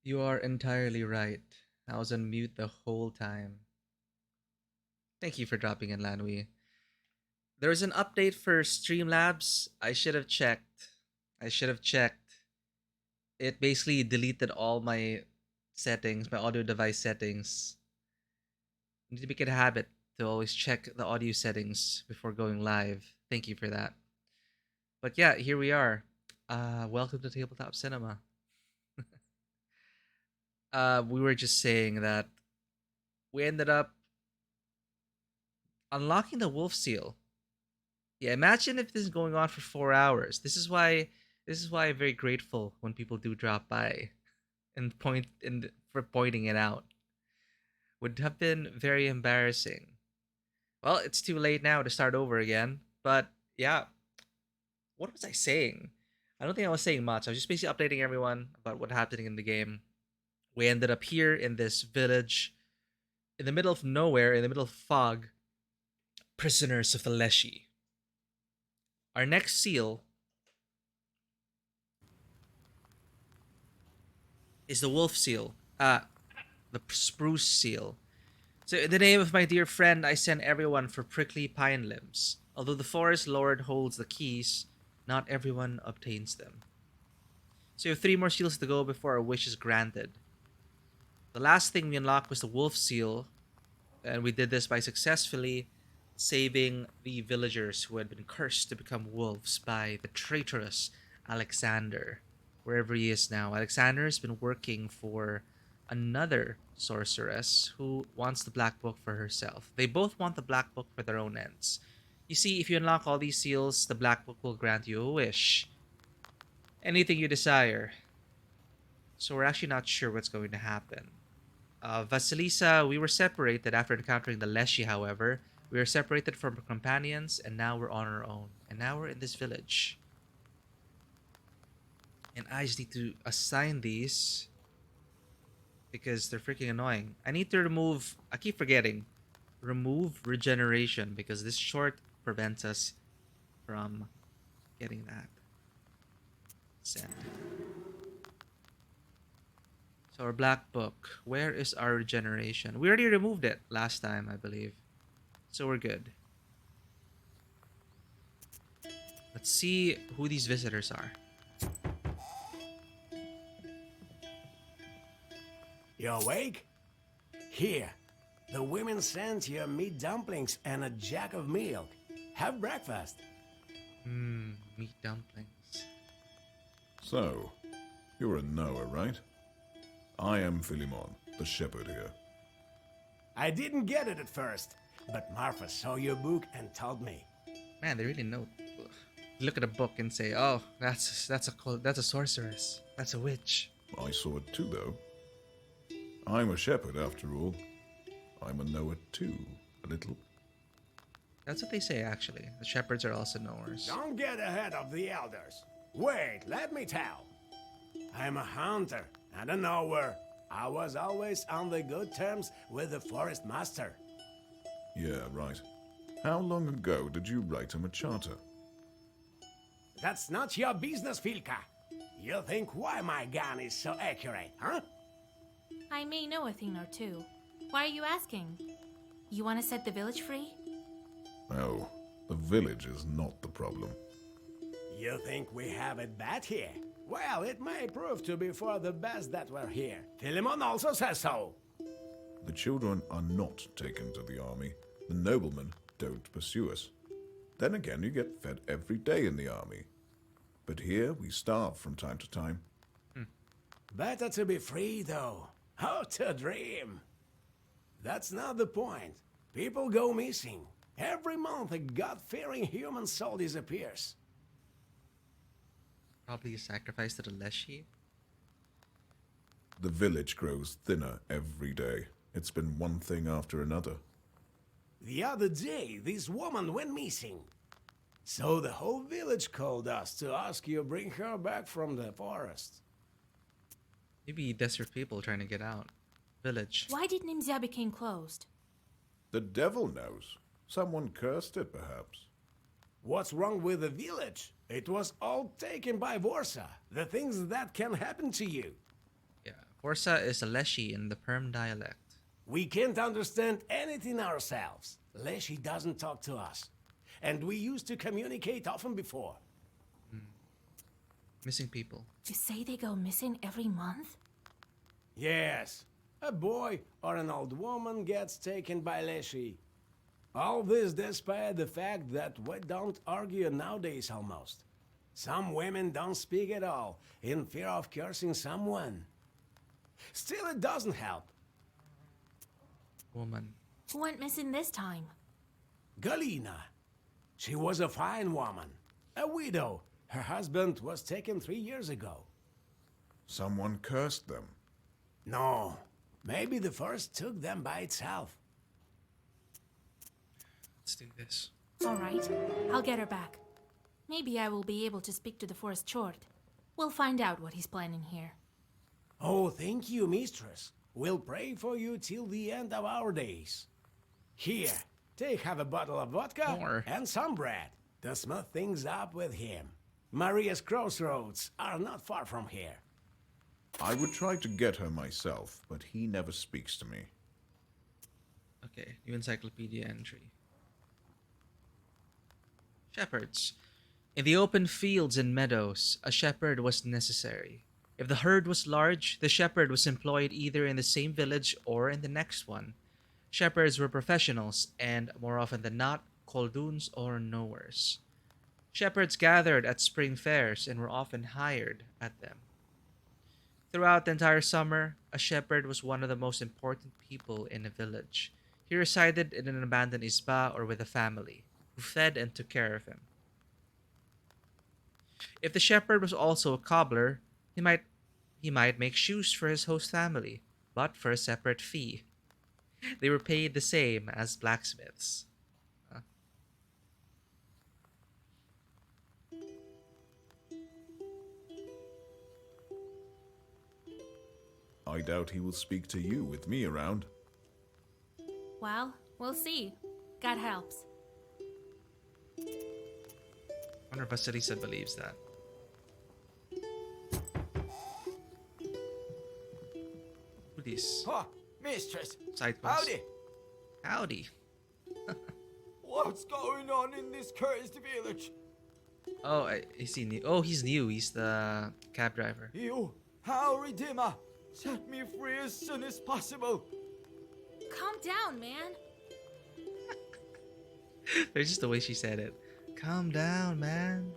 You are entirely right. I was on mute the whole time. Thank you for dropping in, Lanwi. There's an update for Streamlabs. I should have checked. I should have checked. It basically deleted all my settings, my audio device settings. I need to make it a habit to always check the audio settings before going live. Thank you for that. But yeah, here we are. Welcome to Tabletop Cinema. We were just saying that we ended up unlocking the wolf seal. Yeah, imagine if this is going on for 4 hours. This is why I'm very grateful when people do drop by and point and for pointing it out. Would have been very embarrassing. Well, it's too late now to start over again. But yeah, what was I saying? I don't think I was saying much. I was just basically updating everyone about what happening in the game. We ended up here in this village, in the middle of nowhere, in the middle of fog, prisoners of the Leshy. Our next seal is the wolf seal. The spruce seal. So, in the name of my dear friend, I send everyone for prickly pine limbs. Although the forest lord holds the keys, not everyone obtains them. So, you have 3 more seals to go before our wish is granted. The last thing we unlocked was the wolf seal, and we did this by successfully saving the villagers who had been cursed to become wolves by the traitorous Alexander, wherever he is now. Alexander has been working for another sorceress who wants the black book for herself. They both want the black book for their own ends. You see, if you unlock all these seals, the black book will grant you a wish. Anything you desire. So we're actually not sure what's going to happen. Vasilisa, we were separated after encountering the Leshy, however. We were separated from our companions, and now we're on our own. And now we're in this village. And I just need to assign these because they're freaking annoying. I need to remove, I keep forgetting, remove regeneration because this short prevents us from getting that. Send. So our black book, where is our regeneration? We already removed it last time, I believe. So we're good. Let's see who these visitors are. You awake? Here, the women sent you meat dumplings and a jug of milk. Have breakfast. Meat dumplings. So, you're a Noah, right? I am Philemon, the shepherd here. I didn't get it at first, but Marfa saw your book and told me. Man, they really know. Look at a book and say, "Oh, that's a sorceress. That's a witch." I saw it too, though. I'm a shepherd, after all. I'm a Noah too, a little. That's what they say, actually. The shepherds are also knowers. Don't get ahead of the elders. Wait, let me tell. I'm a hunter and a knower. I was always on the good terms with the forest master. Yeah, right. How long ago did you write him a charter? That's not your business, Filka. You think why my gun is so accurate, huh? I may know a thing or two. Why are you asking? You want to set the village free? Oh, the village is not the problem. You think we have it bad here? Well, it may prove to be for the best that we're here. Philemon also says so. The children are not taken to the army. The noblemen don't pursue us. Then again, you get fed every day in the army. But here, we starve from time to time. Better to be free, though. How to dream! That's not the point. People go missing. Every month a God-fearing human soul disappears. Probably a sacrifice to the Leshy. The village grows thinner every day. It's been one thing after another. The other day, this woman went missing. So the whole village called us to ask you to bring her back from the forest. Maybe desperate people trying to get out. Village. Why did Nimzia become closed? The devil knows. Someone cursed it, perhaps. What's wrong with the village? It was all taken by Vorsa. The things that can happen to you. Yeah. Forsa is a Leshy in the Perm dialect. We can't understand anything ourselves. Leshy doesn't talk to us. And we used to communicate often before. Missing people. You say they go missing every month? Yes. A boy or an old woman gets taken by Leshy. All this despite the fact that we don't argue nowadays almost. Some women don't speak at all, in fear of cursing someone. Still, it doesn't help. Woman. Who went missing this time? Galina. She was a fine woman. A widow. Her husband was taken 3 years ago. Someone cursed them. No. Maybe the forest took them by itself. Let's do this. All right, I'll get her back. Maybe I will be able to speak to the forest chord. We'll find out what he's planning here. Oh, thank you, mistress. We'll pray for you till the end of our days. Here, have a bottle of vodka More. and some bread to smooth things up with him. Maria's crossroads are not far from here. I would try to get her myself, but he never speaks to me. Okay, new encyclopedia entry. Shepherds. In the open fields and meadows, a shepherd was necessary. If the herd was large, the shepherd was employed either in the same village or in the next one. Shepherds were professionals and, more often than not, coldoons or knowers. Shepherds gathered at spring fairs and were often hired at them. Throughout the entire summer, a shepherd was one of the most important people in a village. He resided in an abandoned isba or with a family, who fed and took care of him. If the shepherd was also a cobbler, he might make shoes for his host family, but for a separate fee. They were paid the same as blacksmiths. Huh? I doubt he will speak to you with me around. Well, we'll see. God helps. I wonder if Vasilisa believes that. Who these? Oh, mistress. Side quests. Howdy. Howdy. What's going on in this cursed village? Oh, is he new? Oh, he's new. He's the cab driver. You, our Redeemer, set me free as soon as possible. Calm down, man. There's just the way she said it. Calm down, man.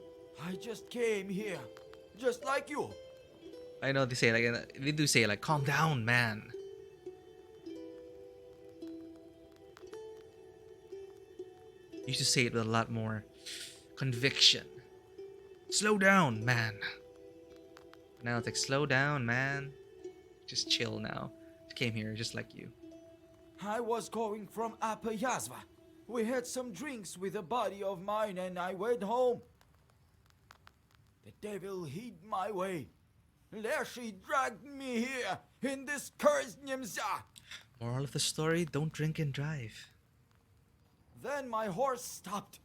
I just came here, just like you. I know they say they do say like, calm down, man. You used to say it with a lot more conviction. Slow down, man. Now it's like, slow down, man. Just chill now. Came here just like you. I was going from Upper Yazva. We had some drinks with a buddy of mine and I went home. The devil hid my way. Leshy dragged me here in this cursed Nyemza. Moral of the story, don't drink and drive. Then my horse stopped.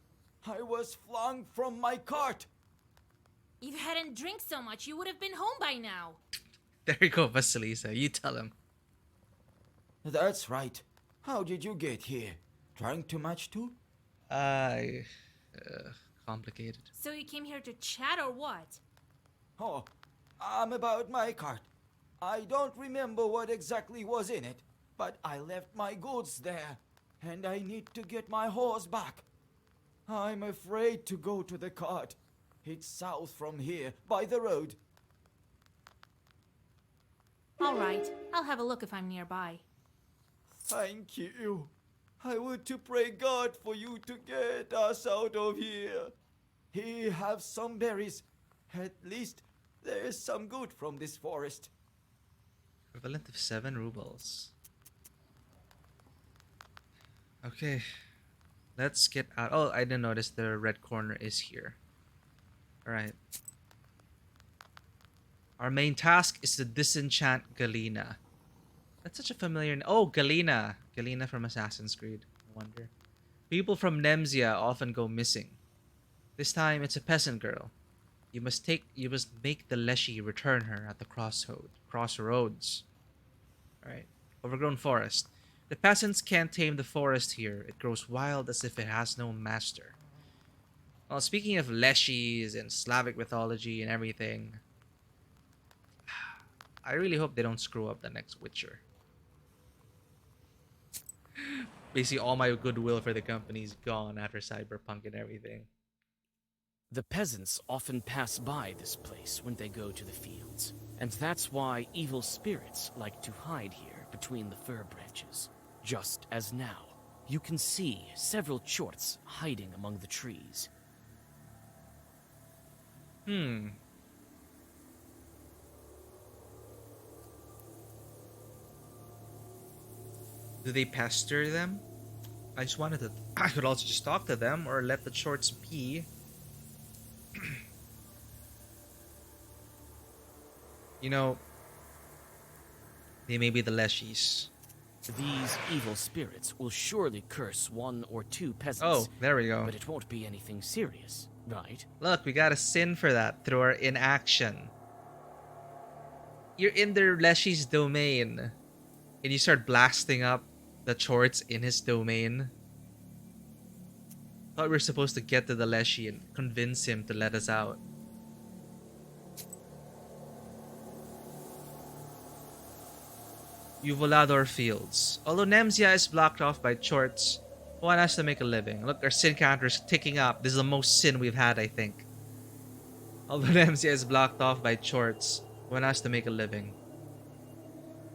I was flung from my cart. If you hadn't drank so much, you would have been home by now. There you go, Vasilisa. You tell him. That's right. How did you get here? Drank too much too? Complicated. So you came here to chat or what? Oh, about my cart. I don't remember what exactly was in it, but I left my goods there, and I need to get my horse back. I'm afraid to go to the cart. It's south from here, by the road. All right, I'll have a look if I'm nearby. Thank you. I would to pray God for you to get us out of here. He have some berries. At least there is some good from this forest. Equivalent of 7 rubles. Okay. Let's get out. Oh, I didn't notice the red corner is here. Alright. Our main task is to disenchant Galina. That's such a familiar... Oh, Galina. Galina from Assassin's Creed. I wonder. People from Nemzia often go missing. This time, it's a peasant girl. You must make the Leshy return her at the crossroads. Alright. Overgrown forest. The peasants can't tame the forest here. It grows wild as if it has no master. Well, speaking of leshies and Slavic mythology and everything, I really hope they don't screw up the next Witcher. Basically, all my goodwill for the company's gone after Cyberpunk and everything. The peasants often pass by this place when they go to the fields, and that's why evil spirits like to hide here between the fir branches. Just as now, you can see several chorts hiding among the trees. Do they pester them? I just wanted to... I could also just talk to them or let the shorts be. You know, they may be the leshies. These evil spirits will surely curse one or two Oh, peasants. there we go. But it won't be anything serious, right? Look, we got a sin for that through our inaction. You're in the Leshy's domain, and you start blasting up the chorts in his domain. Thought we were supposed to get to the Leshy and convince him to let us out. Uvolador Fields. Although Nemzia is blocked off by chorts, one has to make a living. Look, our sin counter is ticking up. This is the most sin we've had, I think. Although Nemzia is blocked off by chorts, one has to make a living.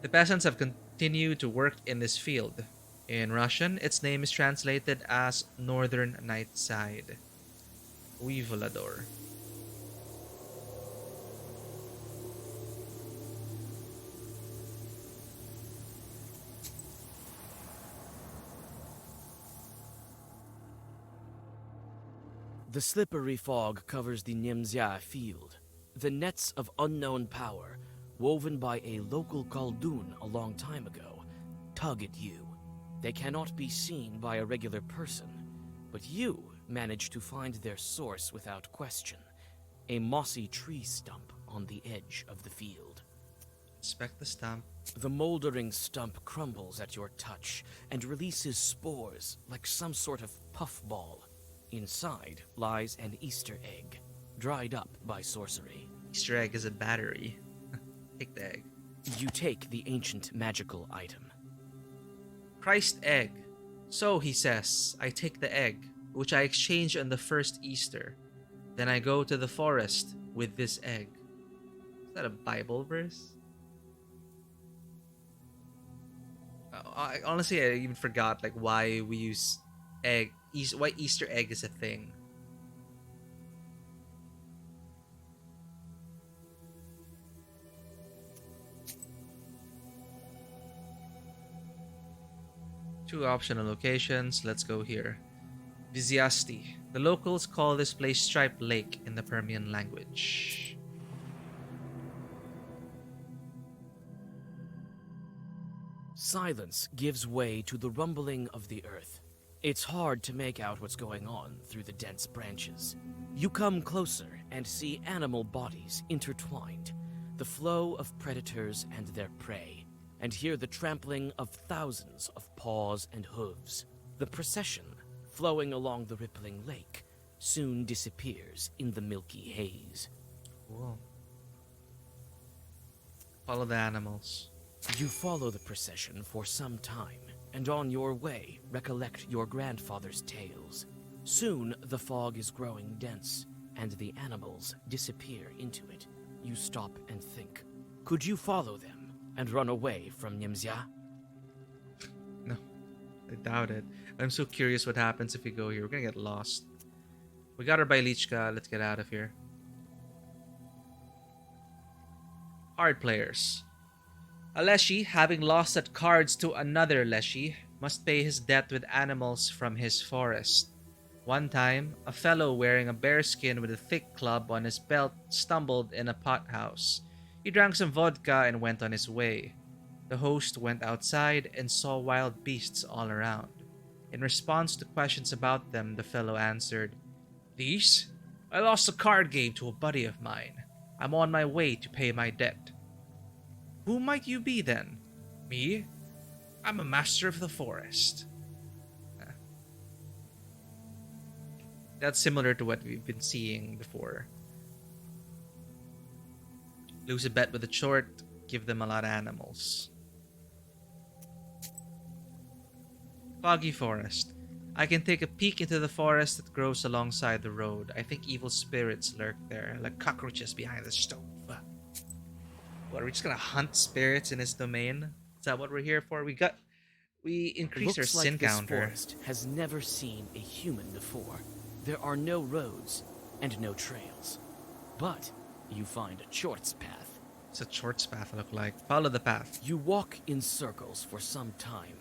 The peasants have continued to work in this field. In Russian, its name is translated as Northern Night Side. Uvolador. The slippery fog covers the Nemzia field. The nets of unknown power, woven by a local Khaldun a long time ago, tug at you. They cannot be seen by a regular person, but you manage to find their source without question. A mossy tree stump on the edge of the field. Inspect the stump. The moldering stump crumbles at your touch and releases spores like some sort of puffball. Inside lies an Easter egg, dried up by sorcery. Easter egg is a battery. Take the egg. You take the ancient magical item. Christ egg. So, he says, I take the egg, which I exchange on the first Easter. Then I go to the forest with this egg. Is that a Bible verse? Honestly, I even forgot like why we use egg. Why Easter egg is a thing. Two optional locations. Let's go here. Viziasti. The locals call this place Striped Lake in the Permian language. Silence gives way to the rumbling of the earth. It's hard to make out what's going on through the dense branches. You come closer and see animal bodies intertwined, the flow of predators and their prey, and hear the trampling of thousands of paws and hooves. The procession, flowing along the rippling lake, soon disappears in the milky haze. Cool. Follow the animals. You follow the procession for some time, and on your way, recollect your grandfather's tales. Soon, the fog is growing dense, and the animals disappear into it. You stop and think. Could you follow them and run away from Nemzia? No, I doubt it. I'm so curious what happens if we go here. We're gonna get lost. We got our Bailichka. Let's get out of here. Hard players. A Leshy, having lost at cards to another Leshy, must pay his debt with animals from his forest. One time, a fellow wearing a bearskin with a thick club on his belt stumbled in a pothouse. He drank some vodka and went on his way. The host went outside and saw wild beasts all around. In response to questions about them, the fellow answered, "These? I lost a card game to a buddy of mine. I'm on my way to pay my debt." "Who might you be then?" Me? I'm a master of the forest. That's similar to what we've been seeing before. Lose a bet with a short, give them a lot of animals. Foggy forest. I can take a peek into the forest that grows alongside the road. I think evil spirits lurk there, like cockroaches behind the stove. What, are we just gonna hunt spirits in his domain? Is that what we're here for? We increase our Looks sin like this counter. forest has never seen a human before. There are no roads and no trails. But you find a short's path. What's a short's path look like? Follow the path. You walk in circles for some time,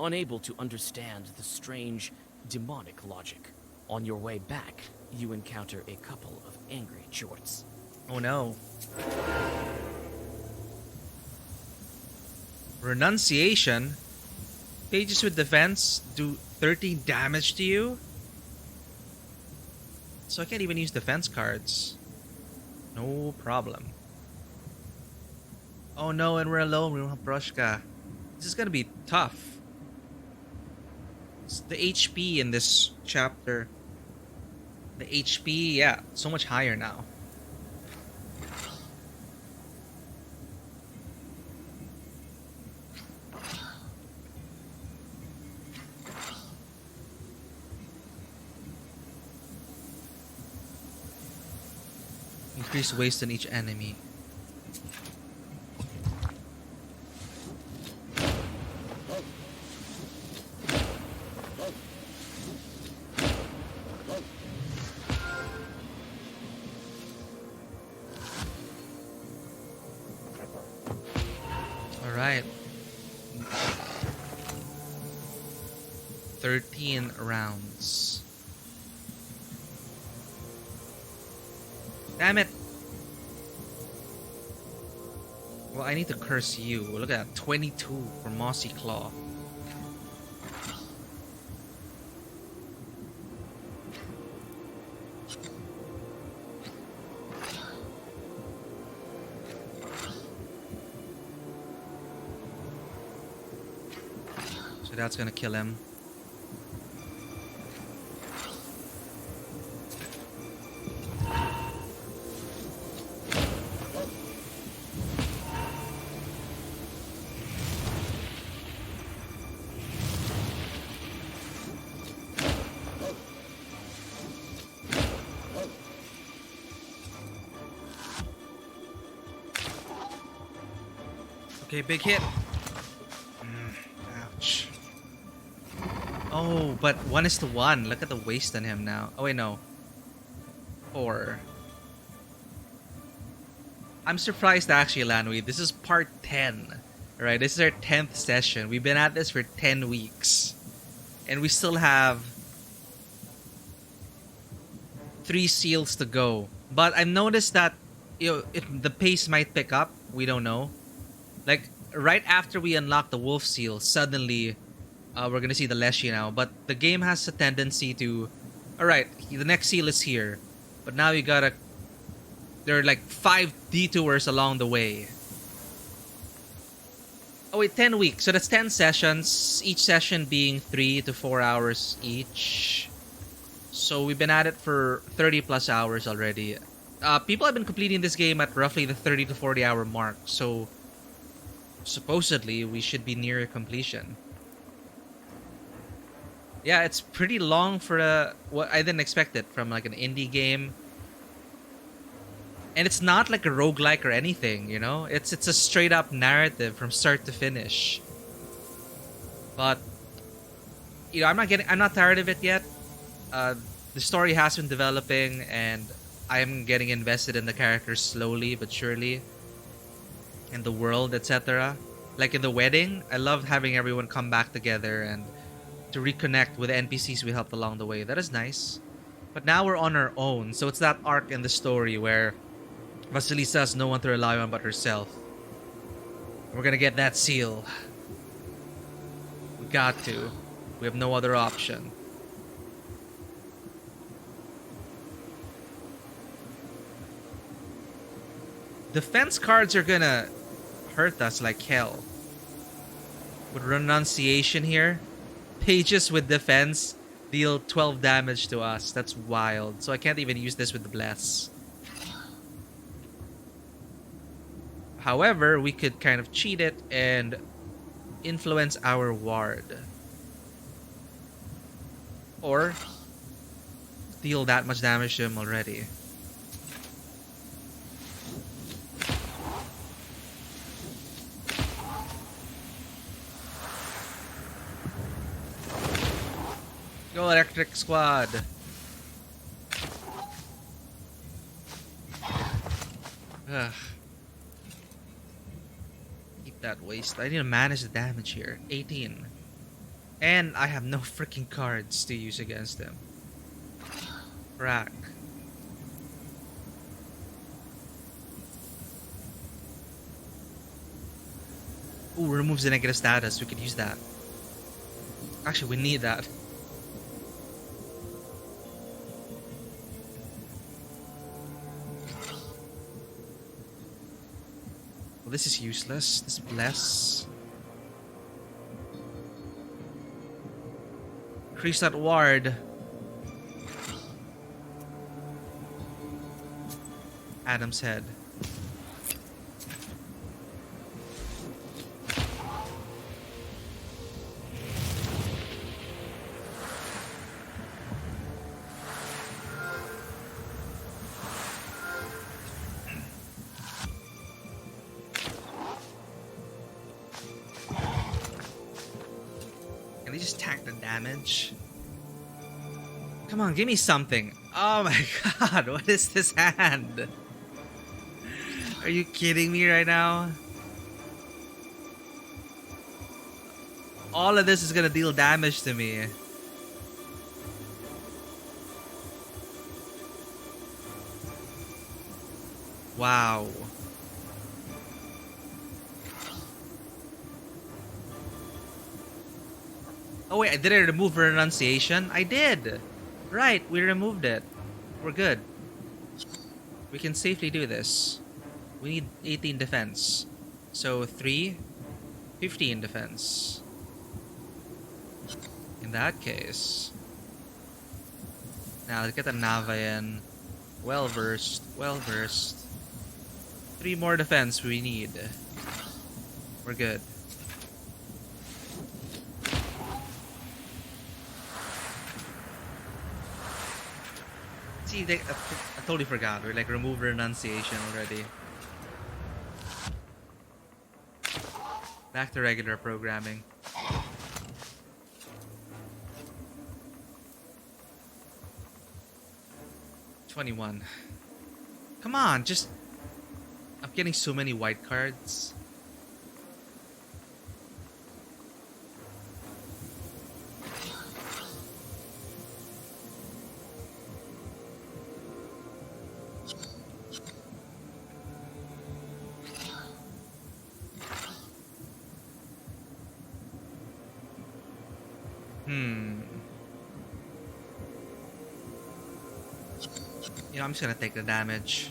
unable to understand the strange, demonic logic. On your way back, you encounter a couple of angry jorts. Oh no. Renunciation? Pages with defense do 13 damage to you? So I can't even use defense cards. No problem. Oh no, and we're alone. We don't have Brushka. This is gonna be tough. It's the HP in this chapter. The HP, yeah, so much higher now. Increase waste on each enemy. Alright. 13 rounds. Damn it! Well, I need to curse you. Look at that, 22 for Mossy Claw. So that's gonna kill him. Okay, big hit. Ouch. Oh, but 1:1. Look at the waste on him now. Oh, wait, no. 4. I'm surprised actually, Lanwy. This is part 10. Alright, this is our 10th session. We've been at this for 10 weeks. And we still have 3 seals to go. But I've noticed that, you know, if the pace might pick up. We don't know. Like, right after we unlock the wolf seal, suddenly we're gonna see the Leshy now. But the game has a tendency to... Alright, the next seal is here. But now you gotta... There are like 5 detours along the way. Oh wait, 10 weeks. So that's 10 sessions. Each session being 3 to 4 hours each. So we've been at it for 30 plus hours already. People have been completing this game at roughly the 30 to 40 hour mark. So... supposedly we should be near completion. Yeah, it's pretty long for what I didn't expect it from like an indie game. And it's not like a roguelike or anything, you know? It's a straight up narrative from start to finish. But you know, I'm not tired of it yet. The story has been developing and I'm getting invested in the characters slowly but surely. In the world, etc. Like in the wedding, I love having everyone come back together and to reconnect with the NPCs we helped along the way. That is nice. But now we're on our own, so it's that arc in the story where Vasilisa has no one to rely on but herself. We're gonna get that seal. We got to. We have no other option. Defense cards are gonna hurt us like hell. With renunciation here, pages with defense deal 12 damage to us. That's wild. So I can't even use this with the bless. However, we could kind of cheat it and influence our ward. Or deal that much damage to him already. Go electric squad. Ugh. Keep that waste. I need to manage the damage here. 18. And I have no freaking cards to use against him. Crack. Ooh, removes the negative status. We could use that. Actually, we need that. Well, this is useless. This bless. Increase that ward. Adam's head. Can they just tank the damage? Come on, give me something. Oh my god, what is this hand? Are you kidding me right now? All of this is gonna deal damage to me. Wow. Oh wait, did I remove renunciation? I did! Right, we removed it. We're good. We can safely do this. We need 18 defense. So 3, 15 defense. In that case. Now let's get the Navayan. Well versed, well versed. 3 more defense we need. We're good. See, I totally forgot. We're like remove renunciation already. Back to regular programming. $21. Come on, just... I'm getting so many white cards. You know, I'm just gonna take the damage.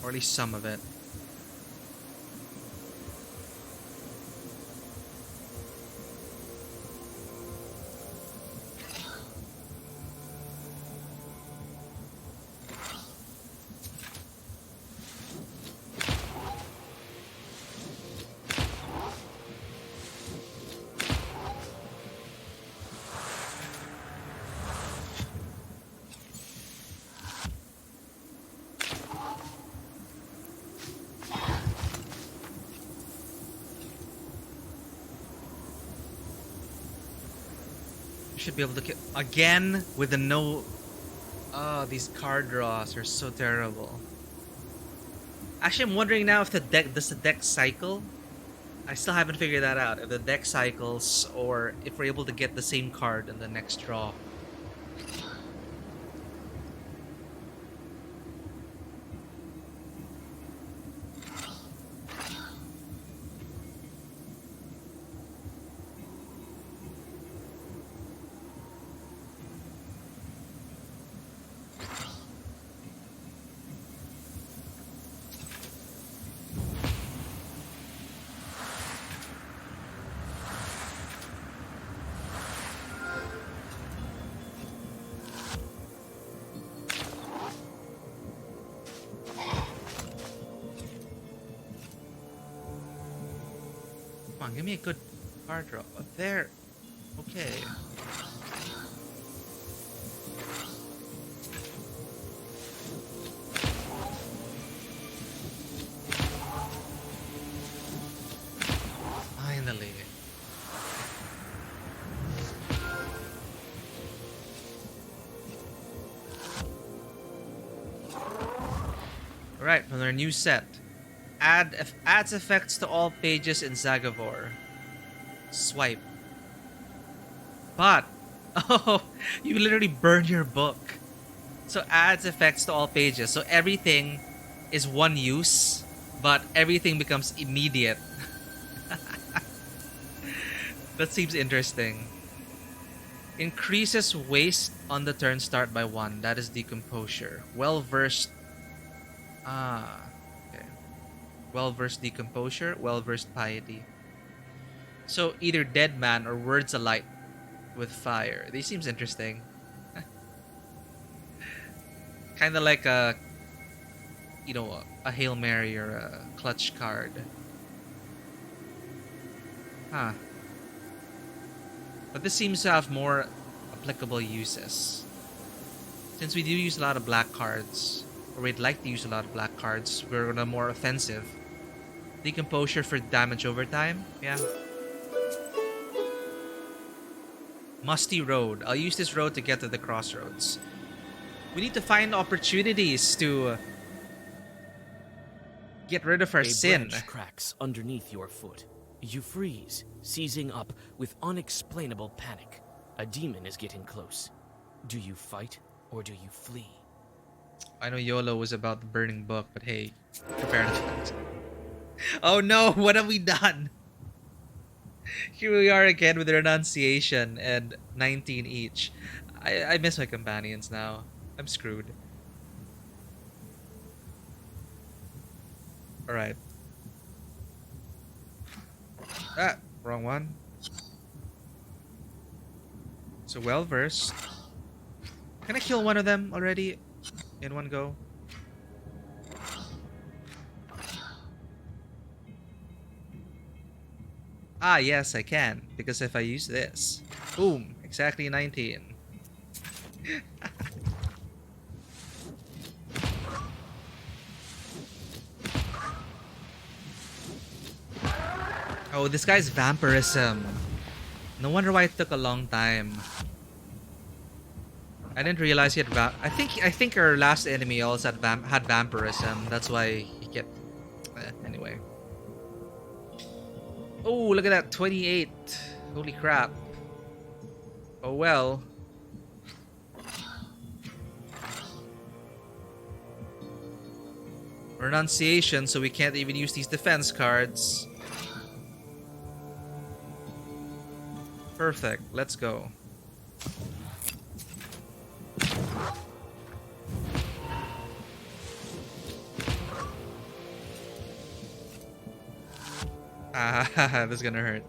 Or at least some of it. Should be able to kill again with the no. Oh, these card draws are so terrible. Actually, I'm wondering now if the deck does the deck cycle. I still haven't figured that out. If the deck cycles, or if we're able to get the same card in the next draw. Come on, give me a good card draw. Oh, there. Okay. Finally. Alright, from their new set. Adds effects to all pages in Zagavor. Swipe. But, oh, you literally burn your book. So adds effects to all pages. So everything is one use, but everything becomes immediate. That seems interesting. Increases waste on the turn start by 1. That is decomposure. Well-versed. Okay. Well-versed decomposure, well-versed piety. So either dead man or words alight with fire. This seems interesting. Kind of like a Hail Mary or a clutch card. Huh. But this seems to have more applicable uses. Since we do use a lot of black cards, or we'd like to use a lot of black cards, we're on a more offensive. Decomposure for damage over time? Yeah. Musty road. I'll use this road to get to the crossroads. We need to find opportunities to get rid of our sin. Branch cracks underneath your foot. You freeze, seizing up with unexplainable panic. A demon is getting close. Do you fight or do you flee? I know YOLO was about the burning book, but hey, prepare to fight. Oh no, what have we done? Here we are again with renunciation and 19 each. I miss my companions now. I'm screwed. Alright. Ah, wrong one. So well versed. Can I kill one of them already in one go? Ah, yes, I can. Because if I use this, boom, exactly 19. Oh, this guy's vampirism. No wonder why it took a long time. I didn't realize he had I think our last enemy also had vampirism. That's why he kept. Anyway. Oh, look at that, 28. Holy crap. Oh well. Renunciation, so we can't even use these defense cards. Perfect. Let's go. Ah, this is gonna hurt.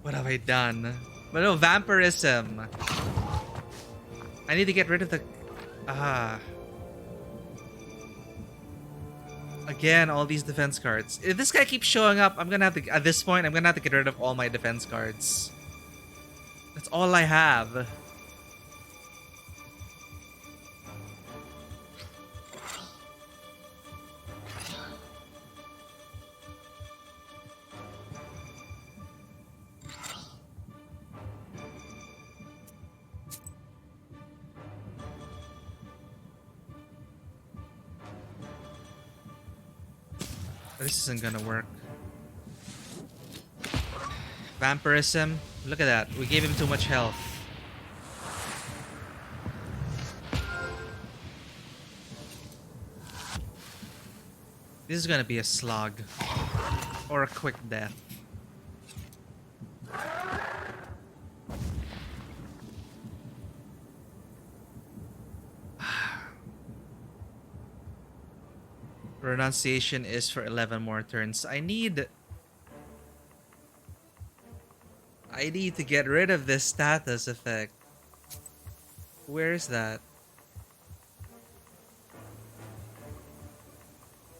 What have I done? But no, vampirism. I need to get rid of the... Again, all these defense cards. If this guy keeps showing up, I'm gonna have to... At this point, I'm gonna have to get rid of all my defense cards. That's all I have. This isn't gonna work. Vampirism. Look at that. We gave him too much health. This is gonna be a slog. Or a quick death. Renunciation is for 11 more turns. I need to get rid of this status effect. Where is that?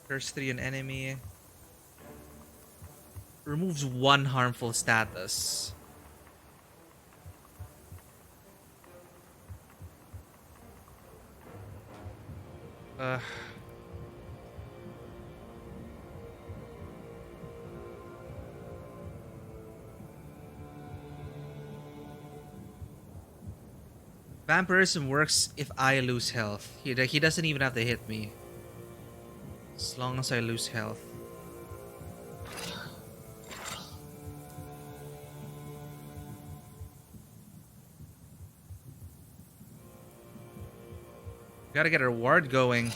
Curse 3 an enemy. removes one harmful status. Uh, Vampirism works if I lose health. He doesn't even have to hit me. As long as I lose health. Gotta get a reward going.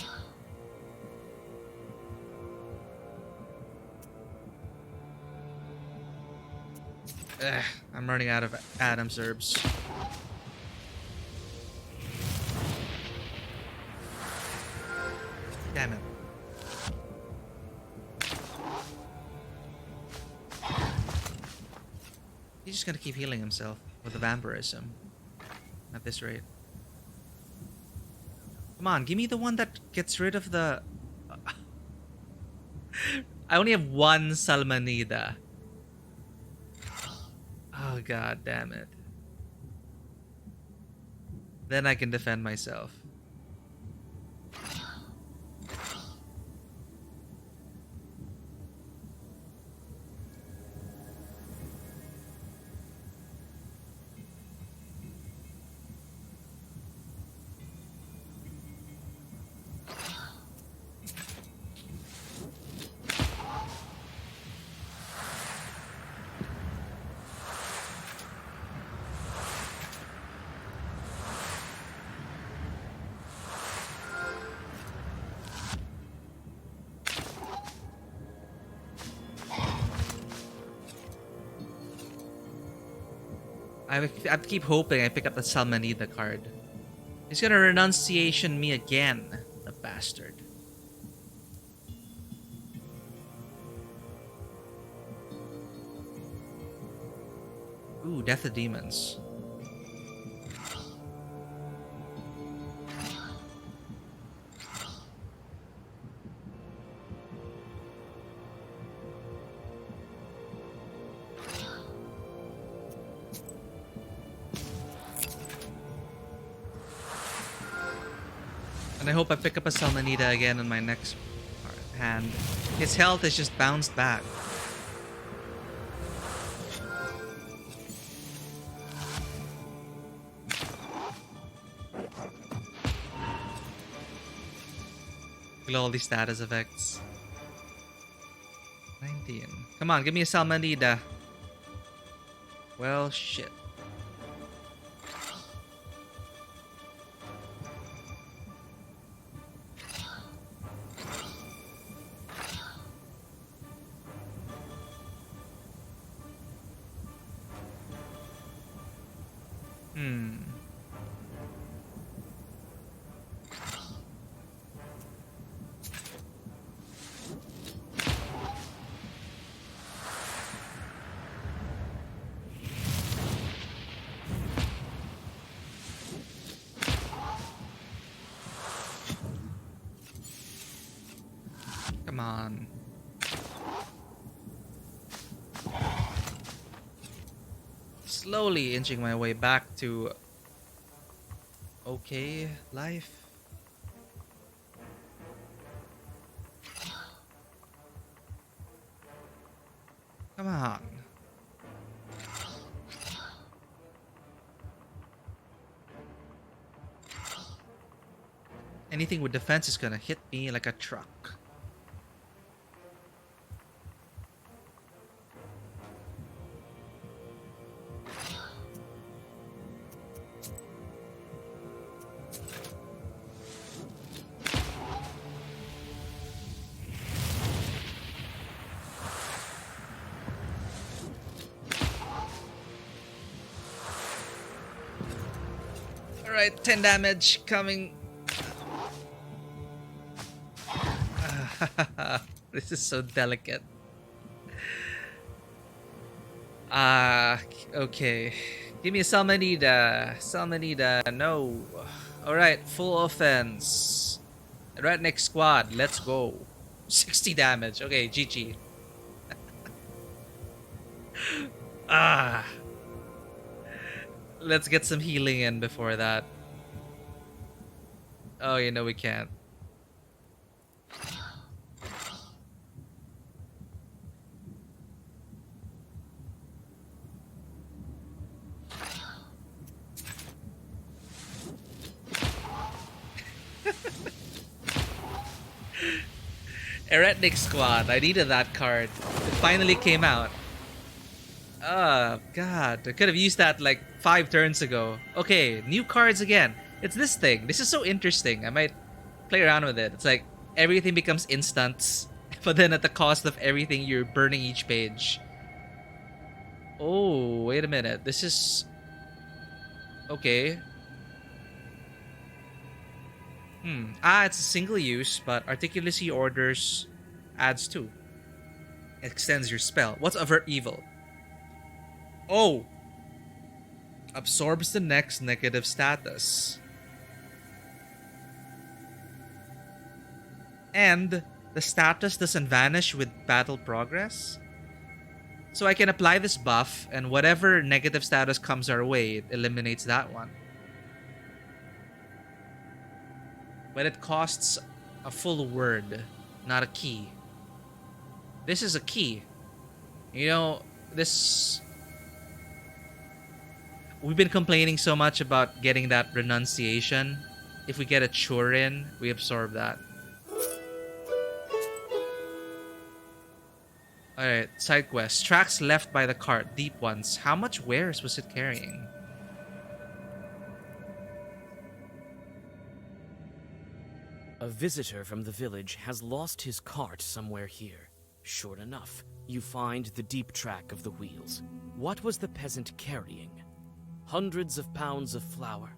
Ugh, I'm running out of Adam's herbs. Damn it. He's just gonna keep healing himself with the vampirism. At this rate. Come on, give me the one that gets rid of the... I only have one Salmonida. Oh god damn it. Then I can defend myself. I have to keep hoping I pick up the Salmonida card. He's gonna renunciation me again, the bastard. Ooh, Death of Demons. And I hope I pick up a Salmonida again in my next hand. His health is just bounced back. Look at all these status effects. 19. Come on, give me a Salmonida. Well, shit. Come on. Slowly inching my way back to okay life. Come on. Anything with defense is gonna hit me like a truck. Alright, 10 damage coming. This is so delicate. Okay. Give me a Salmonida. Salmonida, no. Alright, full offense. Redneck squad, let's go. 60 damage. Okay, GG. Ah. Let's get some healing in before that. Oh, you know we can't. Eretnik Squad. I needed that card. It finally came out. Oh, God. I could have used that like 5 turns ago. Okay, new cards again. It's this thing. This is so interesting. I might play around with it. It's like everything becomes instants, but then at the cost of everything, you're burning each page. Oh, wait a minute. This is... Okay. It's a single use, but Articulacy orders adds 2. Extends your spell. What's Avert Evil? Oh! Absorbs the next negative status. And the status doesn't vanish with battle progress. So I can apply this buff, and whatever negative status comes our way, it eliminates that one. But it costs a full word, not a key. This is a key. You know, this... We've been complaining so much about getting that renunciation. If we get a Churin, we absorb that. Alright, side quest. Tracks left by the cart, deep ones. How much wares was it carrying? A visitor from the village has lost his cart somewhere here. Sure enough, you find the deep track of the wheels. What was the peasant carrying? Hundreds of pounds of flour,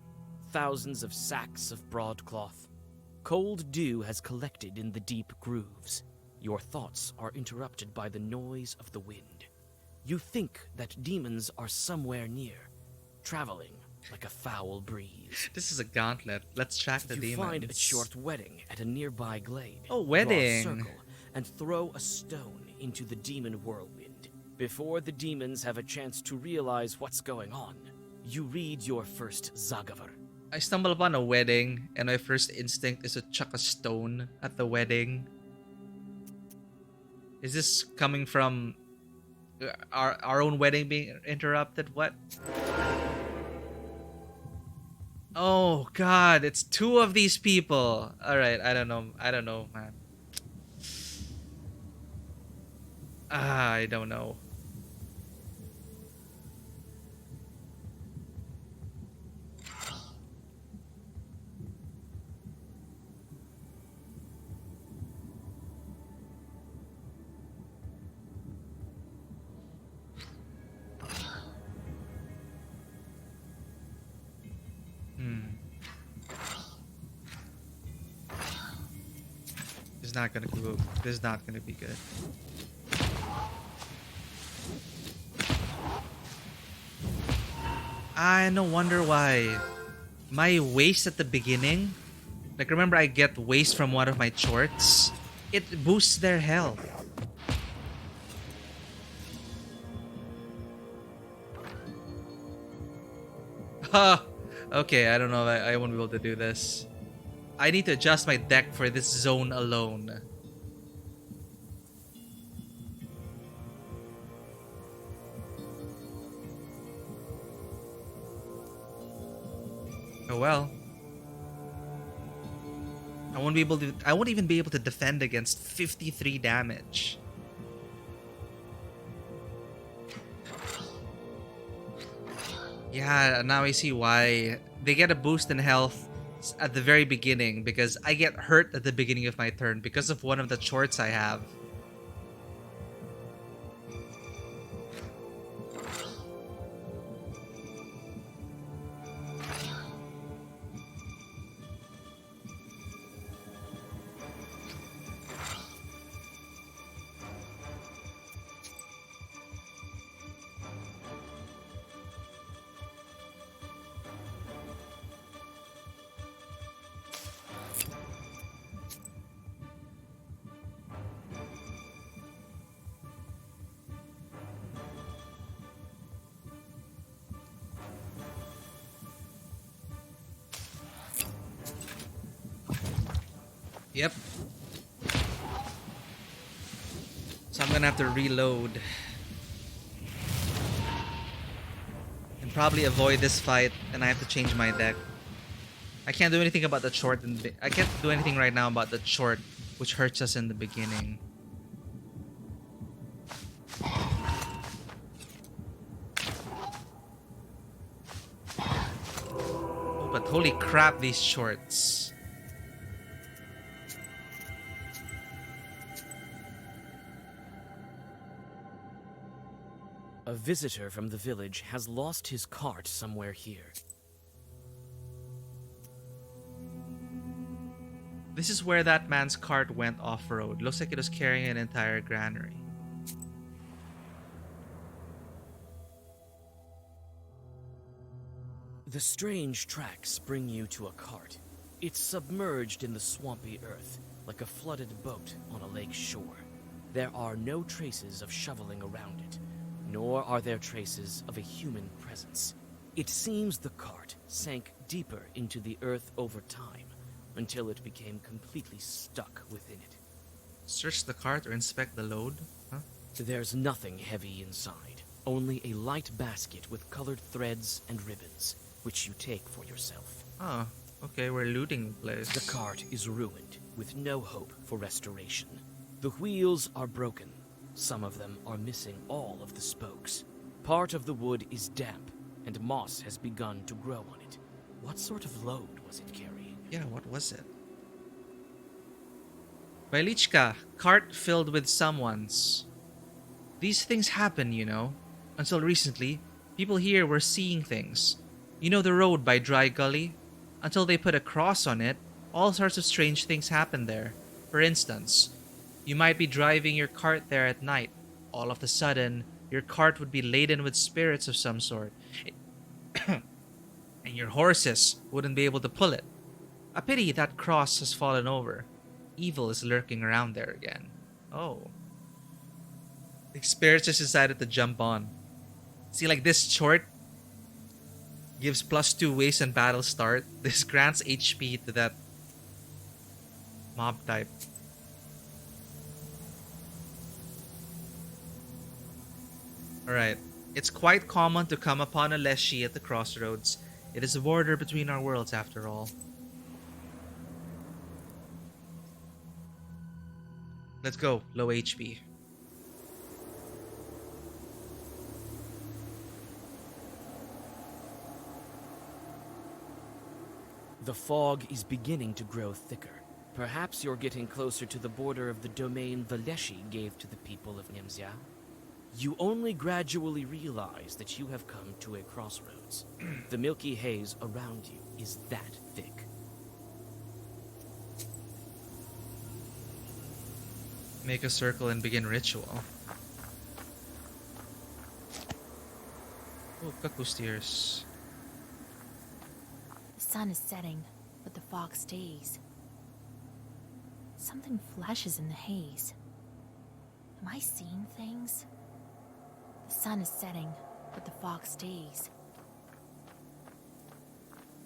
thousands of sacks of broadcloth. Cold dew has collected in the deep grooves. Your thoughts are interrupted by the noise of the wind. You think that demons are somewhere near, traveling like a foul breeze. This is a gauntlet. Let's track the demons. You find a short wedding at a nearby glade. Oh, wedding. Draw a circle and throw a stone into the demon whirlwind. Before the demons have a chance to realize what's going on, you read your first Zagavar. I stumble upon a wedding, and my first instinct is to chuck a stone at the wedding. Is this coming from our own wedding being interrupted? What? Oh God, it's 2 of these people. All right, I don't know, man. I don't know. This is not gonna be good. I no wonder why. My waste at the beginning, like remember I get waste from one of my chorts, it boosts their health. Okay, I don't know if I won't be able to do this. I need to adjust my deck for this zone alone. Oh well. I won't even be able to defend against 53 damage. Yeah, now I see why. They get a boost in health at the very beginning because I get hurt at the beginning of my turn because of one of the chorts I have. Yep. So I'm gonna have to reload. And probably avoid this fight, and I have to change my deck. I can't do anything about the short, I can't do anything right now about the short, which hurts us in the beginning. Oh, but holy crap, these shorts. A visitor from the village has lost his cart somewhere here. This is where that man's cart went off-road. Looks like it was carrying an entire granary. The strange tracks bring you to a cart. It's submerged in the swampy earth, like a flooded boat on a lake shore. There are no traces of shoveling around it, nor are there traces of a human presence. It seems the cart sank deeper into the earth over time, until it became completely stuck within it. Search the cart or inspect the load? Huh? There's nothing heavy inside, only a light basket with colored threads and ribbons, which you take for yourself. Oh, okay, we're looting the place. The cart is ruined, with no hope for restoration. The wheels are broken. Some of them are missing all of the spokes. Part of the wood is damp, and moss has begun to grow on it. What sort of load was it carrying? Yeah, what was it? Bailichka, cart filled with someone's. These things happen, you know. Until recently, people here were seeing things. You know the road by Dry Gully? Until they put a cross on it, all sorts of strange things happen there. For instance, you might be driving your cart there at night. All of a sudden, your cart would be laden with spirits of some sort. And your horses wouldn't be able to pull it. A pity that cross has fallen over. Evil is lurking around there again. Oh. The spirits just decided to jump on. See, like this short gives +2 waste and battle start. This grants HP to that mob type. Alright. It's quite common to come upon a Leshy at the crossroads. It is a border between our worlds after all. Let's go. Low HP. The fog is beginning to grow thicker. Perhaps you're getting closer to the border of the domain the Leshy gave to the people of Nemzia. You only gradually realize that you have come to a crossroads. The milky haze around you is that thick. Make a circle and begin ritual. Oh, cuckoo steers. The sun is setting, but the fog stays. Something flashes in the haze. Am I seeing things? The sun is setting, but the fog stays.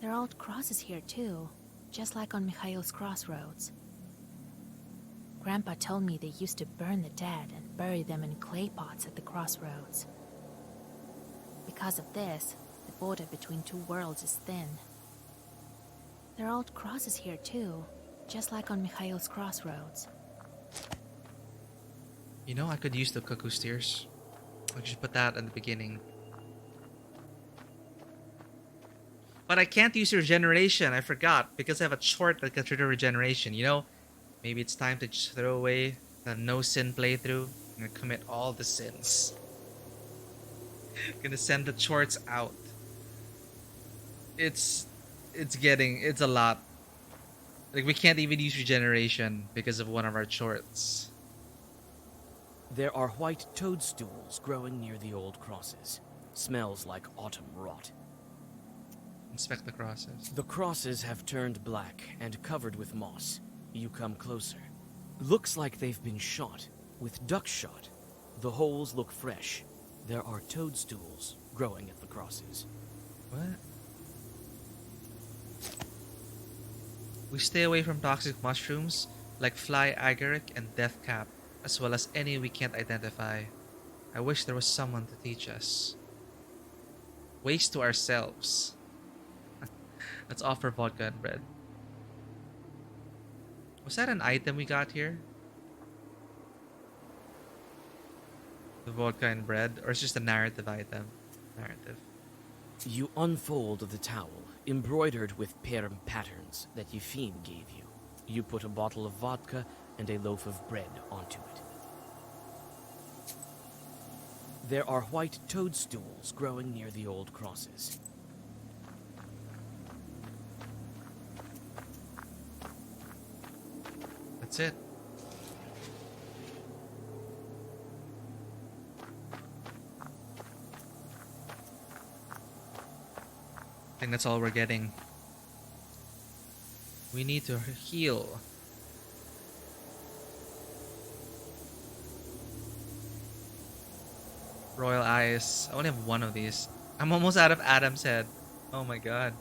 There are old crosses here too, just like on Mikhail's crossroads. Grandpa told me they used to burn the dead and bury them in clay pots at the crossroads. Because of this, the border between two worlds is thin. There are old crosses here too, just like on Mikhail's crossroads. You know, I could use the cuckoo steers. I should put that at the beginning. But I can't use regeneration, I forgot, because I have a short that can trigger regeneration, you know? Maybe it's time to just throw away the no-sin playthrough. I'm gonna commit all the sins. I'm gonna send the shorts out. It's a lot. Like, we can't even use regeneration because of one of our shorts. There are white toadstools growing near the old crosses. Smells like autumn rot. Inspect the crosses. The crosses have turned black and covered with moss. You come closer. Looks like they've been shot, with duckshot. The holes look fresh. There are toadstools growing at the crosses. What? We stay away from toxic mushrooms. like Fly Agaric and Deathcap, as well as any we can't identify. I wish there was someone to teach us. Waste to ourselves. Let's offer vodka and bread. Was that an item we got here? The vodka and bread? Or it's just a narrative item? Narrative. You unfold the towel, embroidered with perm patterns that Yefim gave you. You put a bottle of vodka and a loaf of bread onto it. There are white toadstools growing near the old crosses. That's it. I think that's all we're getting. We need to heal. Royal Eyes. I only have one of these. I'm almost out of Adam's head. Oh my god.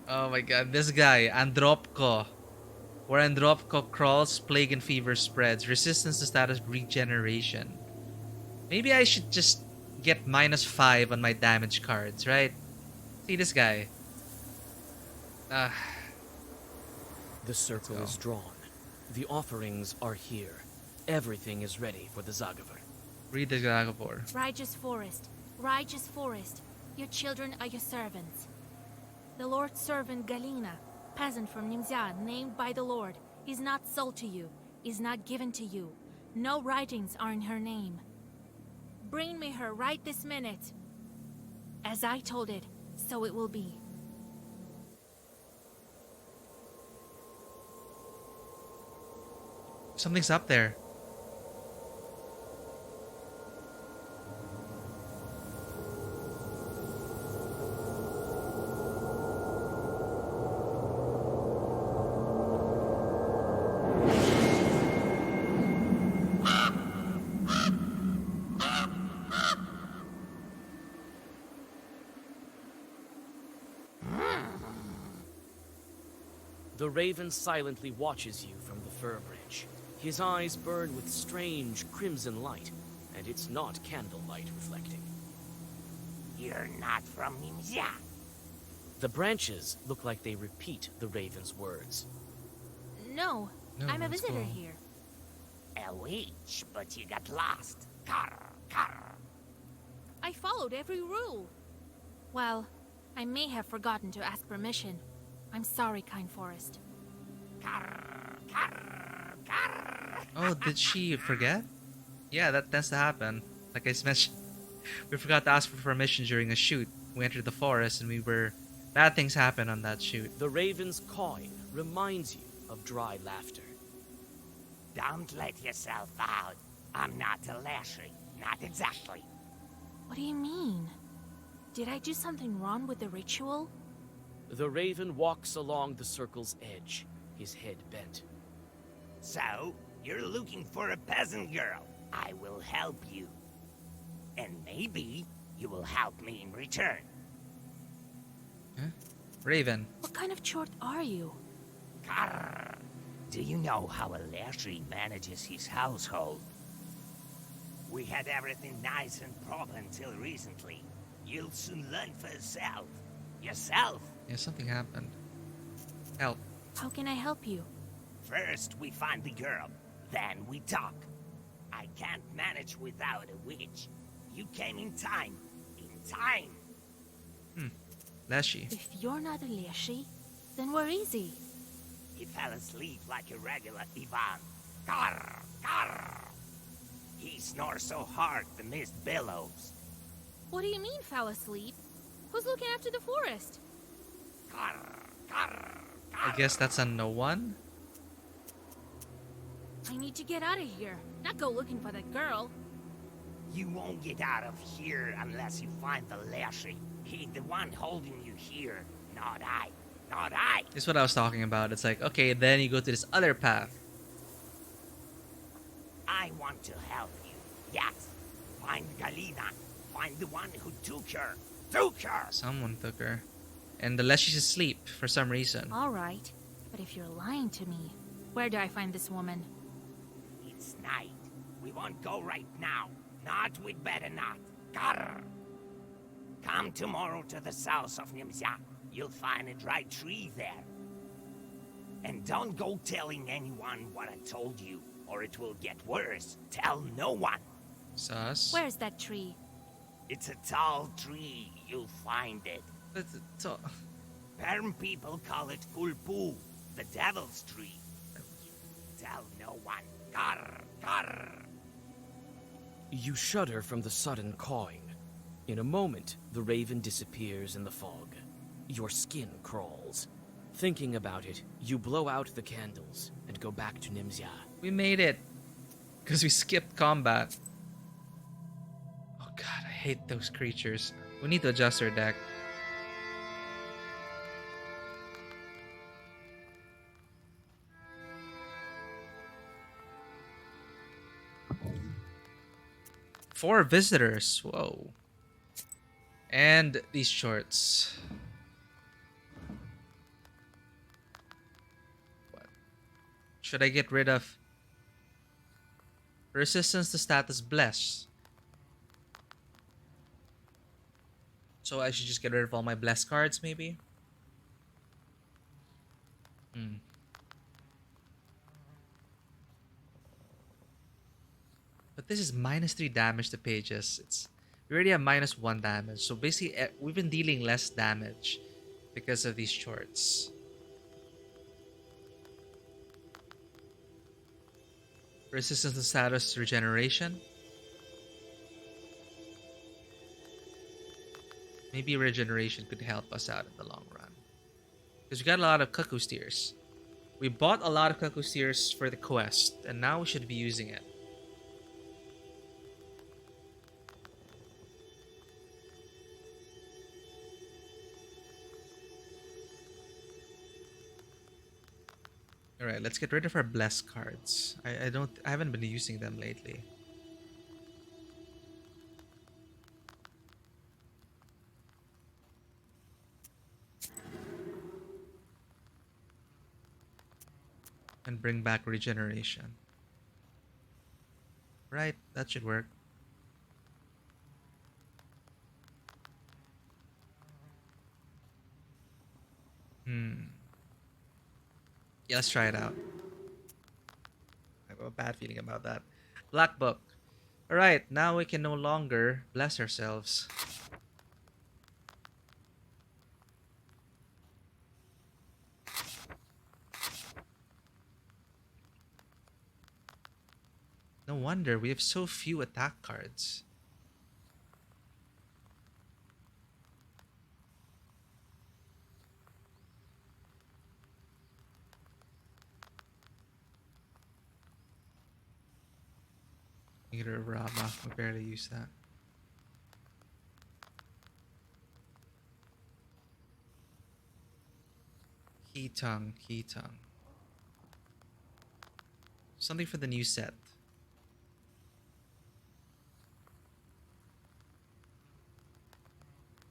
Oh my god, this guy, Andropko. Where Andropko crawls, plague and fever spreads. Resistance to status regeneration. Maybe I should just get -5 on my damage cards, right? See this guy. The circle is drawn. The offerings are here. Everything is ready for the Zagavor. Read the Zagavor. Righteous forest, righteous forest, your children are your servants. The Lord's servant Galina, peasant from Nimzia, named by the Lord, is not sold to you, is not given to you. No writings are in her name. Bring me her right this minute. As I told it, so it will be. Something's up there. The raven silently watches you from the fir branch. His eyes burn with strange crimson light, and it's not candlelight reflecting. You're not from Nimzia. The branches look like they repeat the raven's words. No, No, I'm a that's visitor cool. here. A witch, but you got lost. Carr, carr. I followed every rule. Well, I may have forgotten to ask permission. I'm sorry, kind forest. Carr, carr, carr. Oh, did she forget? Yeah, that tends to happen. Like I mentioned, we forgot to ask for permission during a shoot. We entered the forest and bad things happen on that shoot. The raven's cawing reminds you of dry laughter. Don't let yourself out. I'm not a lassie. Not exactly. What do you mean? Did I do something wrong with the ritual? The raven walks along the circle's edge, his head bent. So, you're looking for a peasant girl. I will help you. And maybe you will help me in return. Huh? Raven. What kind of chort are you? Carr. Do you know how a lassie manages his household? We had everything nice and proper until recently. You'll soon learn for yourself. Yourself? Yeah, something happened. Help. How can I help you? First, we find the girl. Then we talk. I can't manage without a witch. You came in time. In time. Leshy. If you're not a Leshy, then we're easy. He fell asleep like a regular Ivan. Carr, carr. He snores so hard the mist billows. What do you mean, fell asleep? Who's looking after the forest? Carr, carr, I guess that's a no one. I need to get out of here, not go looking for that girl. You won't get out of here unless you find the Lashy. He's the one holding you here, not I. Not I. This is what I was talking about. It's like, okay, then you go to this other path. I want to help you. Yes. Find Galina. Find the one who took her. Took her! Someone took her. And unless she's asleep for some reason. All right, but if you're lying to me, where do I find this woman? It's night. We won't go right now. Not, we'd better not. Grr. Come tomorrow to the south of Nimzia. You'll find a dry tree there. And don't go telling anyone what I told you, or it will get worse. Tell no one. Sus. Where's that tree? It's a tall tree. You'll find it. It's all... Perm people call it Kulpu, the devil's tree. Tell no one. Grr, grr. You shudder from the sudden cawing. In a moment, the raven disappears in the fog. Your skin crawls. Thinking about it, you blow out the candles and go back to Nimzia. We made it. Because we skipped combat. Oh god, I hate those creatures. We need to adjust our deck. Four visitors. Whoa. And these shorts. What? Should I get rid of resistance to status bless? So I should just get rid of all my bless cards, maybe? But this is -3 damage to pages. We already have -1 damage. So basically, we've been dealing less damage because of these shorts. Resistance to status regeneration. Maybe regeneration could help us out in the long run. Because we got a lot of cuckoo steers. We bought a lot of cuckoo steers for the quest, and now we should be using it. Alright, let's get rid of our bless cards. I haven't been using them lately. And bring back regeneration. Right, that should work. Yeah, let's try it out. I have a bad feeling about that. Black Book. Alright, now we can no longer bless ourselves. No wonder we have so few attack cards. Meter of Rama. We barely use that. Key tongue. Something for the new set.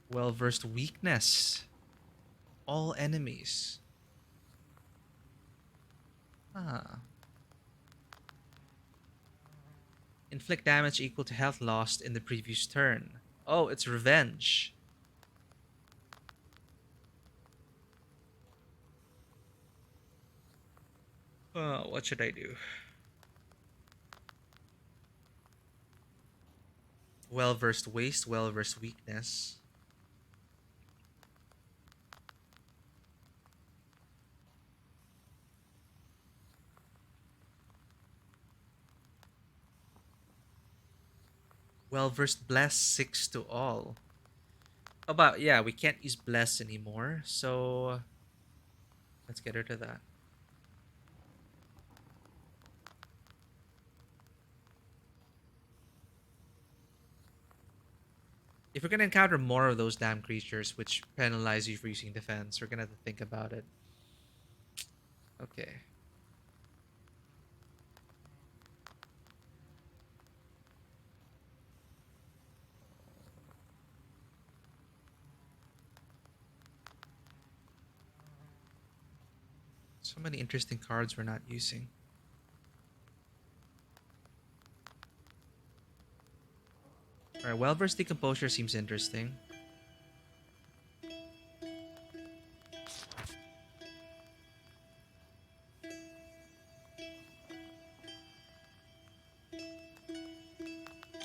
Well-versed weakness. All enemies. Inflict damage equal to health lost in the previous turn. Oh, it's revenge. What should I do? Well-versed waste, well-versed weakness. Well-versed bless 6 to all. About yeah, we can't use bless anymore, so let's get rid of that. If we're gonna encounter more of those damn creatures which penalize you for using defense, we're gonna have to think about it. Okay. So many interesting cards we're not using. Alright, well-versed decomposure seems interesting.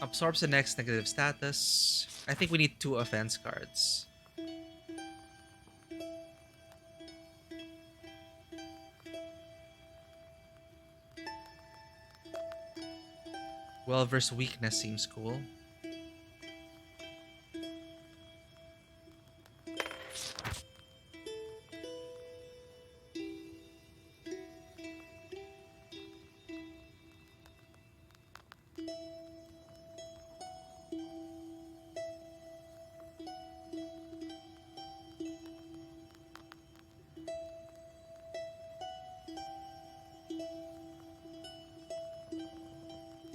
Absorbs the next negative status. I think we need 2 offense cards. Well-versed weakness seems cool.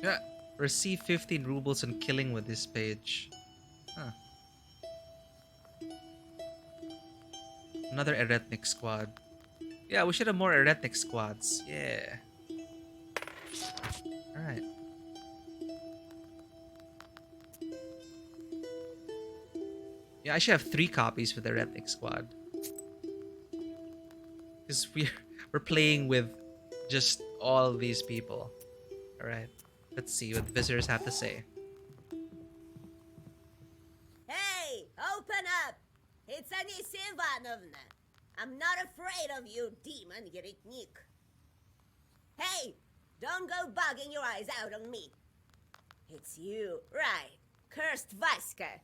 Yeah, receive 15 rubles on killing with this page. Huh. Another Eretnik squad. Yeah, we should have more Eretnik squads. Yeah. Alright. Yeah, I should have 3 copies for the Eretnik squad. Because we're playing with just all these people. Alright. Let's see what the visitors have to say. Hey, open up! It's Anisia Ivanovna. I'm not afraid of you, demon Yeretnik. Hey, don't go bugging your eyes out on me. It's you, right? Cursed Vaska.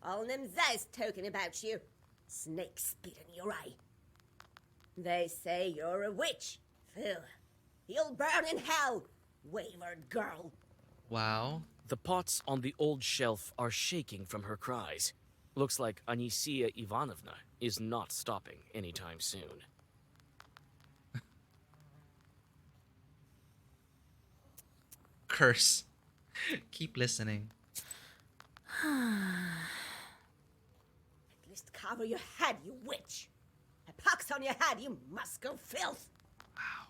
All them Zais talking about you. Snake spit in your eye. They say you're a witch, Phil. You'll burn in hell, wayward girl. Wow. The pots on the old shelf are shaking from her cries. Looks like Anisia Ivanovna is not stopping anytime soon. Curse. Keep listening. At least cover your head, you witch. A pox on your head, you Moscow filth. Wow.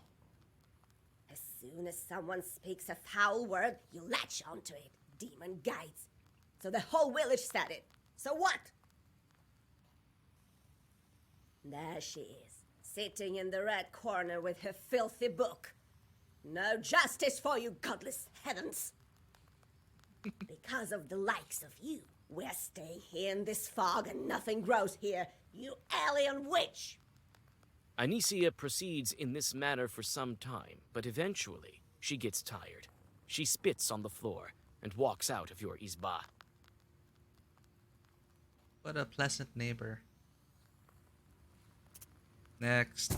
As soon as someone speaks a foul word, you latch onto it, demon guides. So the whole village said it. So what? There she is, sitting in the red corner with her filthy book. No justice for you, godless heavens. Because of the likes of you, we're staying here in this fog and nothing grows here, you alien witch! Anisia proceeds in this manner for some time, but eventually she gets tired. She spits on the floor and walks out of your izba. What a pleasant neighbor. Next.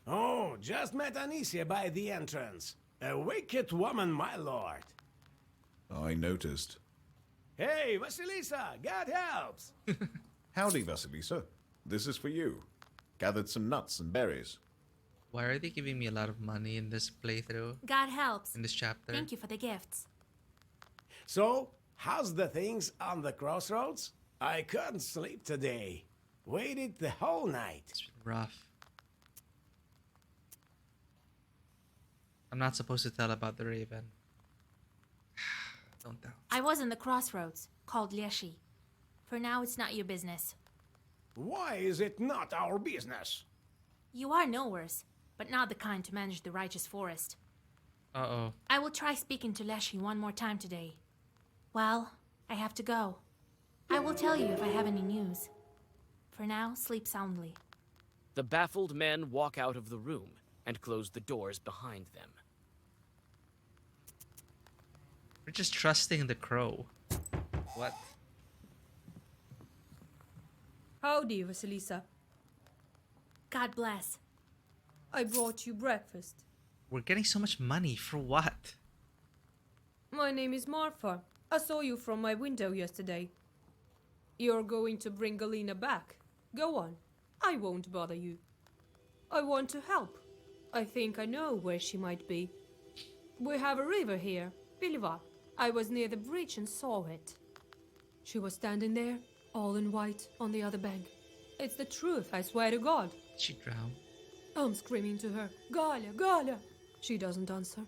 Oh, just met Anisia by the entrance. A wicked woman, my lord. I noticed. Hey, Vasilisa, God helps. Howdy, Vasilisa. This is for you. Gathered some nuts and berries. Why are they giving me a lot of money in this playthrough? God helps. In this chapter? Thank you for the gifts. So, how's the things on the crossroads? I couldn't sleep today. Waited the whole night. It's rough. I'm not supposed to tell about the raven. Don't tell. I was in the crossroads, called Leshi. For now, it's not your business. Why is it not our business? You are knowers, but not the kind to manage the righteous forest. Uh-oh. I will try speaking to Leshi one more time today. Well, I have to go. I will tell you if I have any news. For now, sleep soundly. The baffled men walk out of the room and close the doors behind them. We're just trusting the crow. What? Howdy, Vasilisa. God bless. I brought you breakfast. We're getting so much money for what? My name is Marfa. I saw you from my window yesterday. You're going to bring Galina back. Go on. I won't bother you. I want to help. I think I know where she might be. We have a river here, Piliva. I was near the bridge and saw it. She was standing there, all in white, on the other bank. It's the truth, I swear to God. She drowned. I'm screaming to her, Galia, Galia! She doesn't answer.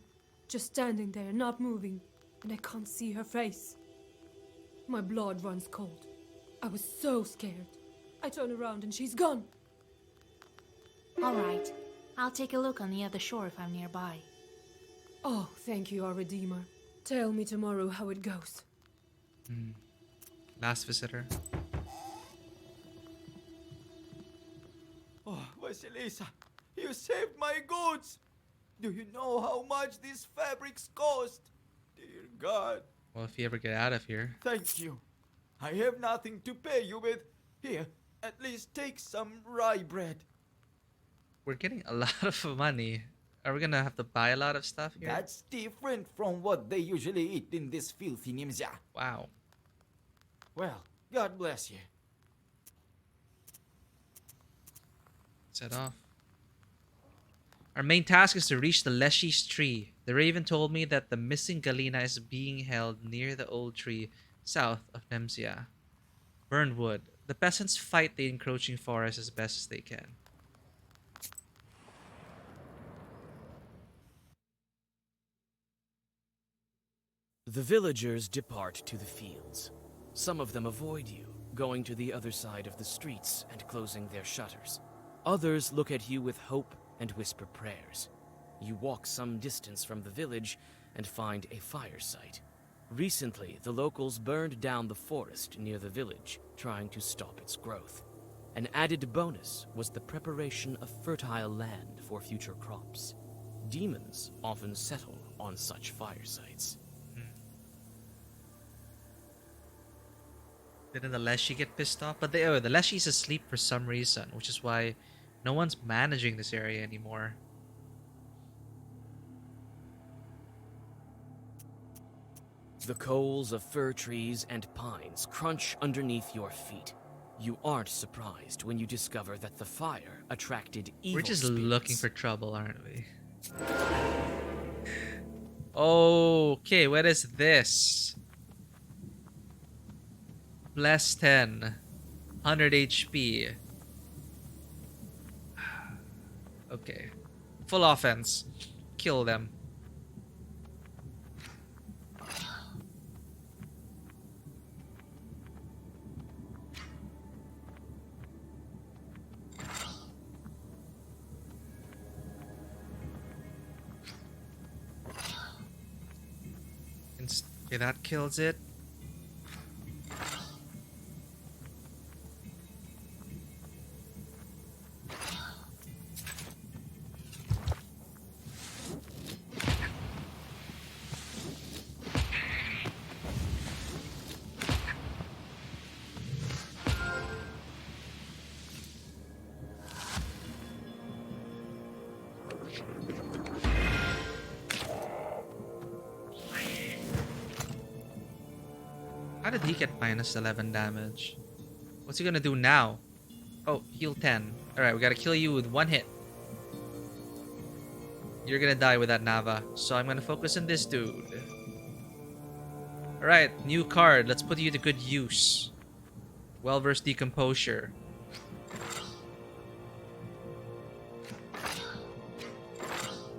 Just standing there, not moving. And I can't see her face. My blood runs cold. I was so scared. I turn around and she's gone. All right. I'll take a look on the other shore if I'm nearby. Oh, thank you, our Redeemer. Tell me tomorrow how it goes. Last visitor. Oh, Vasilisa, you saved my goods! Do you know how much these fabrics cost? Dear God. Well, if you ever get out of here. Thank you. I have nothing to pay you with. Here, at least take some rye bread. We're getting a lot of money. Are we gonna have to buy a lot of stuff here? That's different from what they usually eat in this filthy Nimzia. Wow. Well, God bless you. Set off. Our main task is to reach the Leshy's tree. The raven told me that the missing Galina is being held near the old tree south of Nemzia. Burned wood. The peasants fight the encroaching forest as best as they can. The villagers depart to the fields. Some of them avoid you, going to the other side of the streets and closing their shutters. Others look at you with hope and whisper prayers. You walk some distance from the village and find a fire site. Recently, the locals burned down the forest near the village, trying to stop its growth. An added bonus was the preparation of fertile land for future crops. Demons often settle on such fire sites. Didn't the Leshy get pissed off? But the Leshy's asleep for some reason, which is why no one's managing this area anymore. The coals of fir trees and pines crunch underneath your feet. You aren't surprised when you discover that the fire attracted evil We're just spirits. looking for trouble, aren't we? Okay, what is this? Bless 10. 100 HP. Okay. Full offense. Kill them. Okay, that kills it. How did he get minus 11 damage? What's he gonna do now? Oh, heal 10. Alright, we gotta kill you with one hit. You're gonna die with that Nava. So I'm gonna focus on this dude. Alright, new card. Let's put you to good use. Well-versed Decomposure.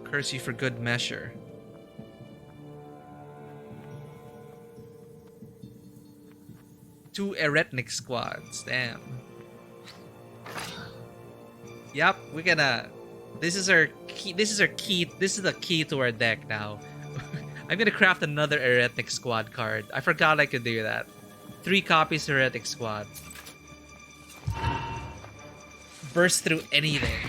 Curse you for good measure. Two Eretnik squads. Damn. Yep, we're gonna. This is our key. This is our key. This is the key to our deck now. I'm gonna craft another Eretnik squad card. I forgot I could do that. 3 copies Heretic Squad. Burst through anything.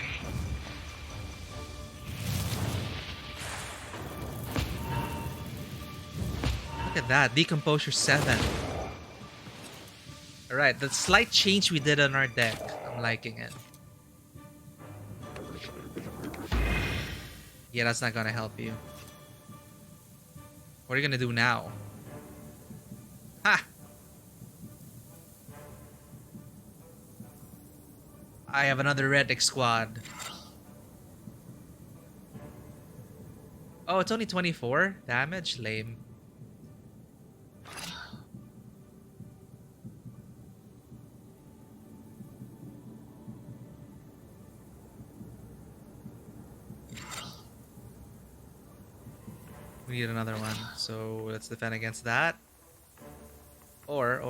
Look at that. Decomposure 7. Alright, the slight change we did on our deck. I'm liking it. Yeah, that's not gonna help you. What are you gonna do now? Ha! I have another Heretic Squad. Oh, it's only 24 damage? Lame. We need another one. So let's defend against that. Or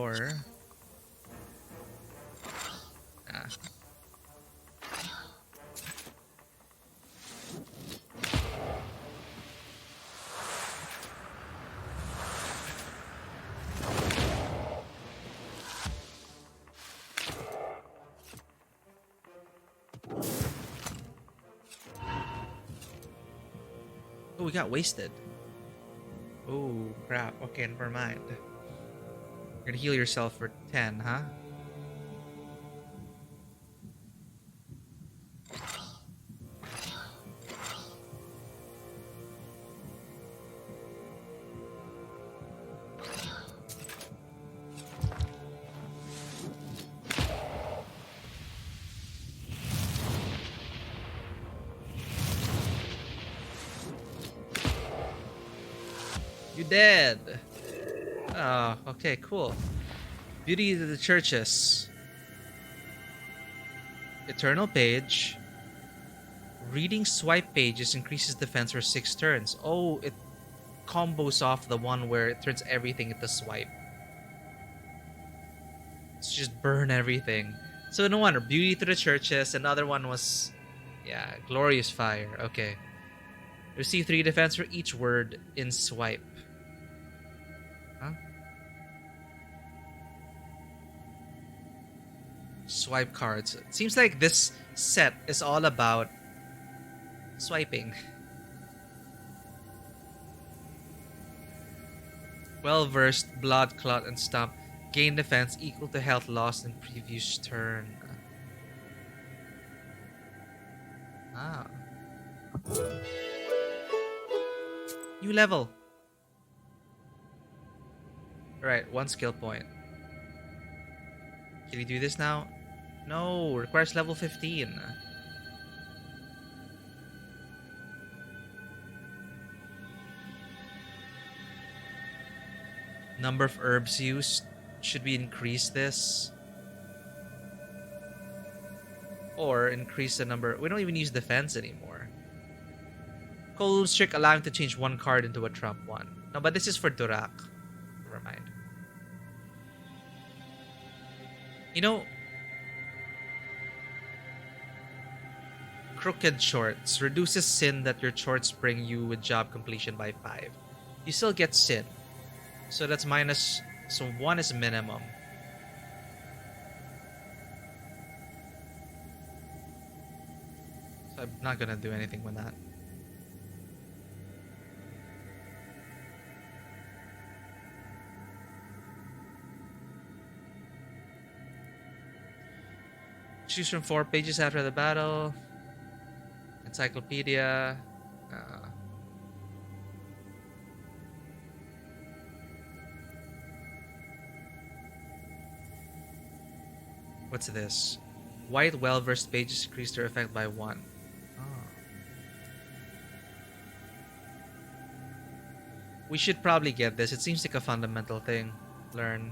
ah. Oh, we got wasted. Oh, crap. Okay, never mind. You're gonna heal yourself for 10, huh? You dead. Oh, okay, cool. Beauty of the churches. Eternal page. Reading swipe pages increases defense for 6 turns. Oh, it combos off the one where it turns everything into swipe. Let's just burn everything. So no wonder, beauty to the churches. Another one was, yeah, glorious fire. Okay. Receive 3 defense for each word in swipe. Huh? Swipe cards. It seems like this set is all about swiping. Well-versed, blood, clot, and stomp. Gain defense equal to health lost in previous turn. Ah. New level. Alright, 1 skill point. Can we do this now? No, requires level 15. Number of herbs used. Should we increase this? Or increase the number? We don't even use defense anymore. Cold trick allowing to change 1 card into a trump one. No, but this is for Durak. Never mind. You know, crooked shorts reduces sin that your shorts bring you with job completion by 5. You still get sin. So that's minus, so 1 is minimum. So I'm not gonna do anything with that. Choose from 4 pages after the battle. Encyclopedia. What's this? White well-versed pages increase their effect by 1. Oh. We should probably get this. It seems like a fundamental thing. Learn.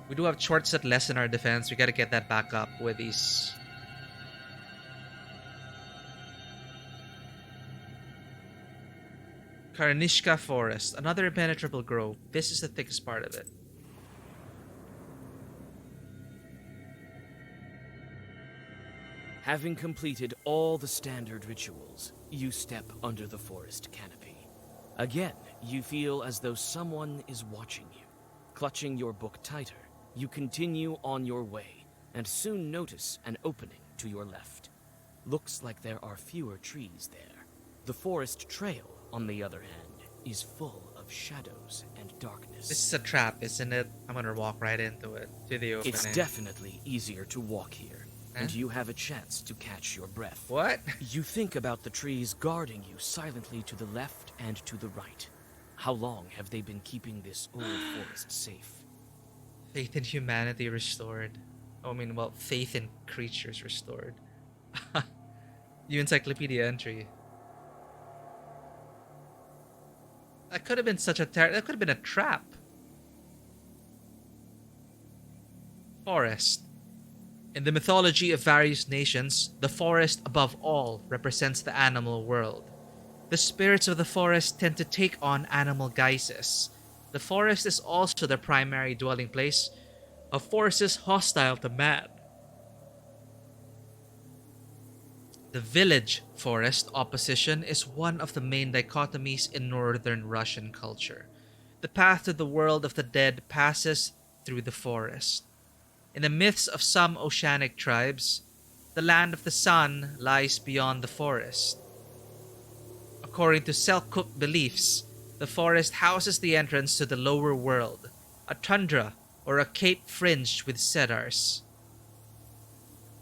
We do have shorts that lessen our defense. We gotta get that back up with these. Karnishka Forest. Another impenetrable grove. This is the thickest part of it. Having completed all the standard rituals, you step under the forest canopy. Again, you feel as though someone is watching you. Clutching your book tighter, you continue on your way, and soon notice an opening to your left. Looks like there are fewer trees there. The forest trail, on the other hand, is full of shadows and darkness. This is a trap, isn't it? I'm gonna walk right into it. To the opening. It's definitely easier to walk here, and you have a chance to catch your breath. What? You think about the trees guarding you silently to the left and to the right. How long have they been keeping this old forest safe? Faith in humanity restored. Oh, I mean, well, faith in creatures restored. New encyclopedia entry. That could have been such a that could have been a trap. Forest. In the mythology of various nations, the forest above all represents the animal world. The spirits of the forest tend to take on animal guises. The forest is also the primary dwelling place of forces hostile to man. The village forest opposition is one of the main dichotomies in northern Russian culture. The path to the world of the dead passes through the forest. In the myths of some oceanic tribes, the land of the sun lies beyond the forest. According to Selkuk beliefs, the forest houses the entrance to the lower world, a tundra or a cape fringed with cedars.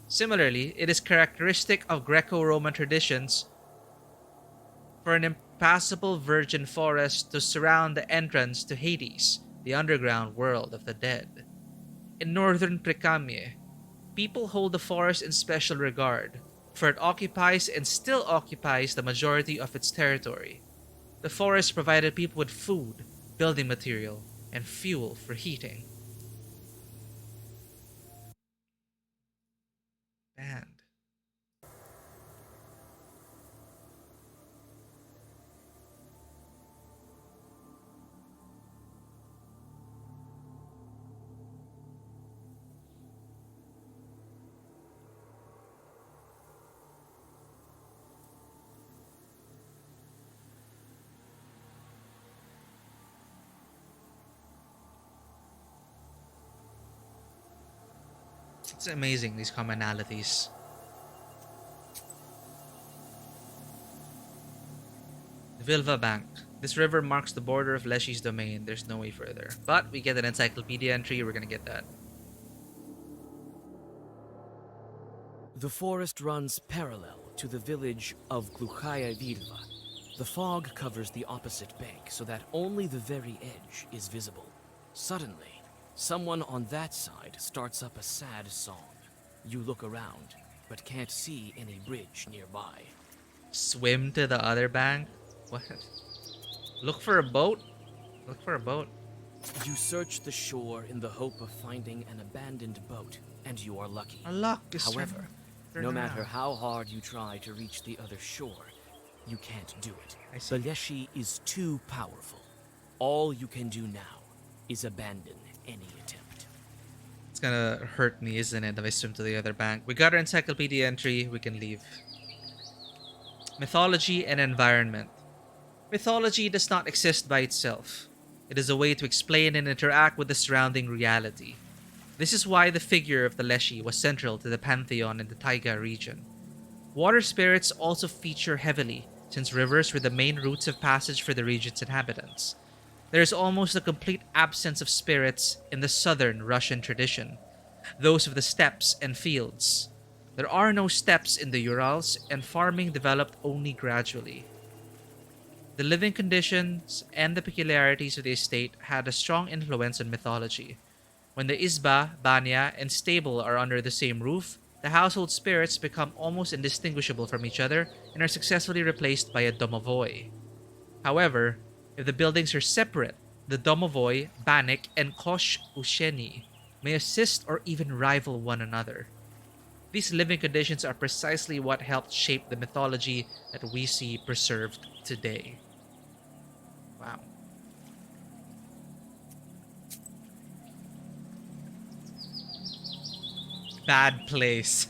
Similarly, it is characteristic of Greco-Roman traditions for an impassable virgin forest to surround the entrance to Hades, the underground world of the dead. In northern Prekamieh, people hold the forest in special regard, for it occupies and still occupies the majority of its territory. The forest provided people with food, building material, and fuel for heating. Band. It's amazing, these commonalities. Vilva Bank. This river marks the border of Leshy's domain. There's no way further. But we get an encyclopedia entry, we're gonna get that. The forest runs parallel to the village of Gluchaya Vilva. The fog covers the opposite bank so that only the very edge is visible. Suddenly, someone on that side starts up a sad song. You look around, but can't see any bridge nearby. Swim to the other bank? What? Look for a boat? Look for a boat. You search the shore in the hope of finding an abandoned boat, and you are lucky. A luck is However, turn no matter around. how hard you try to reach the other shore, you can't do it. I see. The Leshy is too powerful. All you can do now is abandon any attempt. It's gonna hurt me, isn't it, if I swim to the other bank? We got our encyclopedia entry, we can leave. Mythology and environment. Mythology does not exist by itself. It is a way to explain and interact with the surrounding reality. This is why the figure of the Leshy was central to the pantheon in the Taiga region. Water spirits also feature heavily, since rivers were the main routes of passage for the region's inhabitants. There is almost a complete absence of spirits in the southern Russian tradition, those of the steppes and fields. There are no steppes in the Urals, and farming developed only gradually. The living conditions and the peculiarities of the estate had a strong influence on mythology. When the izba, banya, and stable are under the same roof, the household spirits become almost indistinguishable from each other and are successfully replaced by a domovoi. However, if the buildings are separate, the domovoi, banik, and kosh usheni may assist or even rival one another. These living conditions are precisely what helped shape the mythology that we see preserved today. Wow. Bad place.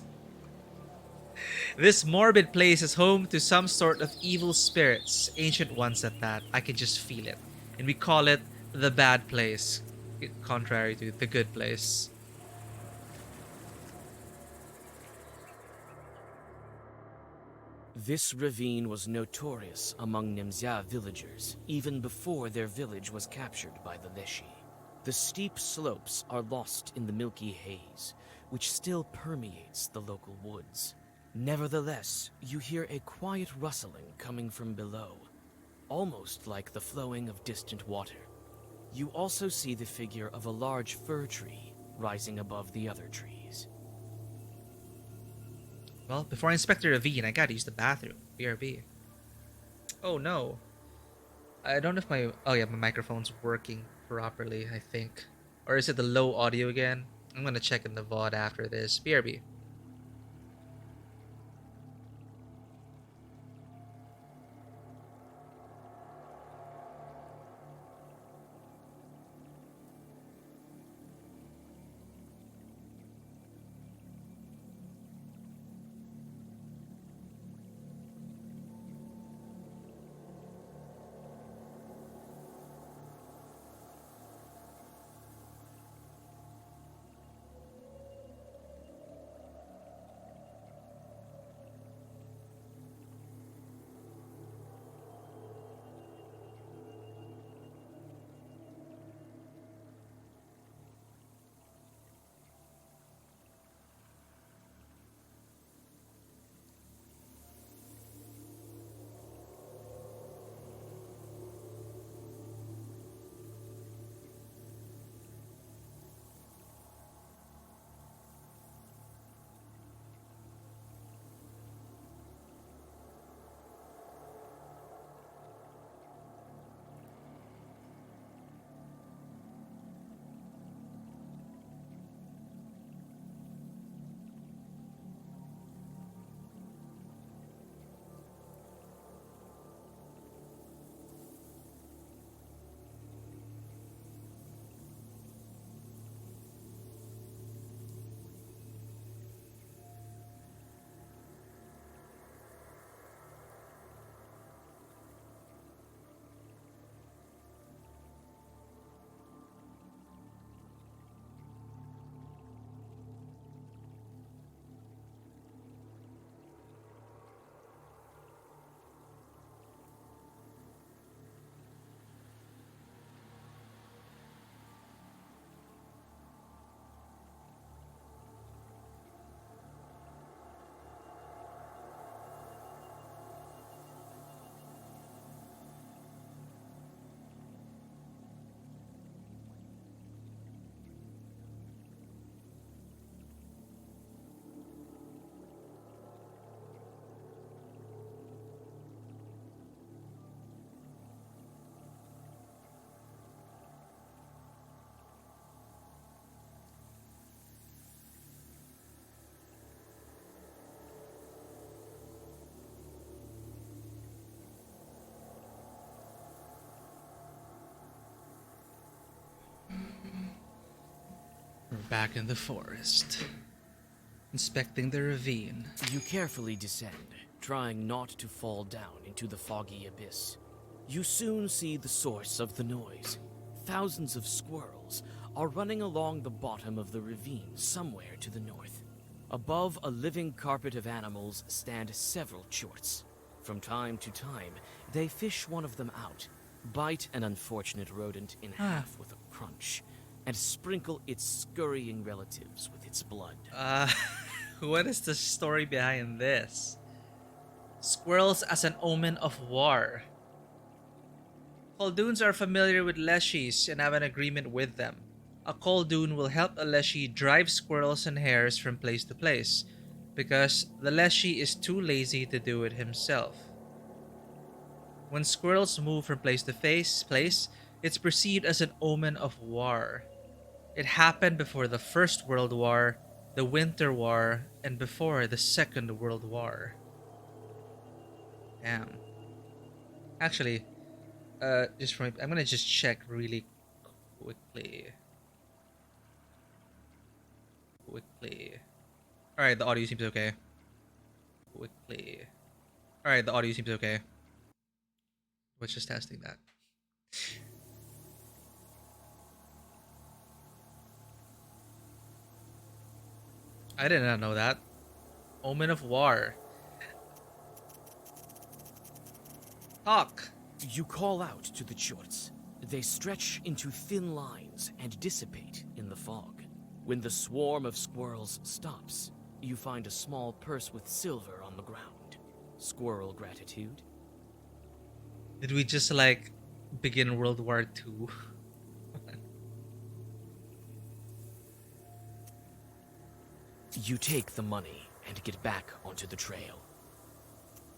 This morbid place is home to some sort of evil spirits, ancient ones at that. I can just feel it. And we call it the bad place, contrary to the good place. This ravine was notorious among Nemzya villagers, even before their village was captured by the Leshy. The steep slopes are lost in the milky haze, which still permeates the local woods. Nevertheless, you hear a quiet rustling coming from below, almost like the flowing of distant water. You also see the figure of a large fir tree rising above the other trees. Well, before I inspect the ravine, I gotta use the bathroom. BRB. Oh no. I don't know if my... Oh yeah, my microphone's working properly, I think. Or is it the low audio again? I'm gonna check in the VOD after this. BRB. back in the forest, inspecting the ravine. You carefully descend, trying not to fall down into the foggy abyss. You soon see the source of the noise. Thousands of squirrels are running along the bottom of the ravine somewhere to the north. Above a living carpet of animals stand several chorts. From time to time, they fish one of them out, bite an unfortunate rodent in half with a crunch, and sprinkle its scurrying relatives with its blood. What is the story behind this? Squirrels as an omen of war. Kolduns are familiar with leshies and have an agreement with them. A Koldun will help a Leshy drive squirrels and hares from place to place, because the Leshy is too lazy to do it himself. When squirrels move from place to place, it's perceived as an omen of war. It happened before the First World War, the Winter War, and before the Second World War. Damn. Actually, I'm gonna just check really quickly. Alright, the audio seems okay. Alright, the audio seems okay. Was just testing that. I did not know that. Omen of war. Talk. You call out to the chorts. They stretch into thin lines and dissipate in the fog. When the swarm of squirrels stops, you find a small purse with silver on the ground. Squirrel gratitude. Did we just like begin World War II? You take the money and get back onto the trail.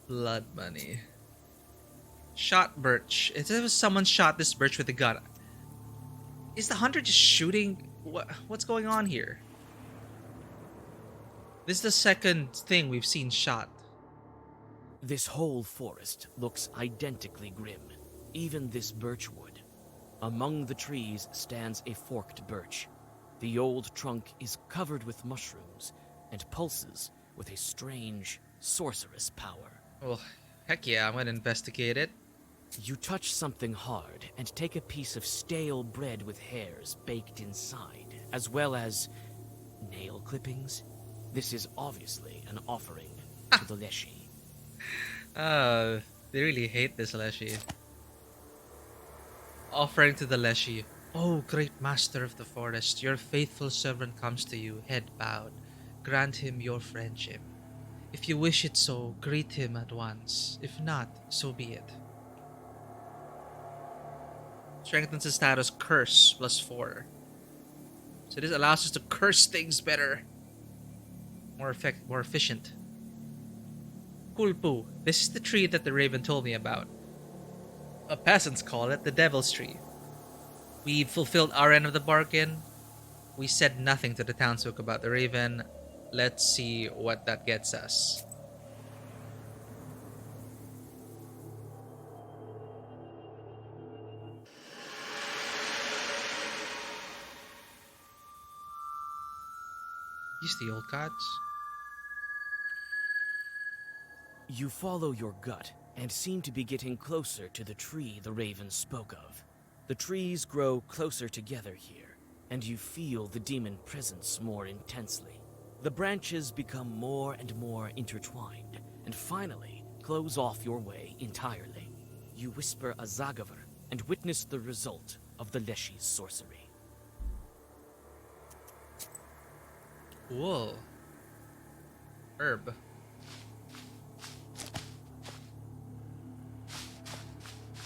Blood money. Shot birch. It's as if someone shot this birch with a gun. Is the hunter just shooting? What's going on here? This is the second thing we've seen shot. This whole forest looks identically grim, even this birch wood. Among the trees stands a forked birch. The old trunk is covered with mushrooms and pulses with a strange, sorcerous power. Well, heck yeah, I'm gonna investigate it. You touch something hard and take a piece of stale bread with hairs baked inside, as well as nail clippings. This is obviously an offering to the Leshy. They really hate this Leshy. Offering to the Leshy. Oh, great master of the forest, your faithful servant comes to you, head bowed. Grant him your friendship. If you wish it so, greet him at once. If not, so be it. Strengthens the status curse +4. So this allows us to curse things better. More efficient. Kulpu. This is the tree that the raven told me about. Peasants call it the devil's tree. We've fulfilled our end of the bargain. We said nothing to the townsfolk about the raven. Let's see what that gets us. These the old gods. You follow your gut and seem to be getting closer to the tree the raven spoke of. The trees grow closer together here, and you feel the demon presence more intensely. The branches become more and more intertwined, and finally close off your way entirely. You whisper a Zagavar and witness the result of the Leshy's sorcery. Cool. Herb.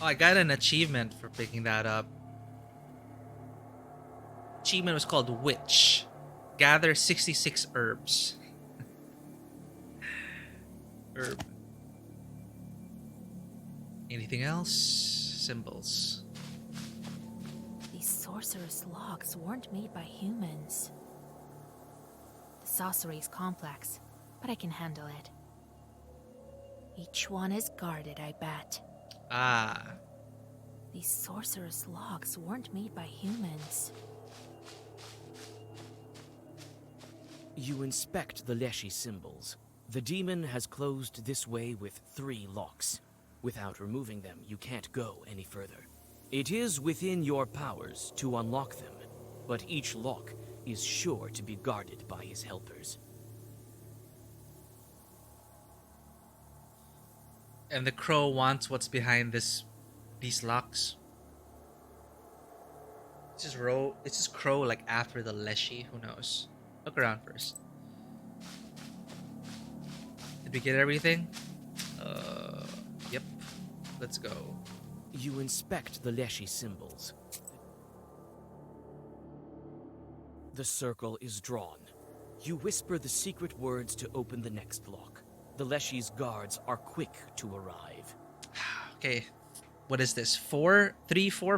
Oh, I got an achievement for picking that up. Achievement was called Witch. Gather 66 herbs. Herb. Anything else? Symbols. These sorcerous logs weren't made by humans. The sorcery is complex, but I can handle it. Each one is guarded, I bet. Ah. These sorcerous logs weren't made by humans. You inspect the Leshy symbols. The demon has closed this way with 3 locks. Without removing them, you can't go any further. It is within your powers to unlock them, but each lock is sure to be guarded by his helpers. And the crow wants what's behind these locks. It's just crow like after the Leshy, who knows? Look around first. Did we get everything? Yep. Let's go. You inspect the Leshy symbols. The circle is drawn. You whisper the secret words to open the next lock. The Leshy's guards are quick to arrive. Okay. What is this? 4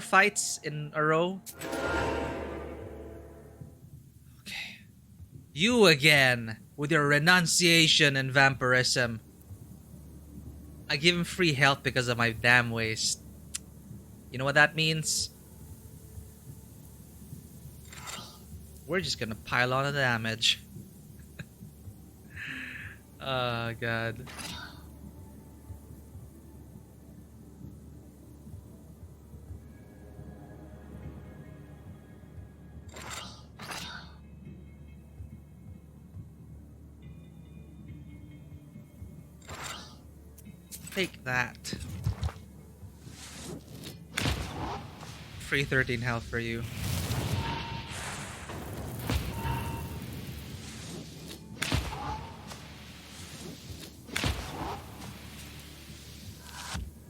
fights in a row? Okay. You again, with your renunciation and vampirism. I give him free health because of my damn waste. You know what that means? We're just gonna pile on the damage. Oh, God. Take that. Free 13 health for you.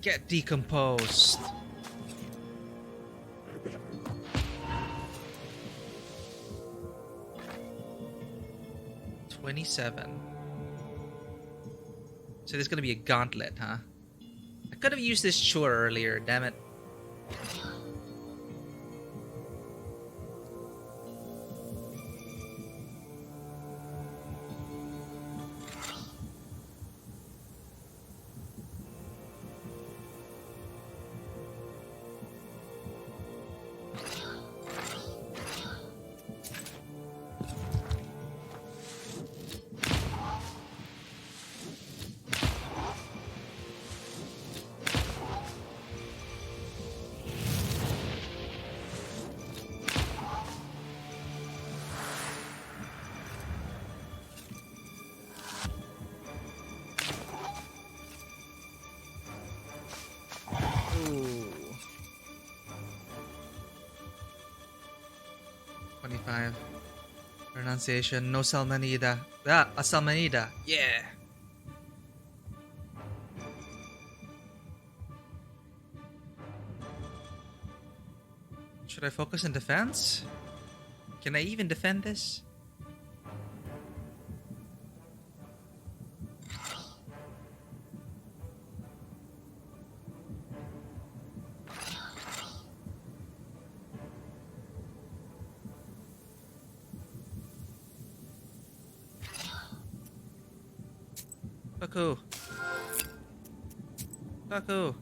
Get decomposed. $27. So there's gonna be a gauntlet, huh? I could have used this chore earlier, damn it. Ooh. 25. Pronunciation, no salmonida. Ah, a salmonida. Yeah. Should I focus on defense? Can I even defend this? Cuckoo. Cuckoo.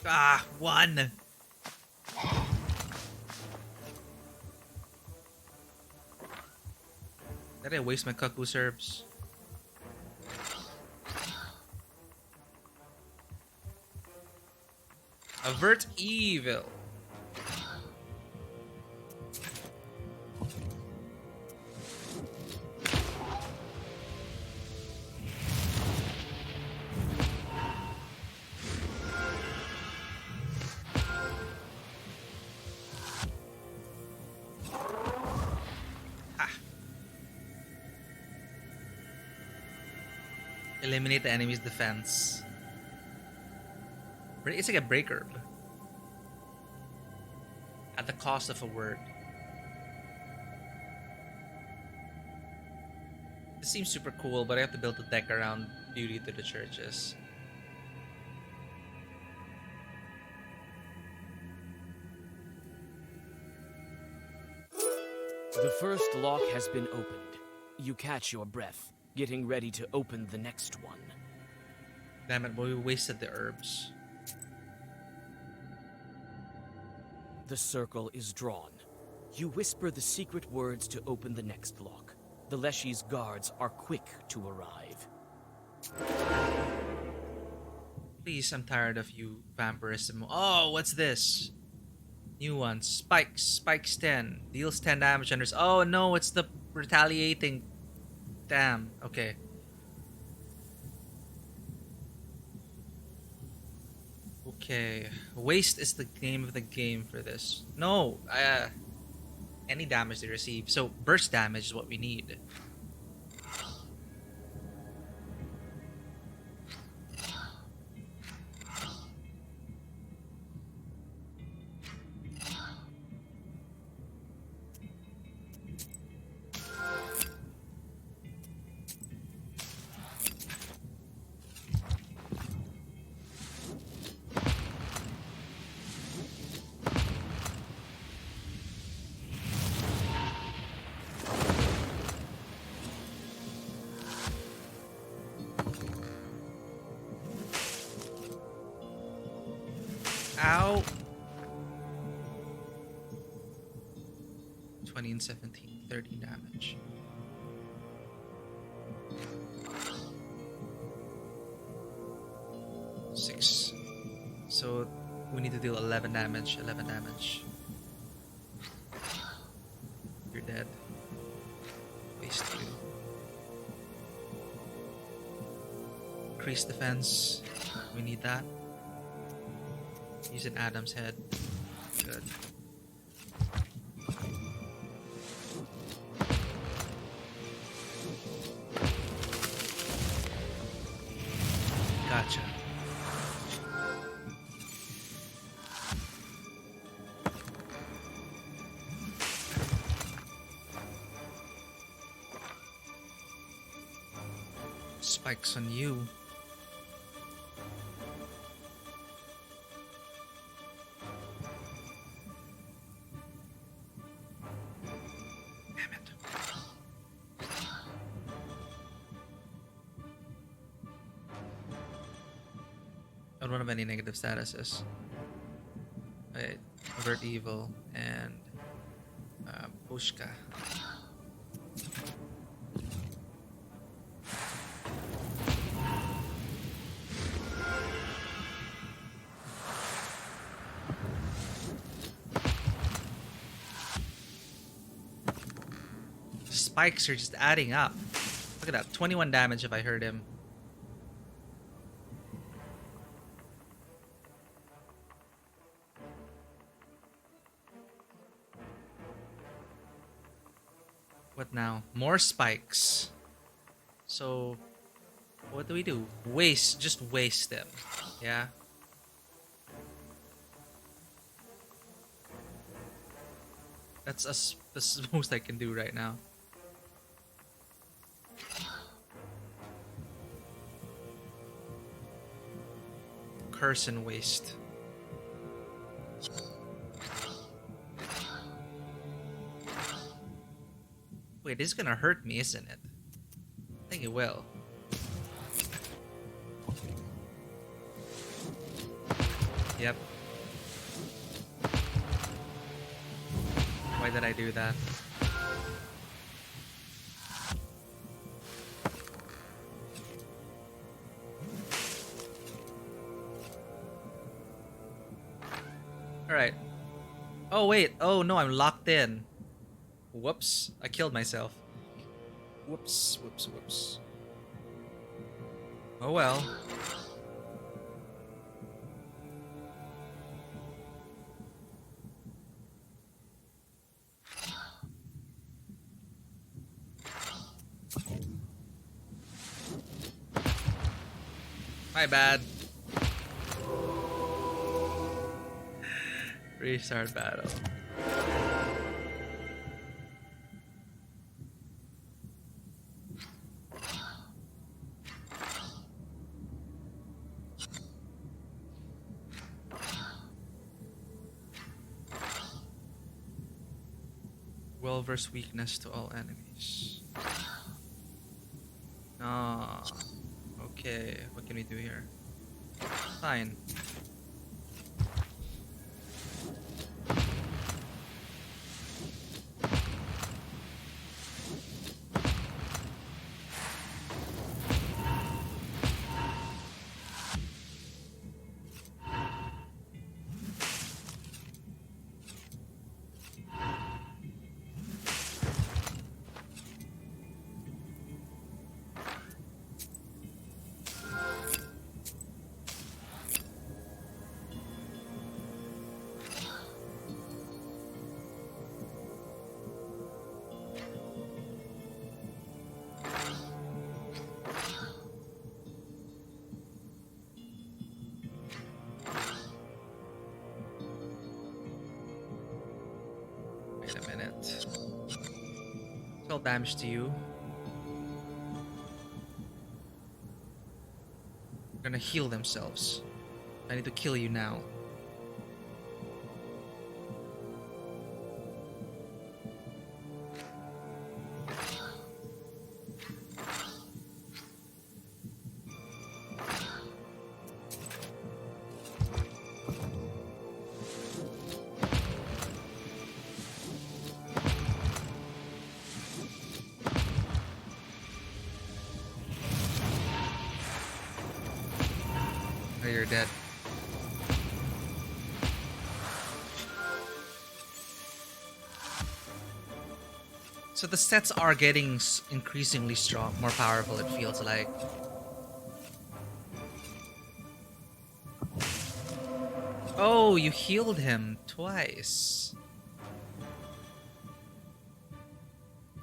Ah, 1. Did I waste my cuckoo serbs? Avert evil. Ha. Eliminate the enemy's defense. It's like a break herb. At the cost of a word. This seems super cool, but I have to build a deck around beauty to the churches. The first lock has been opened. You catch your breath, getting ready to open the next one. Damn it, boy, we wasted the herbs. The circle is drawn. You whisper the secret words to open the next lock. The Leshy's guards are quick to arrive. Please, I'm tired of you, vampirism. Oh, what's this? New one. Spikes. Spikes 10. Deals 10 damage under... Oh, no, it's the retaliating. Damn. Okay. Okay. Waste is the name of the game for this. No. Any damage they receive. So, burst damage is what we need. Ow! 20 and 17, 30 damage. Six. So we need to deal 11 damage. 11 damage. You're dead. Waste you. Increase defense. We need that. Use an Adam's head. Good. Gotcha. Spikes on you. I don't have any negative statuses. Wait, avert evil and Pushka. Spikes are just adding up. Look at that, 21 damage if I hurt him. What now? More spikes. So, what do we do? Waste. Just waste them. Yeah? That's the most I can do right now. Curse and waste. Wait, this is gonna hurt me, isn't it? I think it will. Yep. Why did I do that? Alright. Oh wait, oh no, I'm locked in. Whoops, I killed myself. Whoops, whoops, whoops. Oh well. My bad. Restart battle. Will versus weakness to all enemies. Okay, what can we do here? Fine. Wait a minute. 12 damage to you. They're gonna heal themselves. I need to kill you now. Oh, you're dead. So the sets are getting increasingly strong, more powerful, it feels like. Oh, you healed him twice.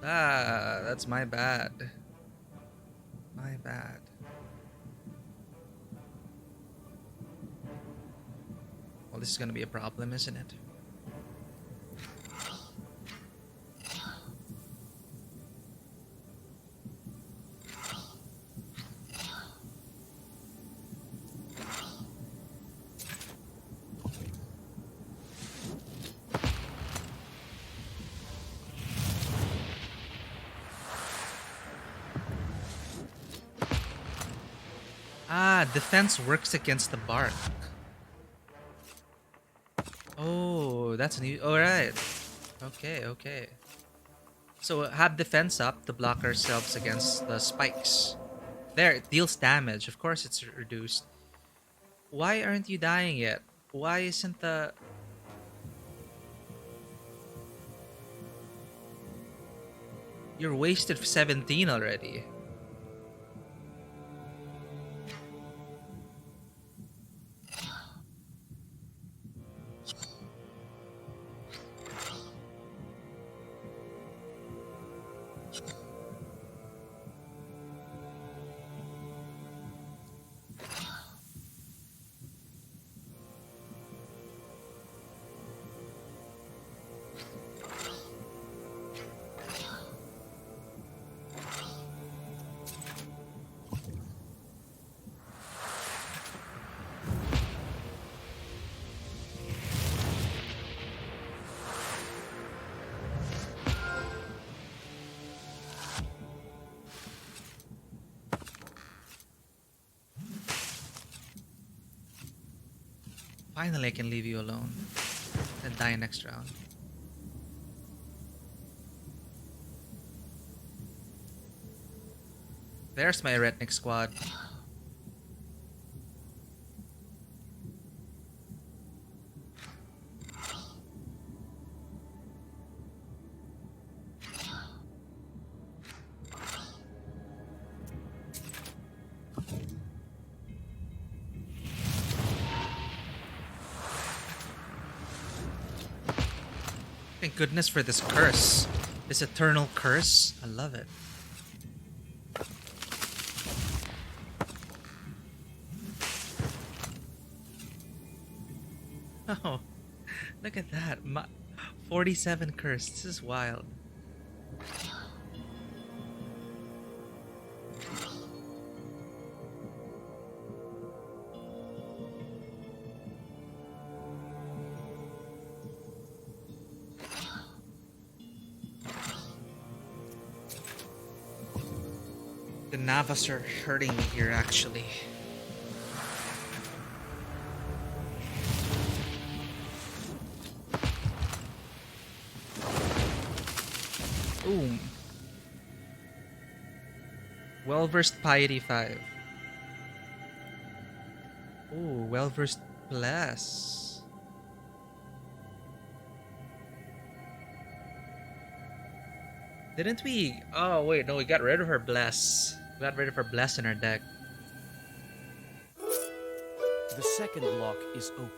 Ah, that's my bad. My bad. Well, this is gonna be a problem, isn't it? Ah, defense works against the bark. Oh, that's new. All right. Okay, okay. So have defense up to block ourselves against the spikes. There, it deals damage. Of course, it's reduced. Why aren't you dying yet? Why isn't the... You're wasted 17 already. Finally, I can leave you alone. Then die next round. There's my Retnik squad. Thank goodness for this curse. This eternal curse. I love it. Oh, look at that. 47 curse. This is wild. The Navas are hurting me here, actually. Boom. Well-versed Piety 5. Ooh, well-versed Bless. Didn't we? Oh, wait, no, we got rid of her Bless. We got rid of her Bless in our deck. The second lock is open.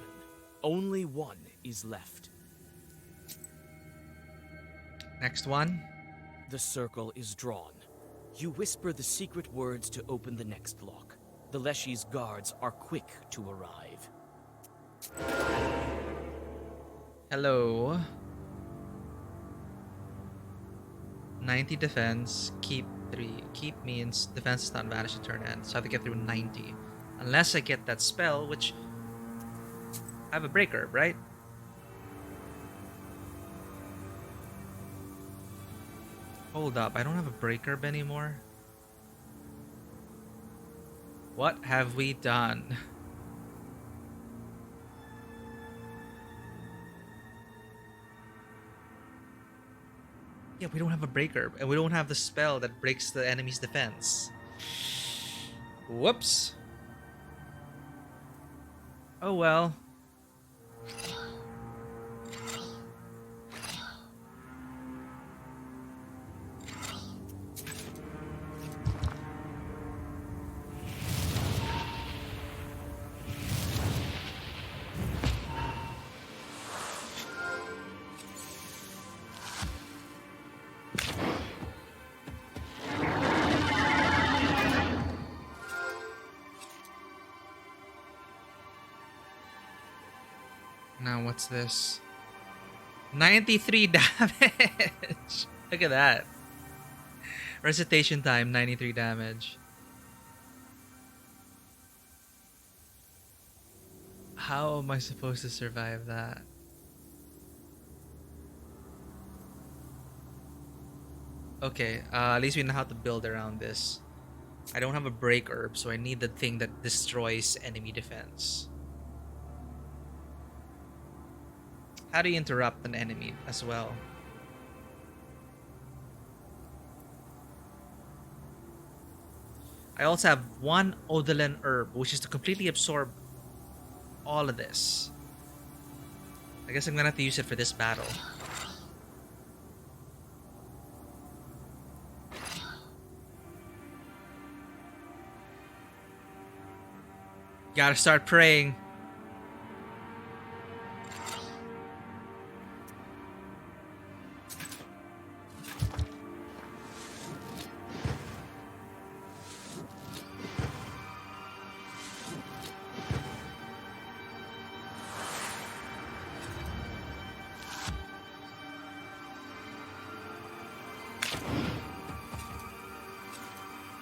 Only one is left. Next one. The circle is drawn. You whisper the secret words to open the next lock. The Leshy's guards are quick to arrive. Hello. 90 defense, keep 3. Keep means defense does not vanish at turn end, so I have to get through 90. Unless I get that spell, which I have a break herb, right? Hold up, I don't have a break herb anymore. What have we done? Yeah, we don't have a break herb, and we don't have the spell that breaks the enemy's defense. Whoops. Oh well. Now what's this? 93 damage! Look at that. Recitation time, 93 damage. How am I supposed to survive that? Okay, at least we know how to build around this. I don't have a break herb, so I need the thing that destroys enemy defense. How do you interrupt an enemy as well? I also have one Odalin herb, which is to completely absorb all of this. I guess I'm gonna have to use it for this battle. Gotta start praying.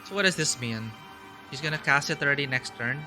So what does this mean? He's gonna cast it already next turn.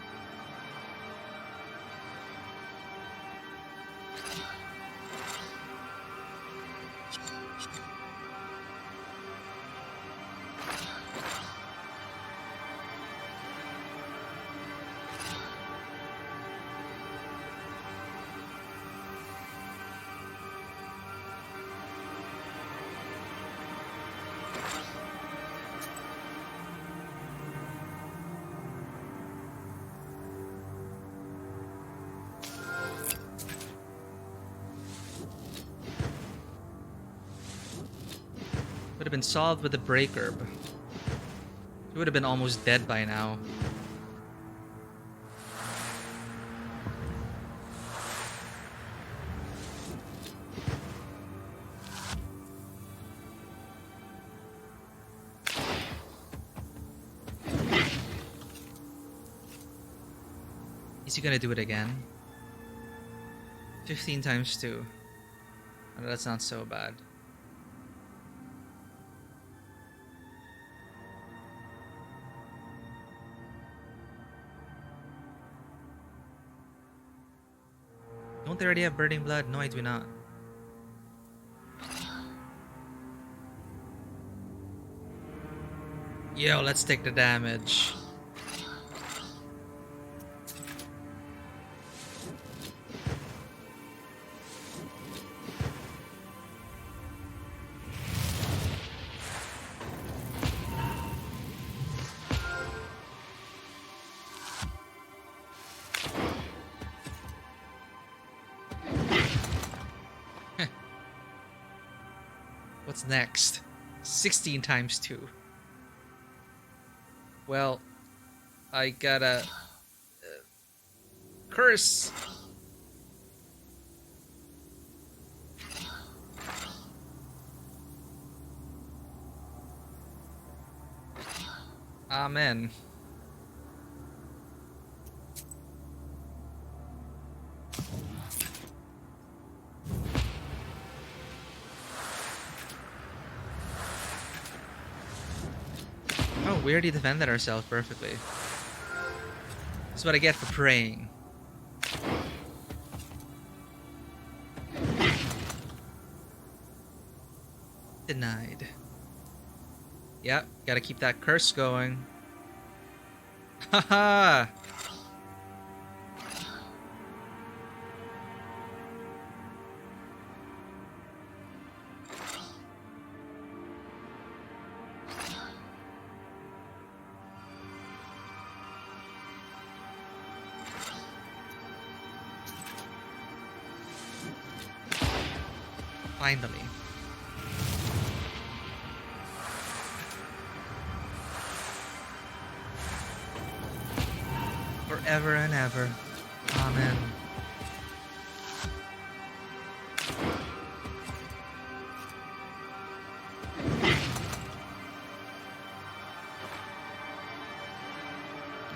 Would have been solved with the break herb. He would have been almost dead by now. Is he gonna do it again? 15 times 2. Oh, that's not so bad. Don't they already have Burning Blood? No, I do not. Yo, let's take the damage. What's next? 16 times 2. Well, I gotta curse. Amen. Oh, we already defended ourselves perfectly. This is what I get for praying. Denied. Yep, gotta keep that curse going. Haha! Finally. Forever and ever. Amen.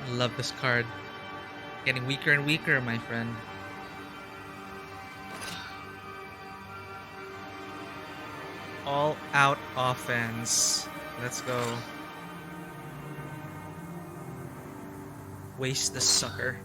I love this card. Getting weaker and weaker, my friend. All out offense. Let's go. Waste the sucker.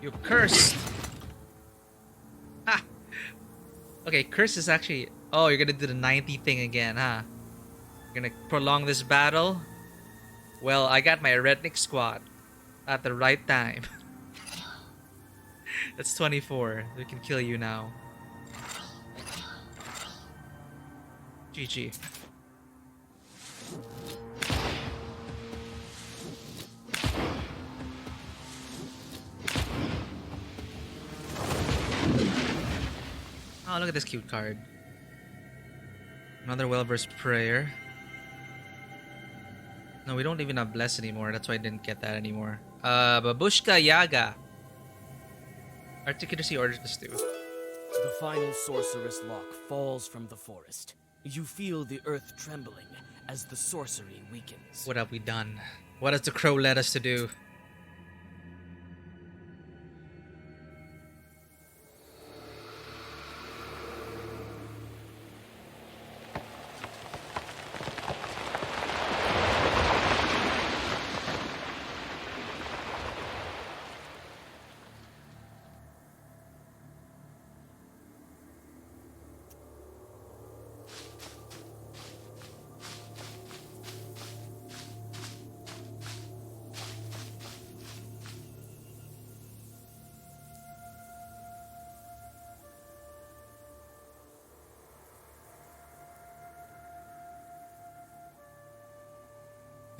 You cursed. Ha! Okay, curse is actually... Oh, you're gonna do the 90 thing again, huh? You're gonna prolong this battle? Well, I got my redneck squad at the right time. That's 24. We can kill you now. GG. Oh, look at this cute card. Another well-versed prayer. No, we don't even have bless anymore. That's why I didn't get that anymore. Babushka Yaga. Articulacy orders us to. The final sorceress lock falls from the forest. You feel the earth trembling as the sorcery weakens. What have we done? What has the crow led us to do?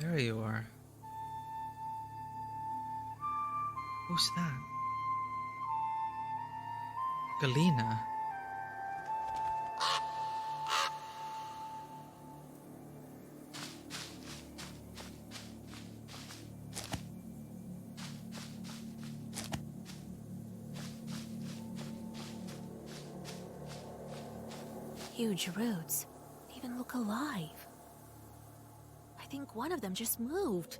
There you are. Who's that? Galena. Huge roots. They even look alive. I think one of them just moved.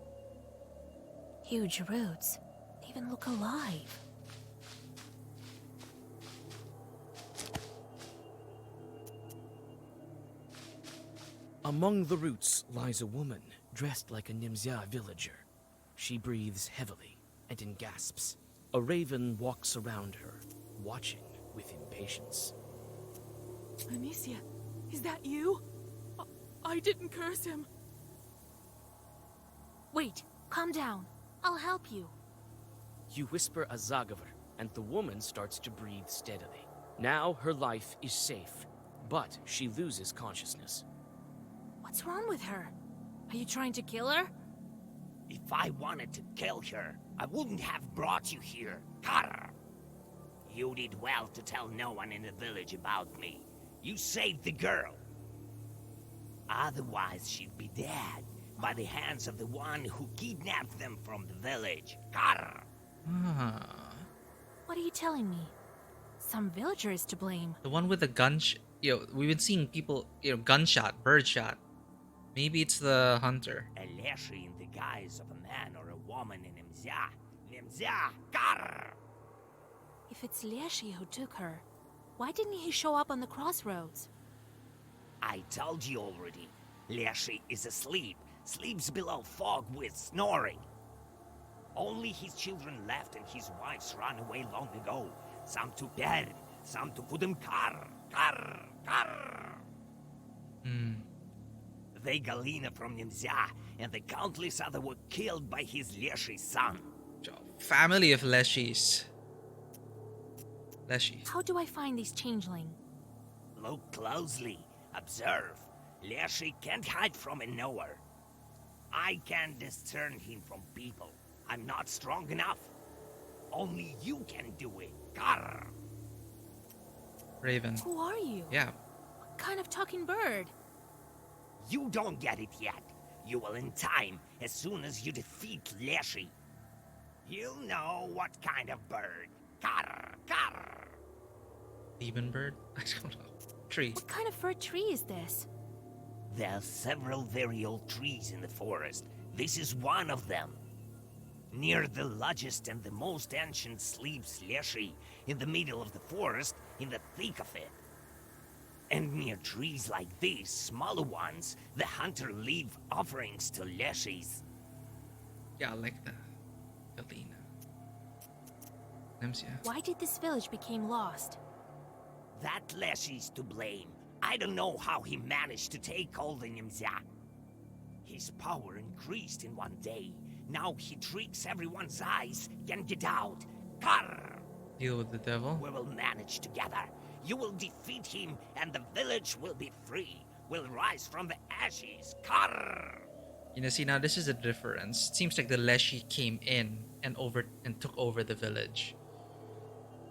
Huge roots. They even look alive. Among the roots lies a woman dressed like a Nimzia villager. She breathes heavily and in gasps. A raven walks around her, watching with impatience. Amicia, is that you? I didn't curse him. Wait, calm down. I'll help you. You whisper a Zagaver, and the woman starts to breathe steadily. Now her life is safe, but she loses consciousness. What's wrong with her? Are you trying to kill her? If I wanted to kill her, I wouldn't have brought you here. Karr! You did well to tell no one in the village about me. You saved the girl. Otherwise, she'd be dead by the hands of the one who kidnapped them from the village. Karr! What are you telling me? Some villager is to blame. The one with the gun. We've been seeing people. Gunshot, birdshot. Maybe it's the hunter. A Leshy in the guise of a man or a woman in Nimzia. Nimzia! Karr! If it's Lieshi who took her, why didn't he show up on the crossroads? I told you already. Leshy is asleep. Sleeps below fog with snoring. Only his children left and his wives ran away long ago. Some to Bern, some to Kudum-Kar. Kar, Kar. They Galina from Nimzia, and the countless other were killed by his Leshy son. Family of Leshis. Leshi. How do I find these changeling? Look closely. Observe. Leshy can't hide from a knower. I can discern him from people. I'm not strong enough. Only you can do it. Karr. Raven. Who are you? Yeah. What kind of talking bird? You don't get it yet. You will in time, as soon as you defeat Leshy. You'll know what kind of bird. Karr, karr. Demon bird? I don't know. Tree. What kind of fir tree is this? There are several very old trees in the forest. This is one of them. Near the largest and the most ancient sleeps Leshy, in the middle of the forest, in the thick of it. And near trees like these, smaller ones, the hunter leave offerings to Leshys. Yeah, like the Galina. Nimzia. Why did this village become lost? That Leshy's to blame. I don't know how he managed to take all the Nimzia. His power increased in one day. Now he tricks everyone's eyes. Can get out. Karr! Deal with the devil. We will manage together. You will defeat him, and the village will be free. Will rise from the ashes. Karr! See, now this is a difference. It seems like the Leshi came in and took over the village.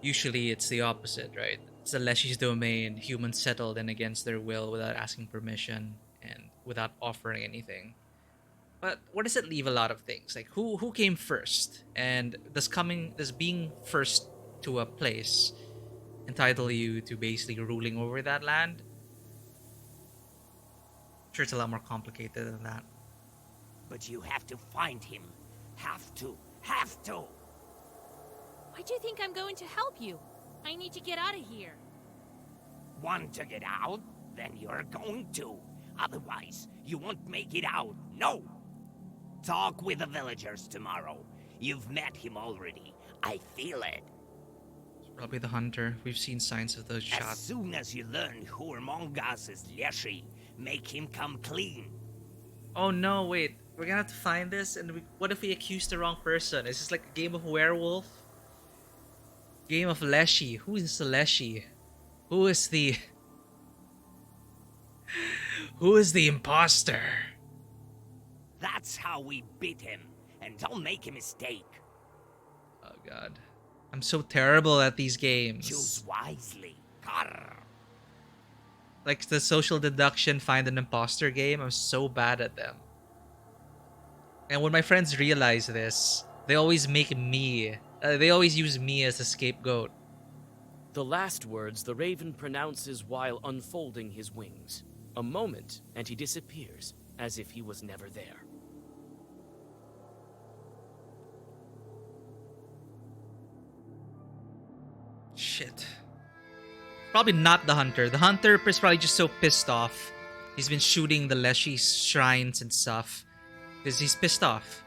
Usually it's the opposite, right? It's the Leshi's domain. Humans settled in against their will without asking permission and without offering anything. But where does it leave a lot of things? Like who came first? And does being first to a place entitle you to basically ruling over that land? I'm sure it's a lot more complicated than that. But you have to find him. Have to. Have to! Why do you think I'm going to help you? I need to get out of here. Want to get out? Then you're going to. Otherwise, you won't make it out. No! Talk with the villagers tomorrow. You've met him already. I feel it. It's probably the hunter. We've seen signs of those As shots. soon as you learn who among us is Leshy, make him come clean. Oh no, wait. We're gonna have to find this, and what if we accuse the wrong person? Is this like a game of werewolf? Game of Leshy. Who is the Leshy? Who is the... Who is the imposter? That's how we beat him. And don't make a mistake. Oh god. I'm so terrible at these games. Choose wisely. Karr. Like the social deduction find an imposter game, I'm so bad at them. And when my friends realize this, they always make me... they always use me as a scapegoat. The last words the raven pronounces while unfolding his wings. A moment, and he disappears, as if he was never there. Shit. Probably not the hunter. The hunter is probably just so pissed off He's been shooting the Leshy shrines and stuff because he's pissed off,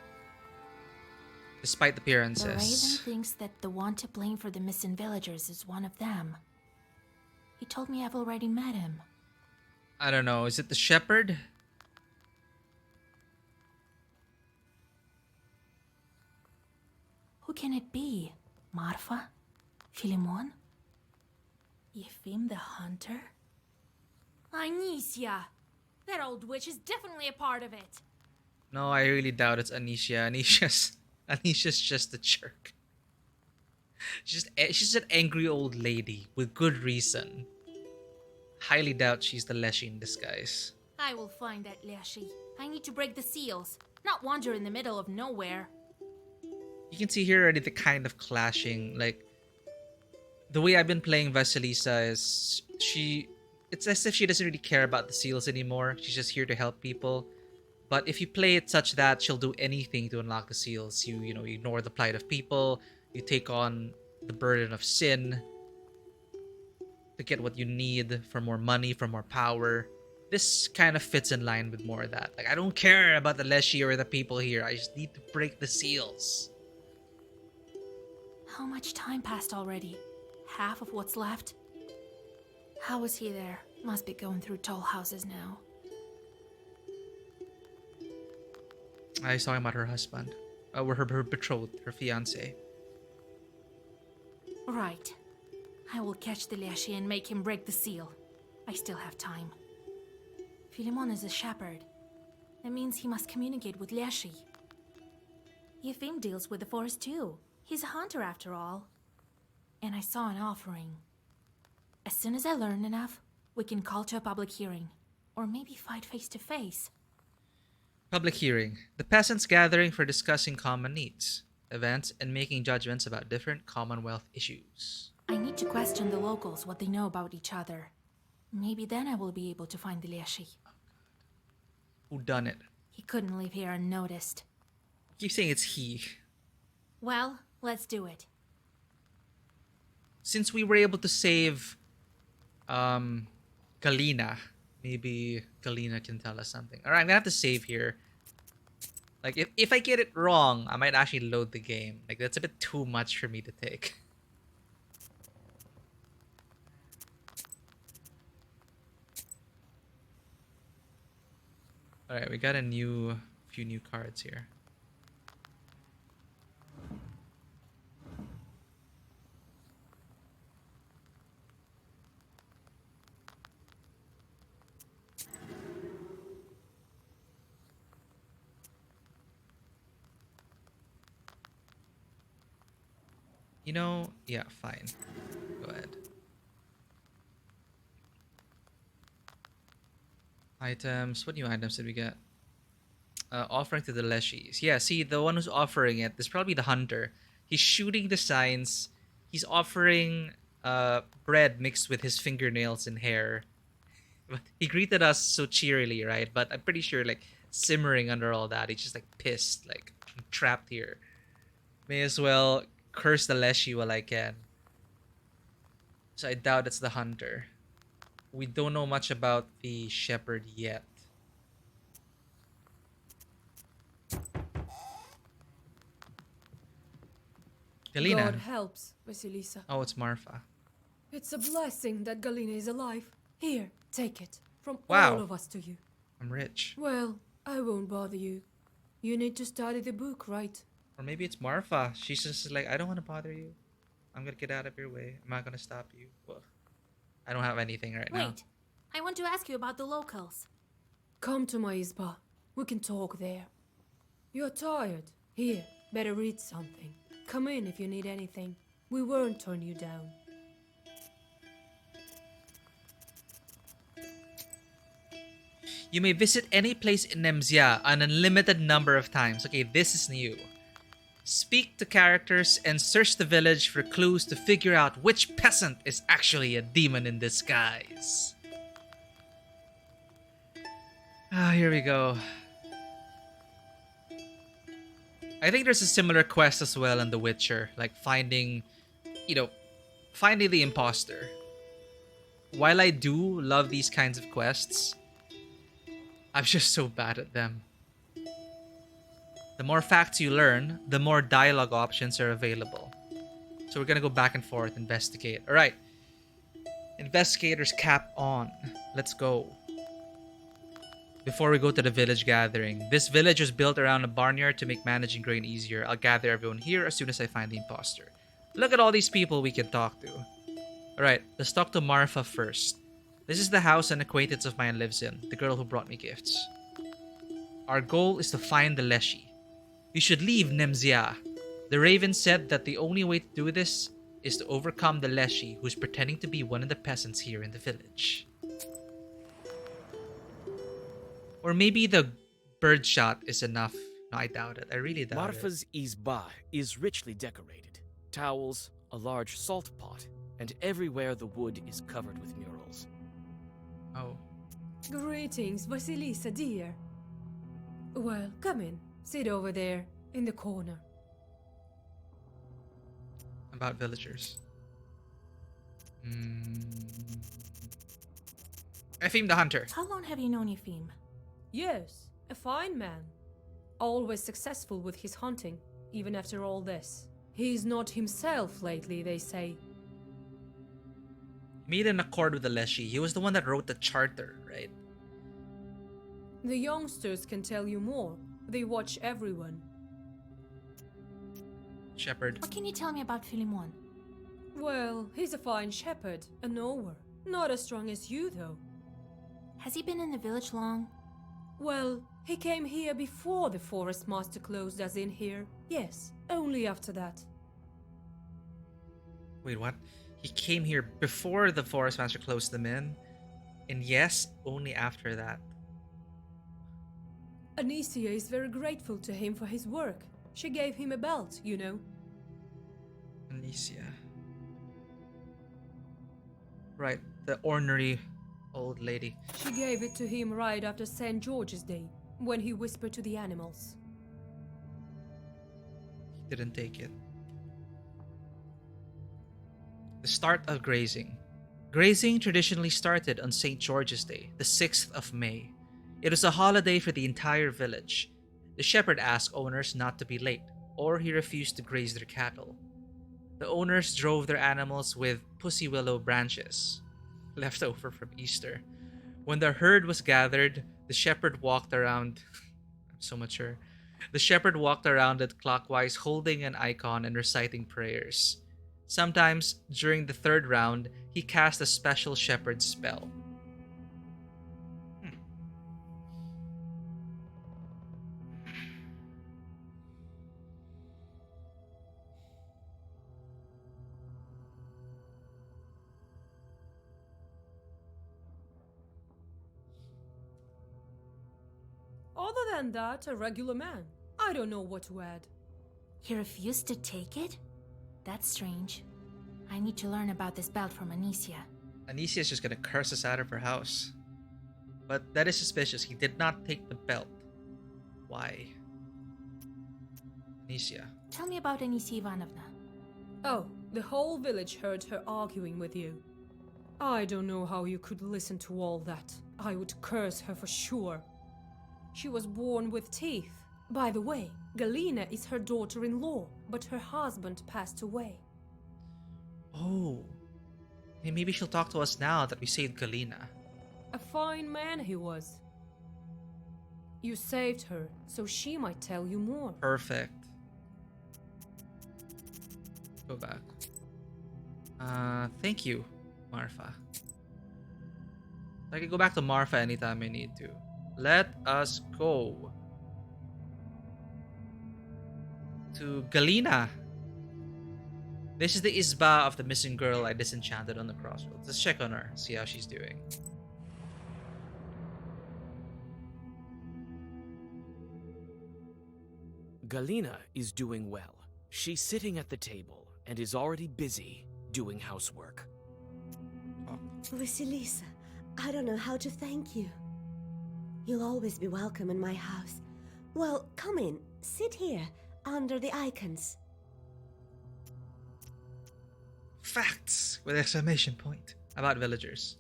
despite the The Raven appearances. thinks that the one to blame for the missing villagers is one of them. He told me I've already met him. I don't know. Is it the shepherd? Who can it be? Marfa? Philemon? Yefim the hunter? Anicia! That old witch is definitely a part of it. No, I really doubt it's Anisha. Anisha's just a jerk. She's an angry old lady with good reason. Highly doubt she's the Leshy in disguise. I will find that Leshy. I need to break the seals, not wander in the middle of nowhere. You can see here already the kind of clashing. Like, the way I've been playing Vasilisa is it's as if she doesn't really care about the seals anymore. She's just here to help people. But if you play it such that she'll do anything to unlock the seals, you ignore the plight of people, you take on the burden of sin to get what you need, for more money, for more power. This kind of fits in line with more of that. Like, I don't care about the Leshy or the people here. I just need to break the seals. How much time passed already? Half of what's left? How was he there? Must be going through tall houses now. I was talking about her husband. Her betrothed, her fiance. Right. I will catch the Leshy and make him break the seal. I still have time. Philemon is a shepherd. That means he must communicate with Leshy. Yefim deals with the forest too. He's a hunter after all. And I saw an offering. As soon as I learn enough, we can call to a public hearing. Or maybe fight face to face. Public hearing. The peasants gathering for discussing common needs, events, and making judgments about different Commonwealth issues. I need to question the locals what they know about each other. Maybe then I will be able to find the Leshy. Who done it? He couldn't leave here unnoticed. Keep saying it's he. Well, let's do it. Since we were able to save Galina, maybe Galina can tell us something. Alright, I'm gonna have to save here. Like, if I get it wrong, I might actually load the game. Like, that's a bit too much for me to take. Alright, we got a few new cards here. You know, yeah, fine. Go ahead. Items. What new items did we get? Offering to the Leshies. Yeah, see, the one who's offering it is probably the hunter. He's shooting the signs. He's offering bread mixed with his fingernails and hair. But he greeted us so cheerily, right? But I'm pretty sure, like, simmering under all that, he's just, like, pissed. Like, I'm trapped here. May as well curse the Leshy while I can. So I doubt it's the hunter. We don't know much about the shepherd yet. Galina. God helps, Vasilisa. Oh, it's Marfa. It's a blessing that Galina is alive. Here, take it. From Wow. all of us to you. I'm rich. Well, I won't bother you. You need to study the book, right? Or maybe it's Marfa. She's just like, I don't want to bother you. I'm gonna get out of your way. I'm not gonna stop you. Well, I don't have anything right now. Wait, I want to ask you about the locals. Come to my isba. We can talk there. You're tired. Here, better read something. Come in if you need anything. We won't turn you down. You may visit any place in Nemzia an unlimited number of times. Okay, this is new. Speak to characters and search the village for clues to figure out which peasant is actually a demon in disguise. Ah, here we go. I think there's a similar quest as well in The Witcher, like finding the imposter. While I do love these kinds of quests, I'm just so bad at them. The more facts you learn, the more dialogue options are available. So we're gonna go back and forth, investigate. Alright. Investigator's cap on. Let's go. Before we go to the village gathering. This village was built around a barnyard to make managing grain easier. I'll gather everyone here as soon as I find the imposter. Look at all these people we can talk to. Alright, let's talk to Marfa first. This is the house an acquaintance of mine lives in, the girl who brought me gifts. Our goal is to find the Leshy. You should leave Nemzia. The Raven said that the only way to do this is to overcome the Leshy who's pretending to be one of the peasants here in the village. Or maybe the bird shot is enough. No, I doubt it. I really doubt Marfa's izba is richly decorated. Towels, a large salt pot, and everywhere the wood is covered with murals. Oh. Greetings, Vasilisa, dear. Well, come in. Sit over there, in the corner. About villagers. Efim the Hunter. How long have you known Efim? Yes, a fine man. Always successful with his hunting, even after all this. He's not himself lately, they say. Made an accord with the Leshy. He was the one that wrote the charter, right? The youngsters can tell you more. They watch everyone. Shepherd. What can you tell me about Philemon? Well, he's a fine shepherd, a knower. Not as strong as you, though. Has he been in the village long? Well, he came here before the forest master closed us in here. Yes, only after that. Wait, what? He came here before the forest master closed them in? And yes, only after that. Anicia is very grateful to him for his work. She gave him a belt, you know. Anicia. Right, the ornery old lady. She gave it to him right after St. George's Day, when he whispered to the animals. He didn't take it. The start of grazing. Grazing traditionally started on St. George's Day, the 6th of May. It was a holiday for the entire village. The shepherd asked owners not to be late, or he refused to graze their cattle. The owners drove their animals with pussy willow branches, left over from Easter. When the herd was gathered, the shepherd walked around. I'm so mature. The shepherd walked around it clockwise, holding an icon and reciting prayers. Sometimes, during the 3rd round, he cast a special shepherd spell. Other than that, a regular man. I don't know what to add. He refused to take it? That's strange. I need to learn about this belt from Anicia. Anicia is just gonna curse us out of her house. But that is suspicious. He did not take the belt. Why? Anicia. Tell me about Anicia Ivanovna. Oh, the whole village heard her arguing with you. I don't know how you could listen to all that. I would curse her for sure. She was born with teeth. By the way, Galina is her daughter-in-law, but her husband passed away. Oh. Hey, maybe she'll talk to us now that we saved Galina. A fine man he was. You saved her, so she might tell you more. Perfect. Go back. Thank you, Marfa. I can go back to Marfa anytime I need to. Let us go to Galina. This is the Izba of the missing girl I disenchanted on the crossroads. Let's check on her, see how she's doing. Galina is doing well. She's sitting at the table and is already busy doing housework. Vasilisa, I don't know how to thank you. You'll always be welcome in my house. Well, come in. Sit here, under the icons. Facts with exclamation point about villagers.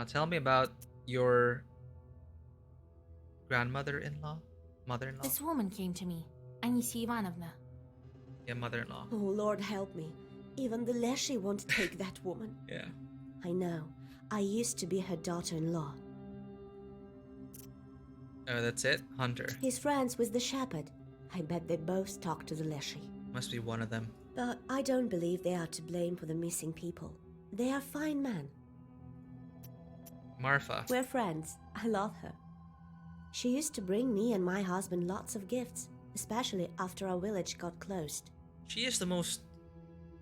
Tell me about your grandmother-in-law? Mother-in-law? This woman came to me, Anisia Ivanovna. Yeah, mother-in-law. Oh, Lord help me. Even the Leshy won't take that woman. Yeah. I know. I used to be her daughter-in-law. Oh, that's it? Hunter. He's friends with the shepherd. I bet they both talk to the Leshy. Must be one of them. But I don't believe they are to blame for the missing people. They are fine men. Marfa. We're friends. I love her. She used to bring me and my husband lots of gifts, especially after our village got closed. She is the most...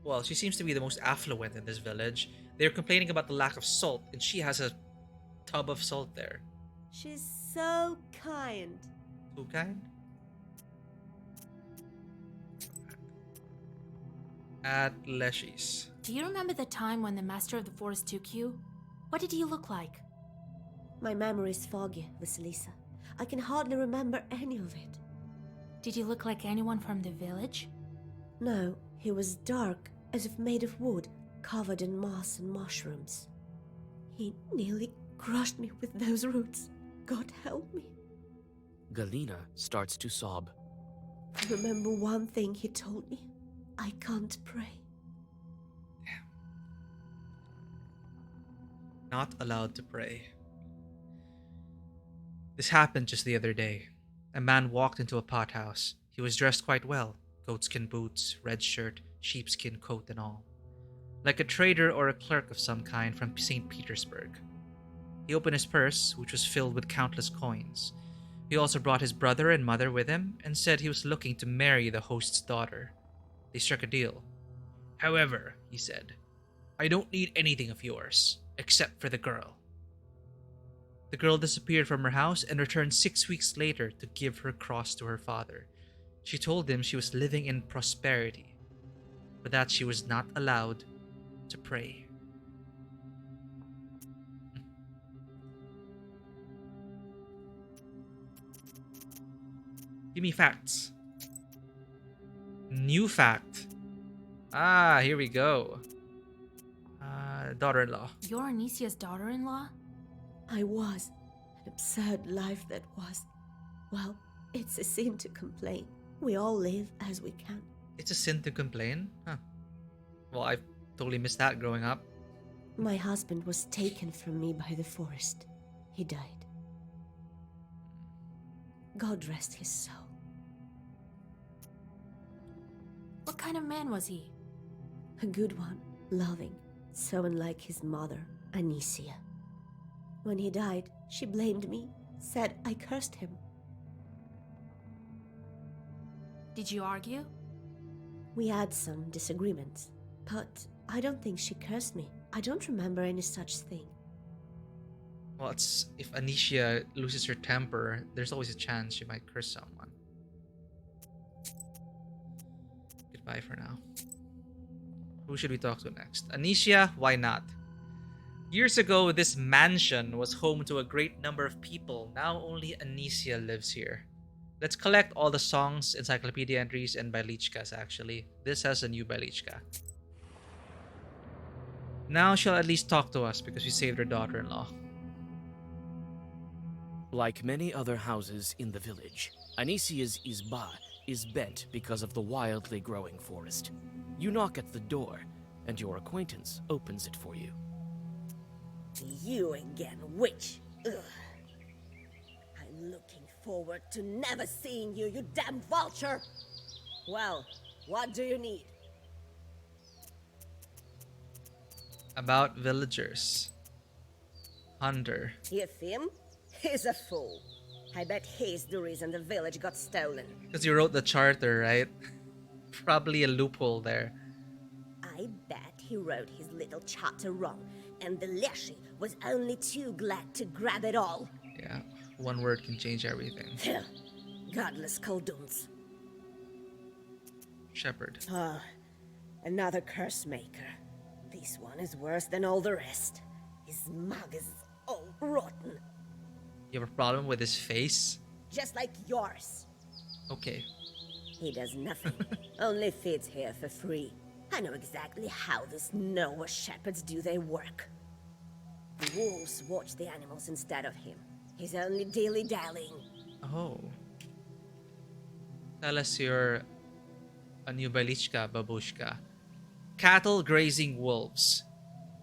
Well, she seems to be the most affluent in this village. They're complaining about the lack of salt, and she has a tub of salt there. She's so kind. Who kind? At Leshy's. Do you remember the time when the Master of the Forest took you? What did he look like? My memory is foggy, Vasilisa. I can hardly remember any of it. Did he look like anyone from the village? No, he was dark, as if made of wood, covered in moss and mushrooms. He nearly crushed me with those roots. God help me. Galina starts to sob. I remember one thing he told me. I can't pray. Not allowed to pray. This happened just the other day. A man walked into a pothouse. He was dressed quite well. Goatskin boots, red shirt, sheepskin coat and all. Like a trader or a clerk of some kind from St. Petersburg. He opened his purse, which was filled with countless coins. He also brought his brother and mother with him and said he was looking to marry the host's daughter. They struck a deal. However, he said, I don't need anything of yours, except for the girl. The girl disappeared from her house and returned 6 weeks later to give her cross to her father. She told him she was living in prosperity, but that she was not allowed to pray. Give me facts. New fact. Ah, here we go. Daughter-in-law. You're Anisia's daughter-in-law? I was. An absurd life that was. Well, it's a sin to complain. We all live as we can. It's a sin to complain? Huh. Well, I totally missed that growing up. My husband was taken from me by the forest. He died. God rest his soul. What kind of man was he? A good one, loving, so unlike his mother, Anisia. When he died, she blamed me, said I cursed him. Did you argue? We had some disagreements, but I don't think she cursed me. I don't remember any such thing. Well, it's if Anicia loses her temper, there's always a chance she might curse someone. Goodbye for now. Who should we talk to next? Anicia, why not? Years ago, this mansion was home to a great number of people. Now only Anicia lives here. Let's collect all the songs, encyclopedia entries, and bailichkas actually. This has a new bailichka. Now she'll at least talk to us because we saved her daughter-in-law. Like many other houses in the village, Anisia's izba is bent because of the wildly growing forest. You knock at the door, and your acquaintance opens it for you. You again, witch! Ugh. I'm looking forward to never seeing you, you damn vulture! Well, what do you need? About villagers. Hunter. You him? He's a fool. I bet he's the reason the village got stolen. Because you wrote the charter, right? Probably a loophole there. I bet he wrote his little charter wrong, and the Leshy was only too glad to grab it all. Yeah, one word can change everything. Godless Kolduns. Shepherd. Ah, another curse maker. This one is worse than all the rest. His mug is all rotten. You have a problem with his face? Just like yours. Okay. He does nothing. Only feeds here for free. I know exactly how these Noah shepherds do their work. The wolves watch the animals instead of him. He's only dilly-dallying. Oh. Tell us you're a new Balichka, Babushka. Cattle grazing wolves.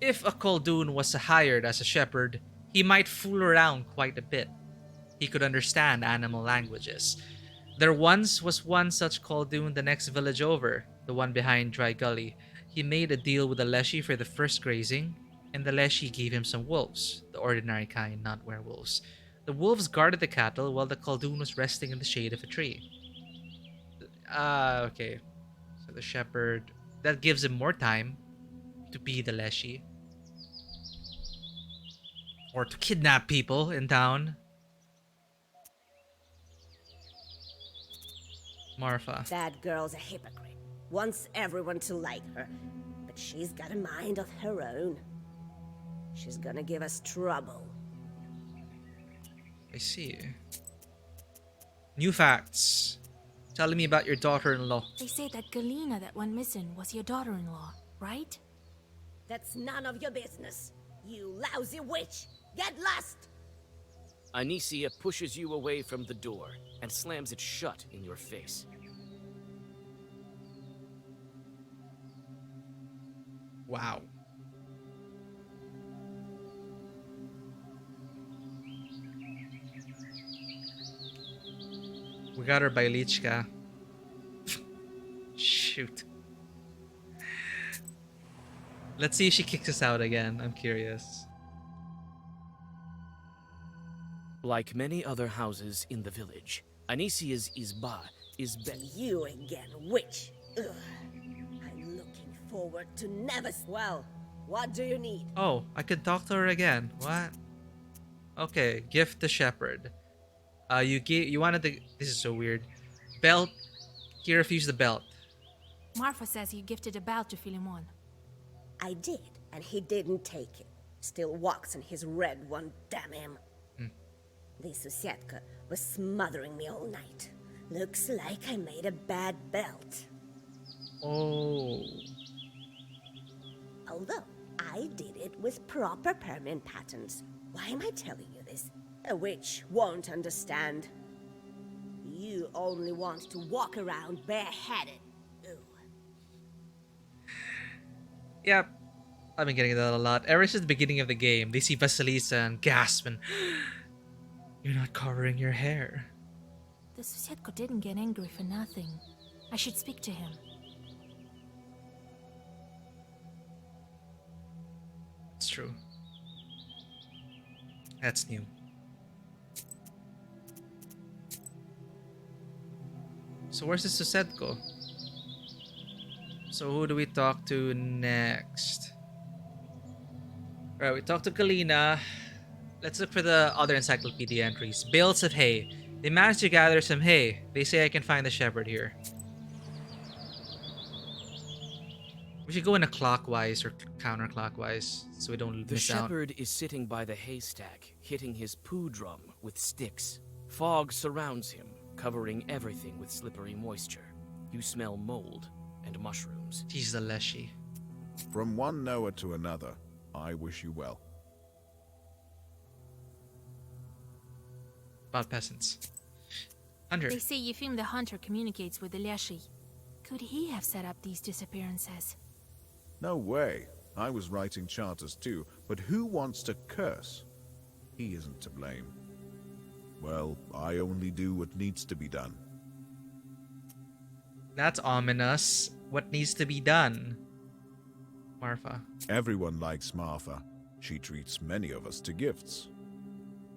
If a Koldun was hired as a shepherd, he might fool around quite a bit. He could understand animal languages. There once was one such Koldun the next village over, the one behind Dry Gully. He made a deal with the Leshy for the first grazing, and the Leshy gave him some wolves, the ordinary kind, not werewolves. The wolves guarded the cattle while the Koldun was resting in the shade of a tree. Okay. So the shepherd, that gives him more time to be the Leshy. Or to kidnap people in town. Marfa. That girl's a hypocrite. Wants everyone to like her. But she's got a mind of her own. She's gonna give us trouble. I see. New facts. Telling me about your daughter-in-law. They say that Galina that went missing was your daughter-in-law, right? That's none of your business. You lousy witch! Get lost! Anicia pushes you away from the door and slams it shut in your face. Wow. We got her by Lichka. Shoot. Let's see if she kicks us out again. I'm curious. Like many other houses in the village, Anicia's izba is You again, witch! Ugh. I'm looking forward to never. Well, what do you need? Oh, I could talk to her again. What? Okay, gift the shepherd. You wanted the. This is so weird. Belt. He refused the belt. Marfa says you gifted a belt to Philemon. I did, and he didn't take it. Still walks in his red one, damn him. The Susietka was smothering me all night. Looks like I made a bad belt. Oh. Although, I did it with proper permanent patterns. Why am I telling you this? A witch won't understand. You only want to walk around bareheaded. Ooh. Yep. I've been getting that a lot. Ever since the beginning of the game, they see Vasilisa and gasp and... You're not covering your hair. The Susietko didn't get angry for nothing. I should speak to him. It's true. That's new. So where's the Susetko? So who do we talk to next? Alright, we talked to Galina. Let's look for the other encyclopedia entries. Bales of hay. They managed to gather some hay. They say I can find the shepherd here. We should go in a clockwise or counterclockwise so we don't The miss out. shepherd is sitting by the haystack, hitting his poo drum with sticks. Fog surrounds him, covering everything with slippery moisture. You smell mold and mushrooms. He's the Leshy. From one Noah to another, I wish you well. About peasants. Hunter. They say Yefim the hunter communicates with the Leshy. Could he have set up these disappearances? No way. I was writing charters too, but who wants to curse? He isn't to blame. Well, I only do what needs to be done. That's ominous. What needs to be done? Marfa. Everyone likes Martha. She treats many of us to gifts.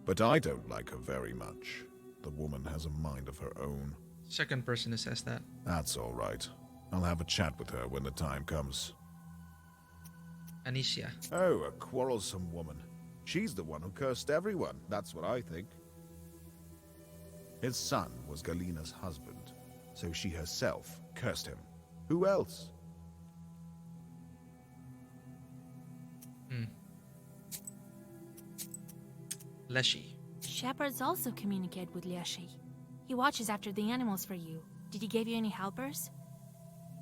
But I don't like her very much. The woman has a mind of her own. Second person who says that. That's all right. I'll have a chat with her when the time comes. Anicia. Oh, a quarrelsome woman. She's the one who cursed everyone. That's what I think. His son was Galina's husband, so she herself cursed him. Who else? Leshy. Shepherds also communicate with Leshy. He watches after the animals for you. Did he give you any helpers?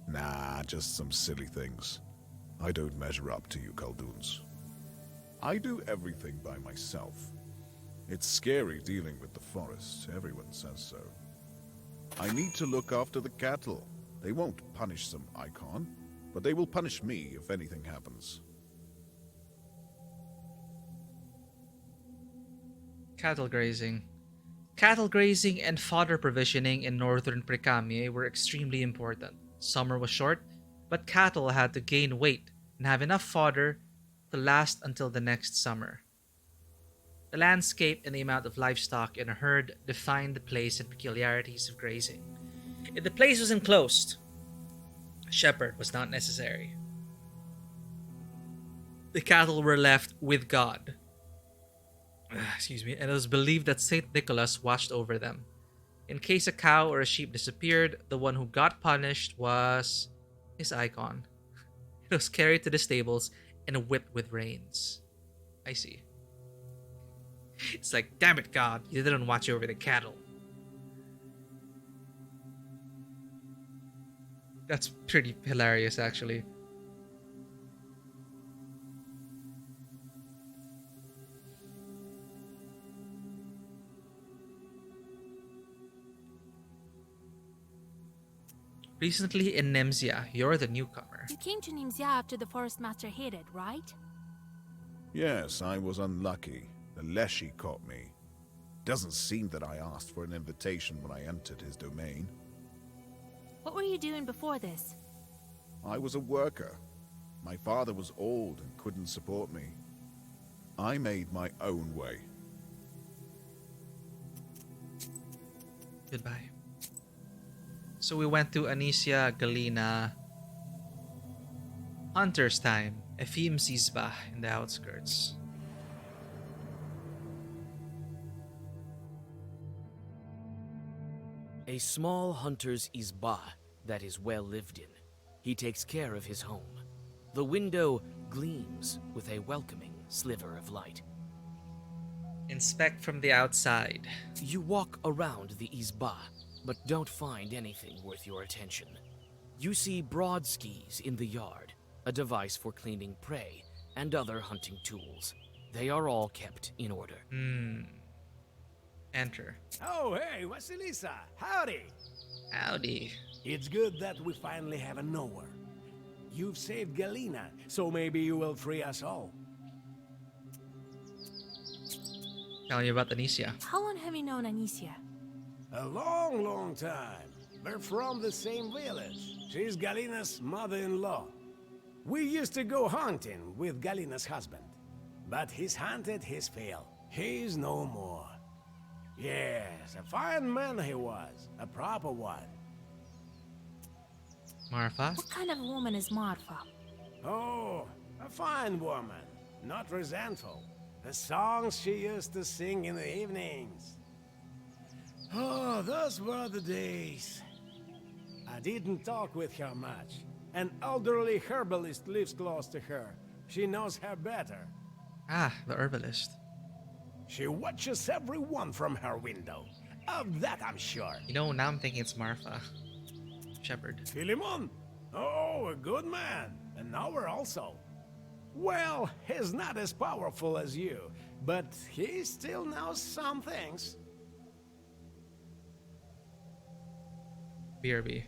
Nah, just some silly things. I don't measure up to you Kalduns. I do everything by myself. It's scary dealing with the forest. Everyone says so. I need to look after the cattle. They won't punish some icon, but they will punish me if anything happens. Cattle grazing. Cattle grazing and fodder provisioning in northern Precamie were extremely important. Summer was short, but cattle had to gain weight and have enough fodder to last until the next summer. The landscape and the amount of livestock in a herd defined the place and peculiarities of grazing. If the place was enclosed, a shepherd was not necessary. The cattle were left with God. Excuse me, and it was believed that Saint Nicholas watched over them. In case a cow or a sheep disappeared, the one who got punished was his icon. It was carried to the stables and whipped with reins. I see. It's like, damn it, God, you didn't watch over the cattle. That's pretty hilarious, actually. Recently in Nemzia, you're the newcomer. You came to Nimzia after the forest master hid it, right? Yes, I was unlucky. The Leshy caught me. Doesn't seem that I asked for an invitation when I entered his domain. What were you doing before this? I was a worker. My father was old and couldn't support me. I made my own way. Goodbye. So we went to Anicia, Galena, Hunter's Time, Efim Zizbah in the outskirts. A small hunter's izbah that is well lived in. He takes care of his home. The window gleams with a welcoming sliver of light. Inspect from the outside. You walk around the izbah, but don't find anything worth your attention. You see broad skis in the yard, a device for cleaning prey and other hunting tools. They are all kept in order. Enter. Oh, hey, Vasilisa, howdy! Howdy. It's good that we finally have a knower. You've saved Galena, so maybe you will free us all. Tell me about Anicia. How long have you known Anicia? A long, long time. We're from the same village. She's Galena's mother-in-law. We used to go hunting with Galena's husband. But he's hunted his fill. He's no more. Yes, a fine man he was. A proper one. Marfa? What kind of woman is Marfa? Oh, a fine woman. Not resentful. The songs she used to sing in the evenings. Oh, those were the days. I didn't talk with her much. An elderly herbalist lives close to her. She knows her better. Ah, the herbalist. She watches everyone from her window. Of that I'm sure. You know, now I'm thinking it's Marfa. Shepherd. Philemon? Oh, a good man. An hour also. Well, he's not as powerful as you, but he still knows some things. BRB.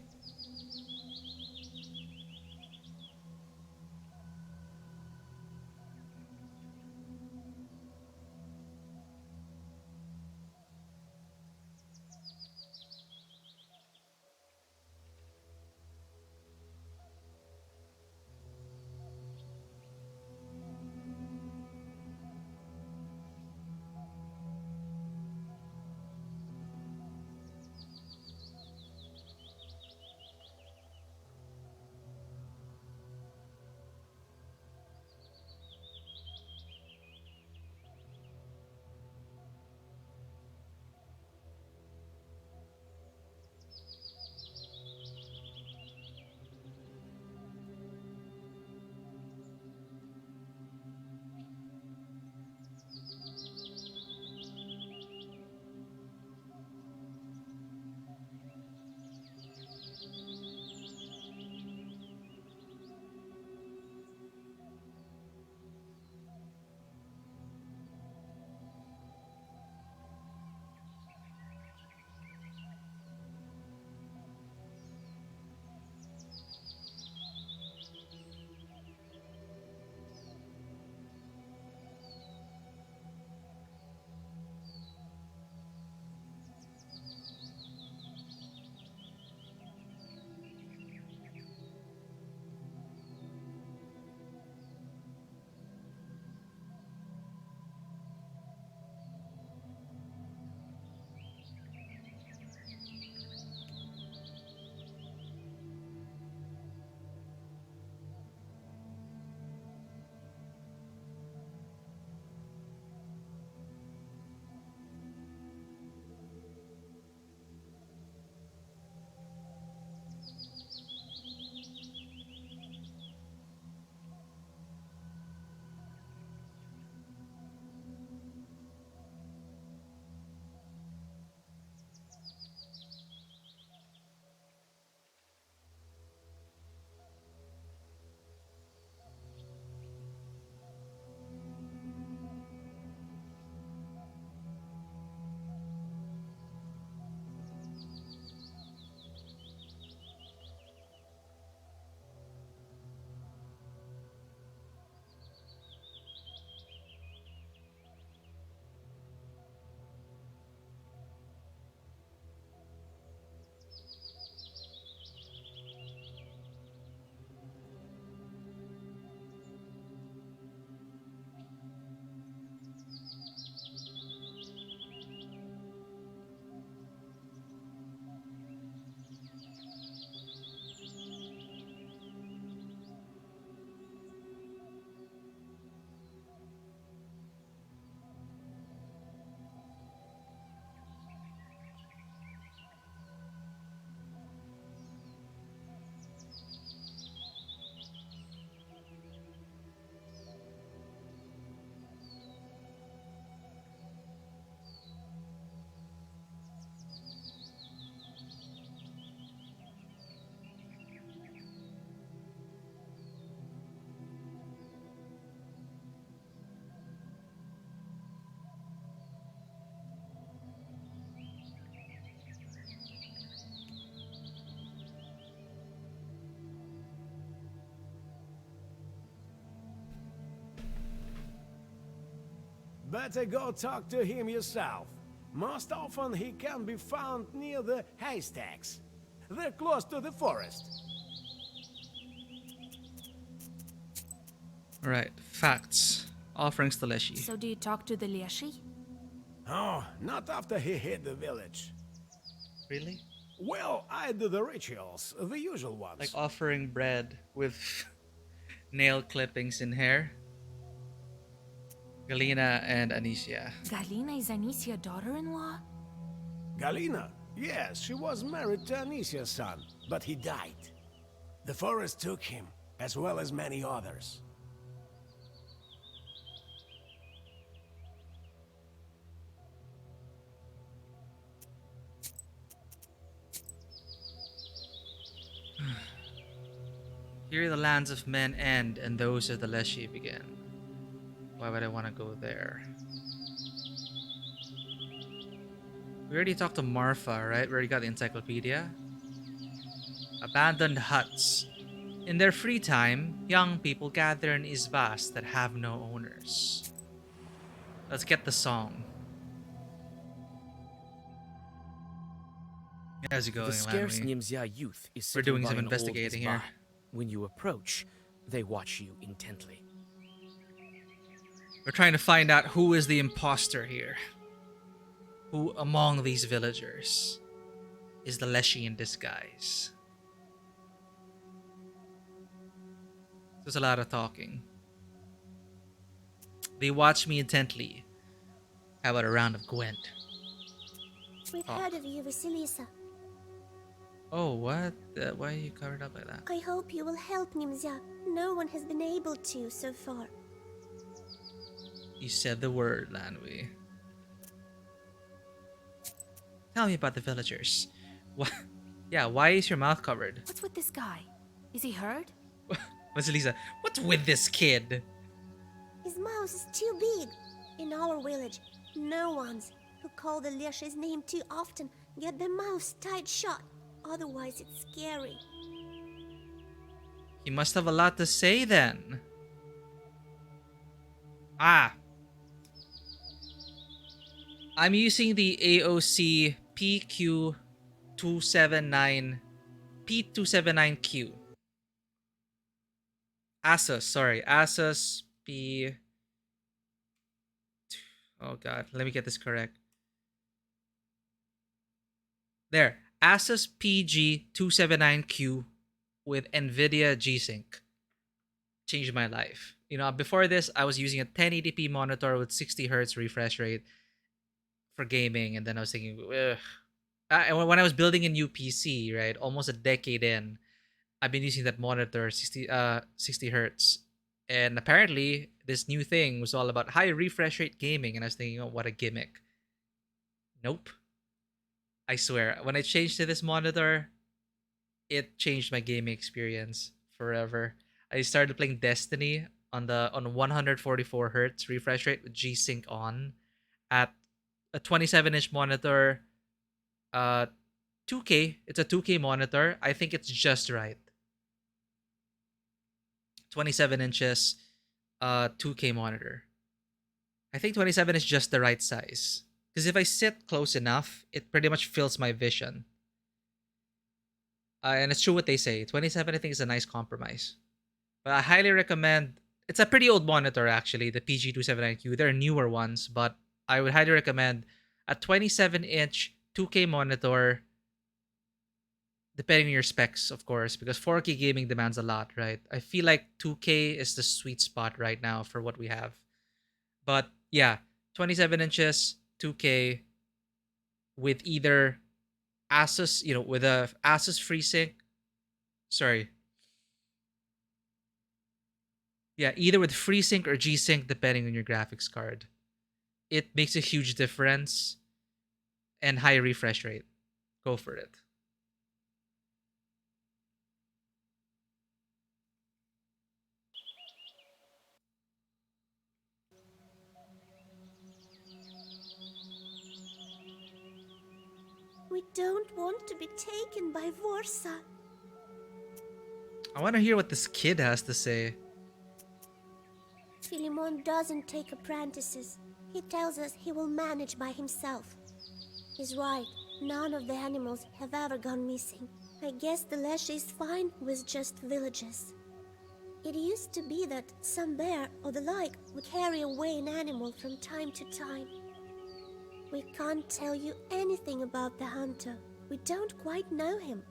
Better go talk to him yourself. Most often he can be found near the haystacks. They're close to the forest. Alright, facts. Offerings to Leshy. So do you talk to the Lieshi? Oh, not after he hit the village. Really? Well, I do the rituals, the usual ones. Like offering bread with nail clippings in hair. Galina and Anicia. Galina is Anisia's daughter-in-law? Galina? Yes, she was married to Anisia's son, but he died. The forest took him, as well as many others. Here the lands of men end and those of the Leshy begin. Why would I want to go there? We already talked to Marfa, right? We already got the encyclopedia. Abandoned huts. In their free time, young people gather in izbas that have no owners. Let's get the song. How's it going, The scarce Lanwy? Nimzia youth is We're sitting doing by some an old investigating izbah. here. When you approach, they watch you intently. We're trying to find out who is the imposter here. Who among these villagers is the Leshy in disguise? There's a lot of talking. They watch me intently. How about a round of Gwent? We've heard of you, Vasilisa. Oh, what? Why are you covered up like that? I hope you will help Nimzia. No one has been able to so far. You said the word, Lanwy. Tell me about the villagers. What? Yeah, why is your mouth covered? What's with this guy? Is he hurt? Vasilisa, what's with this kid? His mouth is too big. In our village, no ones who call the Leshy's name too often get their mouths tight shut. Otherwise, it's scary. He must have a lot to say then. Ah. I'm using the AOC PQ279 P279Q. Asus P. Oh god, let me get this correct. There, Asus PG279Q with NVIDIA G-Sync. Changed my life. You know, before this, I was using a 1080p monitor with 60 hertz refresh rate for gaming, and then I was thinking, ugh. And when I was building a new PC, right, almost a decade in, I've been using that monitor 60 hertz, and apparently this new thing was all about high refresh rate gaming, and I was thinking, oh, what a gimmick. Nope. I swear, when I changed to this monitor, it changed my gaming experience forever. I started playing Destiny on 144 hertz refresh rate with G-Sync on at a 27-inch monitor. 2K. It's a 2K monitor. I think it's just right. 27 inches, 2K monitor. I think 27 is just the right size. Because if I sit close enough, it pretty much fills my vision. And it's true what they say. 27, I think, is a nice compromise. But I highly recommend... It's a pretty old monitor, actually, the PG279Q. There are newer ones, but I would highly recommend a 27-inch 2K monitor, depending on your specs, of course, because 4K gaming demands a lot, right? I feel like 2K is the sweet spot right now for what we have. But yeah, 27 inches, 2K, with either Asus, with a Asus FreeSync. Sorry. Yeah, either with FreeSync or G-Sync, depending on your graphics card. It makes a huge difference. And high refresh rate. Go for it. We don't want to be taken by Vorsa. I want to hear what this kid has to say. Philemon doesn't take apprentices. He tells us he will manage by himself. He's right. None of the animals have ever gone missing. I guess the Leshy is fine with just villages. It used to be that some bear or the like would carry away an animal from time to time. We can't tell you anything about the hunter. We don't quite know him.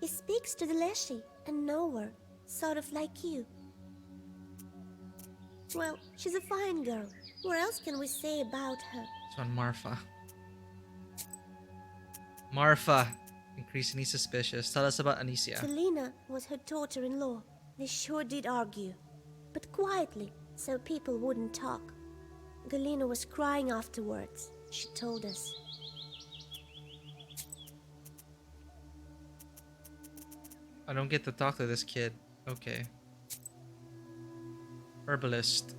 He speaks to the Leshy and nowhere, sort of like you. Well, she's a fine girl. What else can we say about her? This one, Marfa. Marfa, increasingly suspicious. Tell us about Anicia. Galena was her daughter-in-law. They sure did argue, but quietly, so people wouldn't talk. Galena was crying afterwards, she told us. I don't get to talk to this kid. Okay. Herbalist.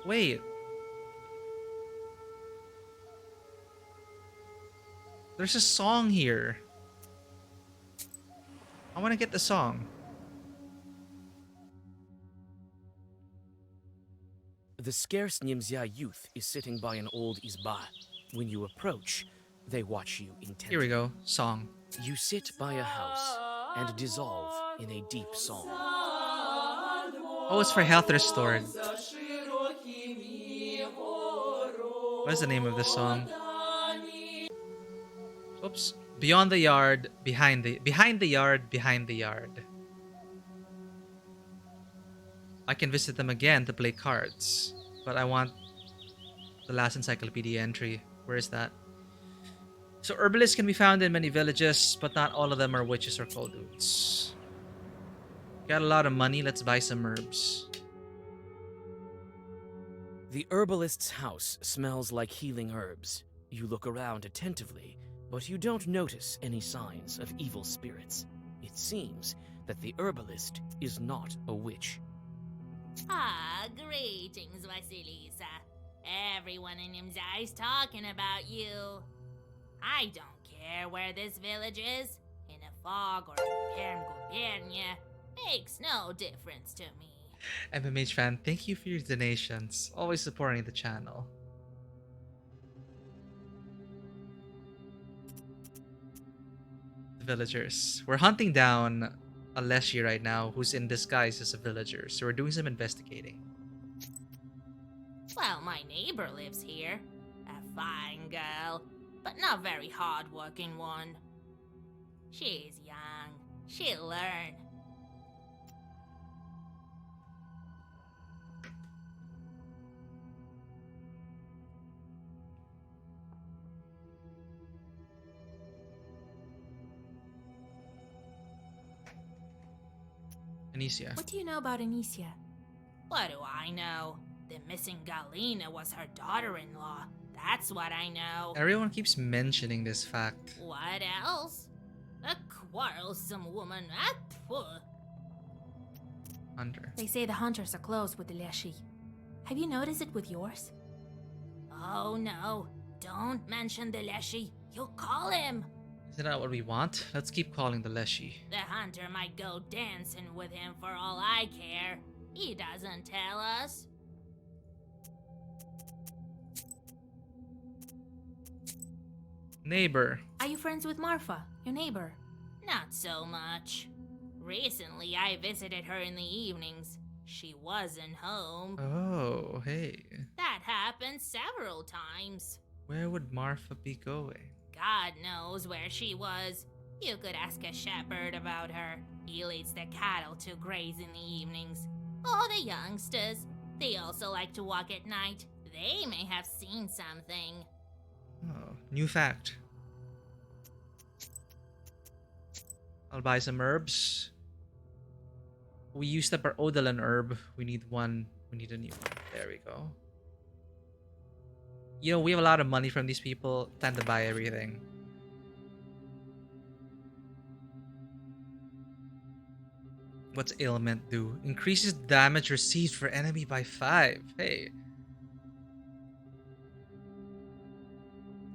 Wait. There's a song here. I want to get the song. The scarce Nimzia youth is sitting by an old izba. When you approach, they watch you intently. Here we go. Song. You sit by a house and dissolve in a deep song. Oh, it's for health restored. What is the name of this song? Oops. Beyond the yard, behind the yard, behind the yard. I can visit them again to play cards, but I want the last encyclopedia entry. Where is that? So herbalists can be found in many villages, but not all of them are witches or Koldudes. Got a lot of money, let's buy some herbs. The herbalist's house smells like healing herbs. You look around attentively, but you don't notice any signs of evil spirits. It seems that the herbalist is not a witch. Ah, greetings, Vasilisa. Everyone in Imzai is talking about you. I don't care where this village is, in a fog or in Perm Gubernia. Makes no difference to me. MMH fan, thank you for your donations. Always supporting the channel. The villagers. We're hunting down a Leshy right now who's in disguise as a villager, so we're doing some investigating. Well, my neighbor lives here. A fine girl, but not very hard-working one. She's young. She'll learn. Anicia. What do you know about Anicia? What do I know? The missing Galena was her daughter-in-law. That's what I know. Everyone keeps mentioning this fact. What else? A quarrelsome woman. Hunter. They say the hunters are close with the Leshy. Have you noticed it with yours? Oh no. Don't mention the Leshy. You'll call him. Isn't that what we want? Let's keep calling the Leshy. The hunter might go dancing with him for all I care. He doesn't tell us. Neighbor. Are you friends with Marfa, your neighbor? Not so much. Recently, I visited her in the evenings. She wasn't home. Oh, hey. That happened several times. Where would Marfa be going? God knows where she was. You could ask a shepherd about her. He leads the cattle to graze in the evenings. Or the youngsters. They also like to walk at night. They may have seen something. Oh, new fact. I'll buy some herbs. We used up our Odolan herb. We need one. We need a new one. There we go. You know, we have a lot of money from these people. Time to buy everything. What's ailment do? Increases damage received for enemy by 5. Hey.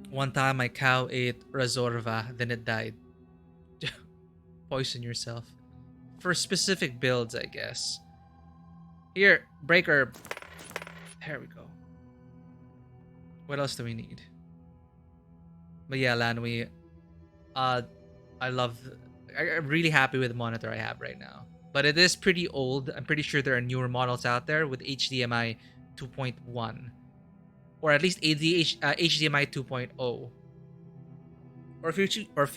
One time my cow ate Razorva, then it died. Poison yourself. For specific builds, I guess. Here, break herb. There we go. What else do we need? But yeah, Lanwi, I love. I'm really happy with the monitor I have right now. But it is pretty old. I'm pretty sure there are newer models out there with HDMI 2.1, or at least HDMI 2.0. Or if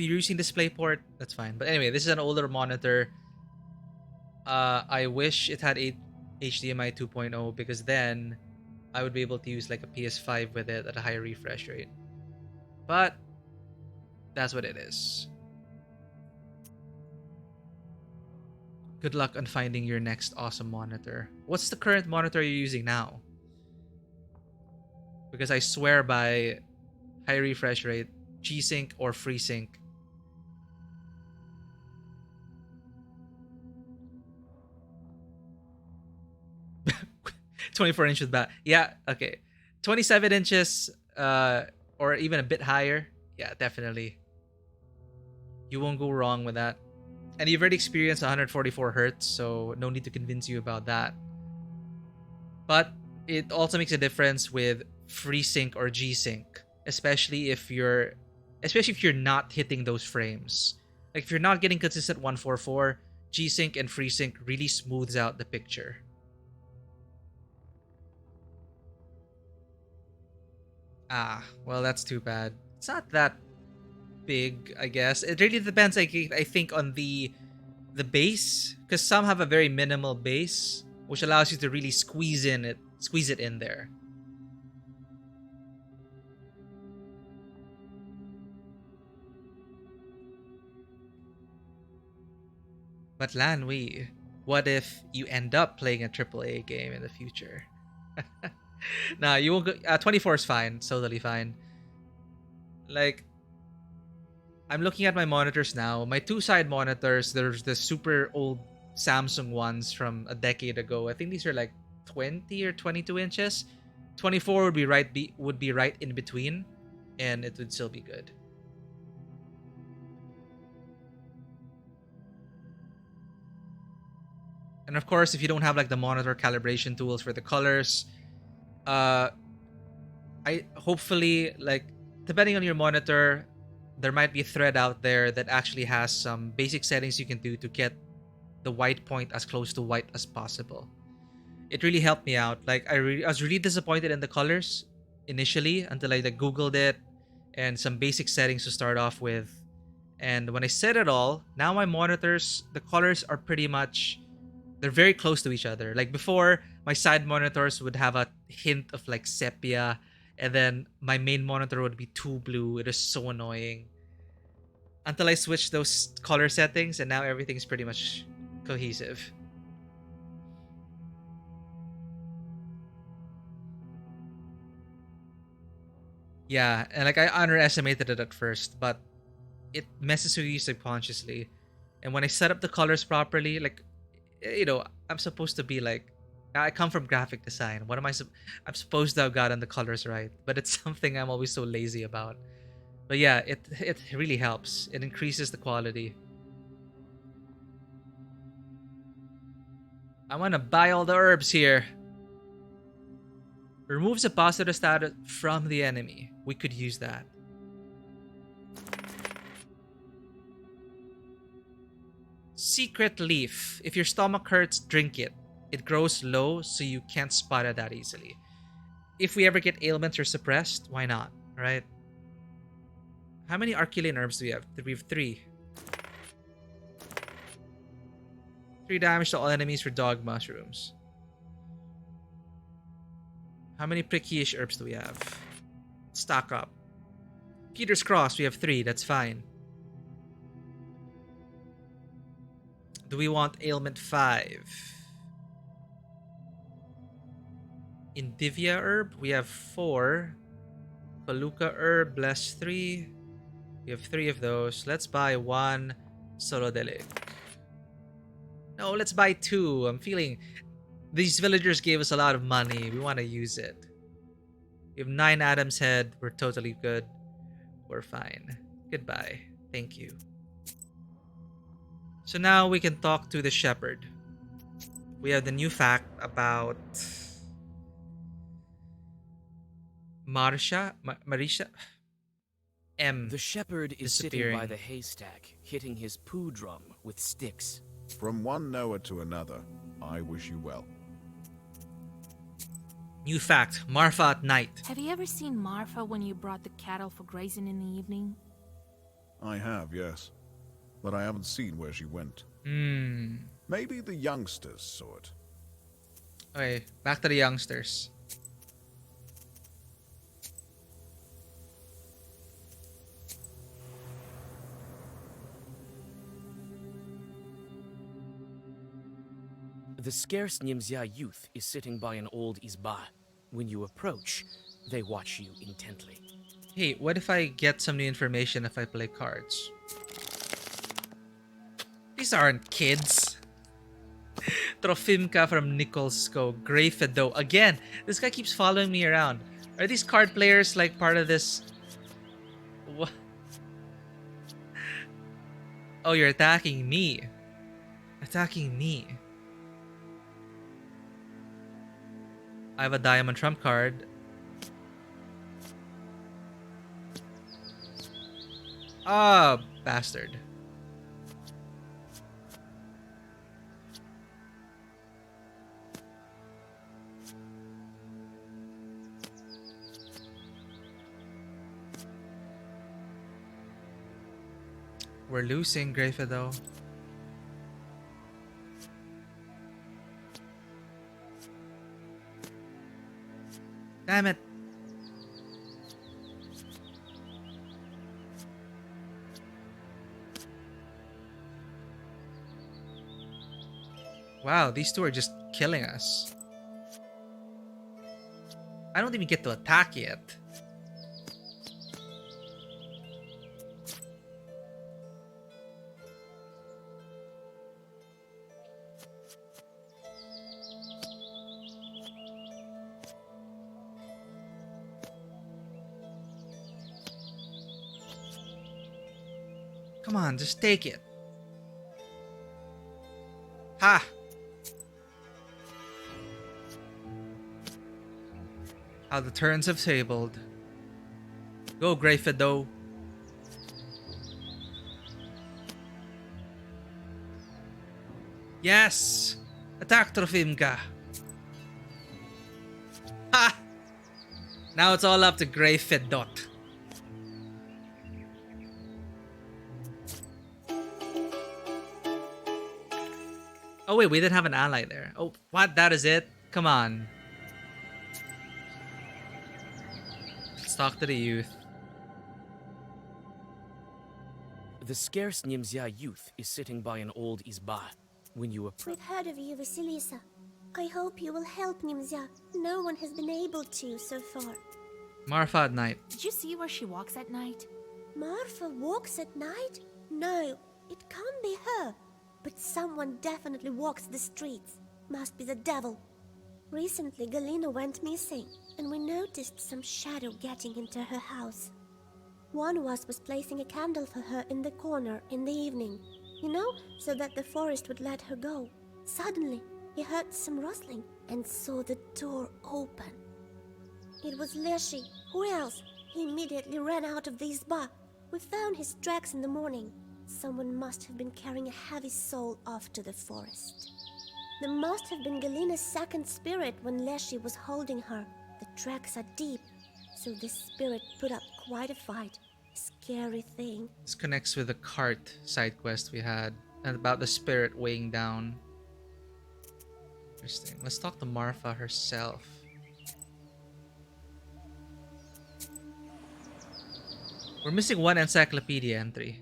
you're using DisplayPort, that's fine. But anyway, this is an older monitor. I wish it had a HDMI 2.0 because then I would be able to use like a PS5 with it at a higher refresh rate. But that's what it is. Good luck on finding your next awesome monitor. What's the current monitor you're using now? Because I swear by high refresh rate, G-Sync or FreeSync. "24" with that. Yeah, okay. 27 inches, or even a bit higher. Yeah, definitely. You won't go wrong with that. And you've already experienced 144 hertz, so no need to convince you about that. But it also makes a difference with FreeSync or G-Sync, especially if you're not hitting those frames. Like if you're not getting consistent 144, G-Sync and FreeSync really smooths out the picture. Ah, well, that's too bad. It's not that big, I guess. It really depends, I think, on the base, because some have a very minimal base, which allows you to really squeeze it in there. But Lanwi, what if you end up playing a AAA game in the future? Nah, you won't go. 24 is fine, totally fine. Like, I'm looking at my monitors now. My two-side monitors, there's the super old Samsung ones from a decade ago. I think these are like 20 or 22 inches. 24 would be right in between, and it would still be good. And of course, if you don't have like the monitor calibration tools for the colors, I hopefully, like, depending on your monitor, there might be a thread out there that actually has some basic settings you can do to get the white point as close to white as possible. It really helped me out. Like, I was really disappointed in the colors initially until I like Googled it and some basic settings to start off with. And when I set it all, now my monitors, the colors are pretty much, they're very close to each other. Like before, my side monitors would have a hint of like sepia, and then my main monitor would be too blue. It is so annoying. Until I switched those color settings, and now everything's pretty much cohesive. Yeah, and like I underestimated it at first, but it messes with you subconsciously. And when I set up the colors properly, like, you know, I'm supposed to be like, I come from graphic design. What am I'm supposed to have gotten the colors right, but it's something I'm always so lazy about. But yeah, it really helps. It increases the quality. I want to buy all the herbs here. Removes a positive status from the enemy. We could use that. Secret leaf. If your stomach hurts, drink it. It grows low, so you can't spot it that easily. If we ever get ailments or suppressed, why not, right? How many Archelian herbs do we have? We have 3. 3 damage to all enemies for dog mushrooms. How many prickish herbs do we have? Stock up. Peter's Cross, we have 3. That's fine. Do we want ailment 5? Indivia herb, we have 4. Paluca herb, bless 3. We have 3 of those. Let's buy 1 Solodelic. No, let's buy 2. I'm feeling these villagers gave us a lot of money. We want to use it. We have 9 Adam's Head. We're totally good. We're fine. Goodbye. Thank you. So now we can talk to the shepherd. we have the new fact about Marisha M. The shepherd is sitting by disappearing. the haystack, hitting his poo drum with sticks. From one Noah to another, I wish you well. New fact, Marfa at night. Have you ever seen Marfa when you brought the cattle for grazing in the evening? I have, yes. But I haven't seen where she went. Hmm. Maybe the youngsters saw it. Okay, back to the youngsters. The scarce Nimzia youth is sitting by an old izba. When you approach, they watch you intently. Hey, what if I get some new information if I play cards? These aren't kids. Trofimka from Nikolsko, Grey Fedo. Again, this guy keeps following me around. Are these card players like part of this? What? Oh, you're attacking me. Attacking me. I have a diamond trump card. Ah, bastard. We're losing, Greyfa, though. Damn it. Wow, these two are just killing us. I don't even get to attack yet. Come on, just take it. Ha! How the turns have tabled. Go, Greyfedo. Yes! Attack, Trofimka. Ha! Now it's all up to Greyfedot. Oh wait, we didn't have an ally there. Oh, what? That is it? Come on. Let's talk to the youth. The scarce Nimzia youth is sitting by an old izba. When you approach... We've heard of you, Vasilisa. I hope you will help Nimzia. No one has been able to so far. Marfa at night. Did you see where she walks at night? Marfa walks at night? No, it can't be her. But someone definitely walks the streets. Must be the devil. Recently, Galina went missing, and we noticed some shadow getting into her house. One of us was placing a candle for her in the corner in the evening, you know, so that the forest would let her go. Suddenly, he heard some rustling and saw the door open. It was Leshy. Who else? He immediately ran out of the izba. We found his tracks in the morning. Someone must have been carrying a heavy soul off to the forest. There must have been Galina's second spirit when Leshy was holding her. The tracks are deep, so this spirit put up quite a fight. Scary thing. This connects with the cart side quest we had and about the spirit weighing down. Interesting. Let's talk to Marfa herself. We're missing one encyclopedia entry.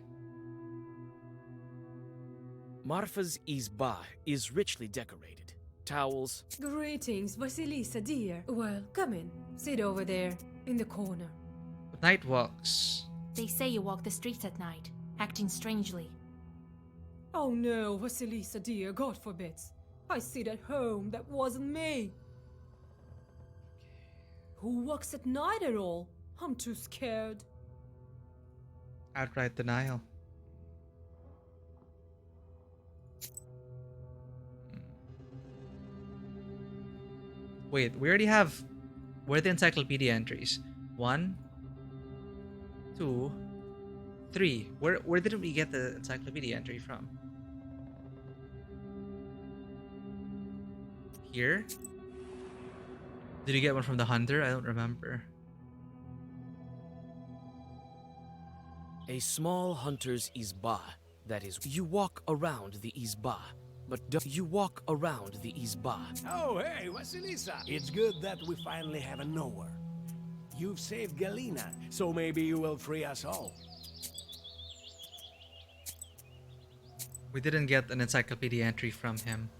Marfa's izba is richly decorated. Towels. Greetings, Vasilisa, dear. Well, come in. Sit over there, in the corner. Night walks. They say you walk the streets at night, acting strangely. Oh no, Vasilisa, dear, God forbids. I sit at home, that wasn't me. Who walks at night at all? I'm too scared. Outright denial. Wait, we already have... Where are the encyclopedia entries? 1, 2, 3. Where did we get the encyclopedia entry from? Here? Did you get one from the hunter? I don't remember. A small hunter's izba. That is, you walk around the izba, but don't you walk around the izba. Oh, hey, Vasilisa! It's good that we finally have a knower. You've saved Galina, so maybe you will free us all. We didn't get an encyclopedia entry from him.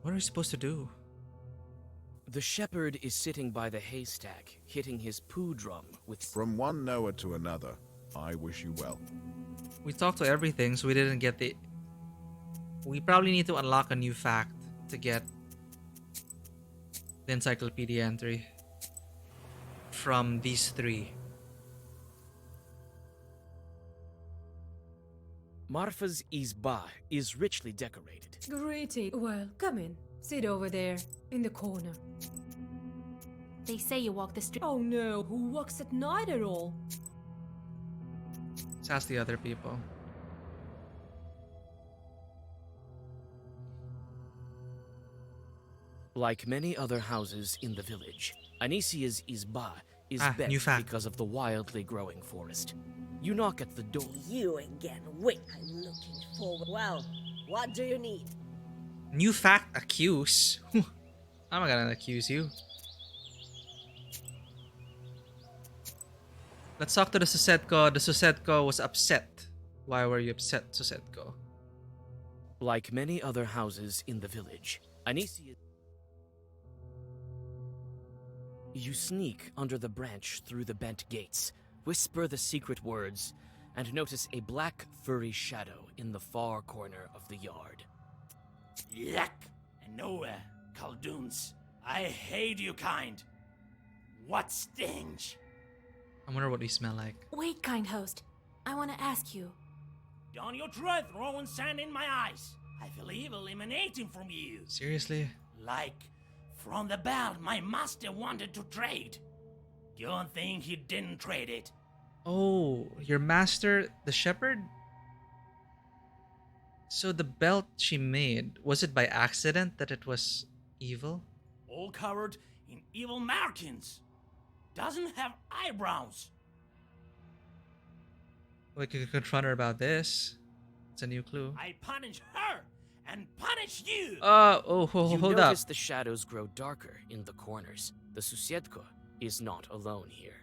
What are we supposed to do? The shepherd is sitting by the haystack, hitting his poo drum with... From one knower to another, I wish you well. We talked to everything, so we didn't get the... We probably need to unlock a new fact to get the encyclopedia entry from these 3. Marfa's izba is richly decorated. Greeting. Well, come in. Sit over there, in the corner. They say you walk the street. Oh no, who walks at night at all? Let's ask the other people. Like many other houses in the village, Anisia's izba is new bent fact. because of the wildly growing forest. You knock at the door. You again. Wait, I'm looking forward. Well, what do you need? New fact, accuse? I'm not gonna accuse you. Let's talk to the Susetko. The Susetko was upset. Why were you upset, Susetko? Like many other houses in the village, Anisia... You sneak under the branch through the bent gates, whisper the secret words, and notice a black, furry shadow in the far corner of the yard. Yuck! And nowhere, Khaldoons. I hate you kind. What stench? I wonder what we smell like. Wait, kind host. I want to ask you. Don't you try throwing sand in my eyes. I feel evil emanating from you. Seriously? Like from the belt my master wanted to trade. Don't think he didn't trade it. Oh, your master, the shepherd? So the belt she made, was it by accident that it was evil? All covered in evil markings. Doesn't have eyebrows. We could confront her about this. It's a new clue. I punish her and punish you. Hold You up. notice the shadows grow darker in the corners. The Susietko is not alone here.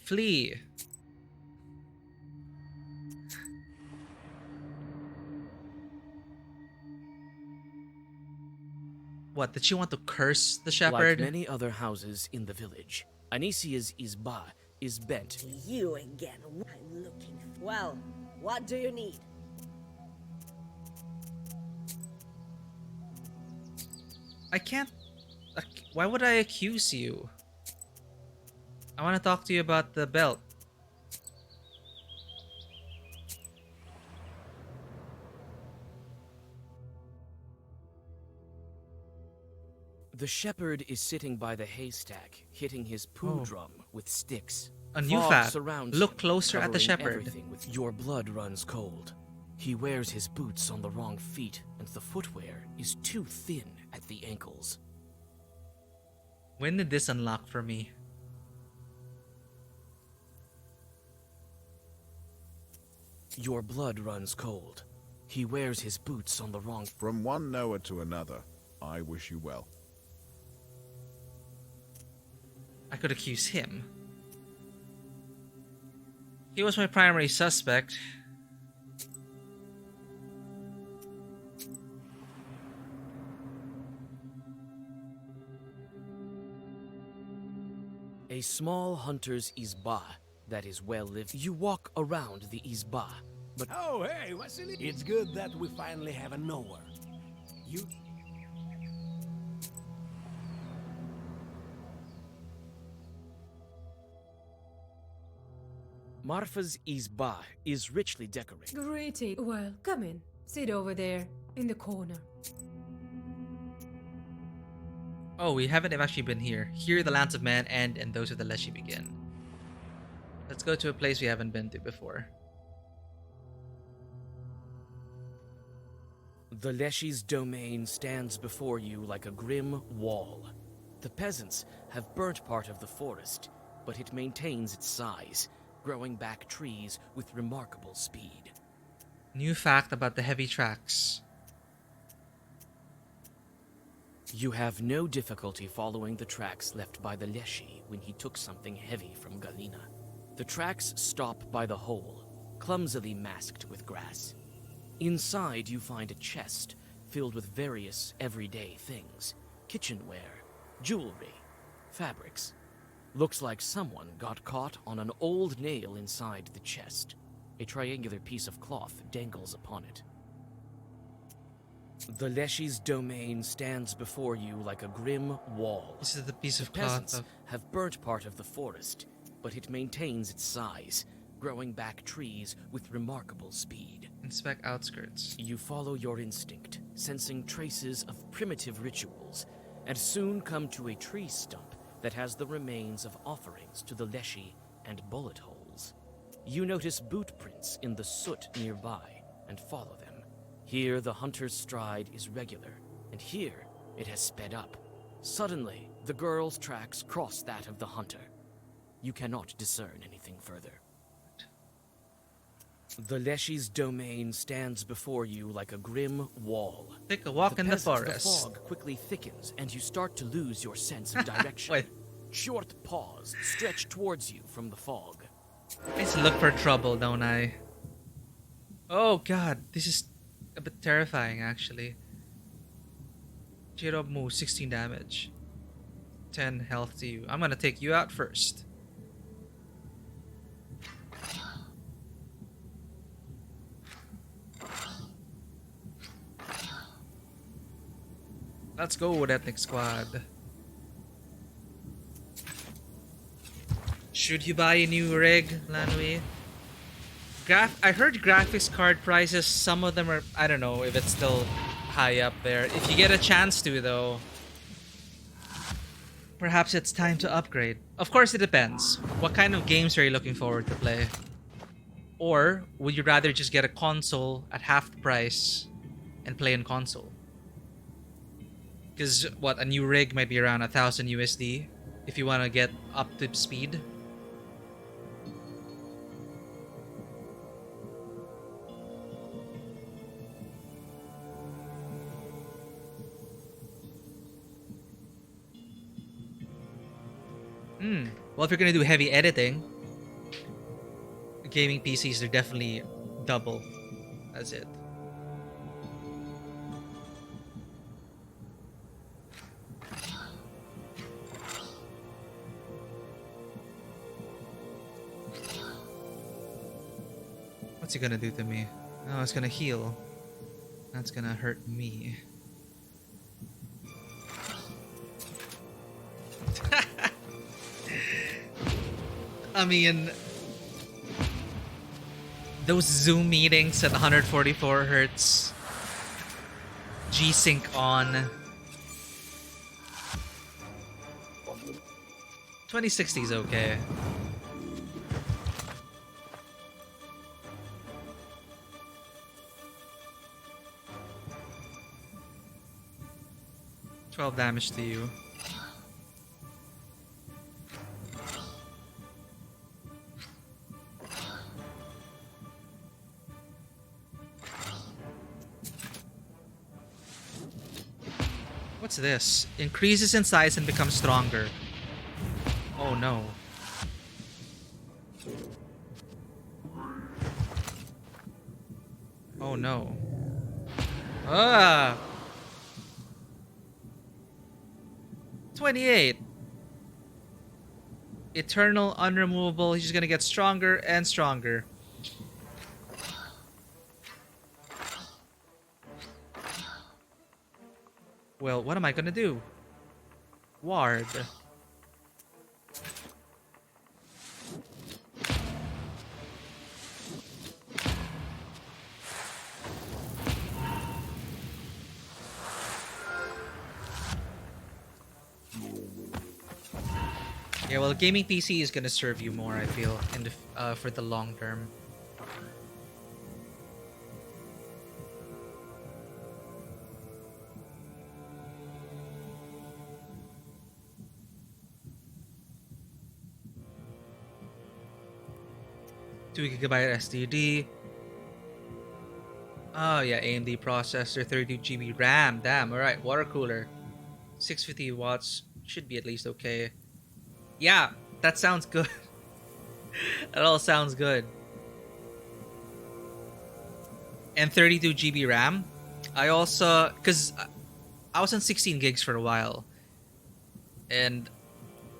Flee. What, did she want to curse the shepherd? Like many other houses in the village, Anisia's izba is bent. You again. I'm looking. Well, what do you need? I can't... Why would I accuse you? I want to talk to you about the belt. The shepherd is sitting by the haystack, hitting his poo drum with sticks. A new Fog fact. surrounds Look him, closer at the covering shepherd. everything with your blood runs cold. He wears his boots on the wrong feet, and the footwear is too thin at the ankles. When did this unlock for me? Your blood runs cold. He wears his boots on the wrong... From one knower to another, I wish you well. I could accuse him. He was my primary suspect. A small hunter's izba that is well lived. You walk around the izba, but... Oh, hey, Vasily. It's good that we finally have a knower. You... Marfa's izba is richly decorated. Greeting. Well, come in. Sit over there, in the corner. Oh, we haven't actually been here. Here the lands of man end and those of the Leshy begin. Let's go to a place we haven't been to before. The Leshy's domain stands before you like a grim wall. The peasants have burnt part of the forest, but it maintains its size, growing back trees with remarkable speed. New fact about the heavy tracks. You have no difficulty following the tracks left by the Leshy when he took something heavy from Galina. The tracks stop by the hole, clumsily masked with grass. Inside you find a chest filled with various everyday things. Kitchenware, jewelry, fabrics. Looks like someone got caught on an old nail inside the chest. A triangular piece of cloth dangles upon it. The Leshy's domain stands before you like a grim wall. This is the piece of Peasants cloth. have burnt part of the forest, but it maintains its size, growing back trees with remarkable speed. Inspect outskirts. You follow your instinct, sensing traces of primitive rituals, and soon come to a tree stump that has the remains of offerings to the Leshy and bullet holes. You notice boot prints in the soot nearby and follow them. Here the hunter's stride is regular, and here it has sped up. Suddenly, the girl's tracks cross that of the hunter. You cannot discern anything further. The Leshy's domain stands before you like a grim wall. Take a walk in the forest. The fog quickly thickens, and you start to lose your sense of direction. Wait. Short paws stretch towards you from the fog. I just look for trouble, don't I? Oh god, this is a bit terrifying actually. Jirob Mu, 16 damage. 10 health to you. I'm gonna take you out first. Let's go with Ethnic Squad. Should you buy a new rig, Lanui? I heard graphics card prices, some of them are, I don't know if it's still high up there. If you get a chance to though, perhaps it's time to upgrade. Of course it depends. What kind of games are you looking forward to play? Or would you rather just get a console at half the price and play in console? Because what, a new rig might be around 1,000 USD if you want to get up to speed. Well, if you're gonna do heavy editing, gaming PCs are definitely double. That's it. What's he gonna do to me? Oh, it's gonna heal. That's gonna hurt me. I mean, those Zoom meetings at 144 hertz, G-Sync on. 2060 is okay. $12 damage to you. What's this? Increases in size and becomes stronger. Oh no. Oh no. Ah! 28. Eternal, unremovable. He's just gonna get stronger and stronger. Well, what am I gonna do? Ward. Yeah, well, gaming PC is gonna serve you more, I feel, in the for the long term. $2 GB SSD. Oh yeah, AMD processor, 32 GB RAM. Damn. All right, water cooler, 650 watts should be at least okay. Yeah, that sounds good. That all sounds good. And 32 GB RAM. I also, cause I was on 16 gigs for a while, and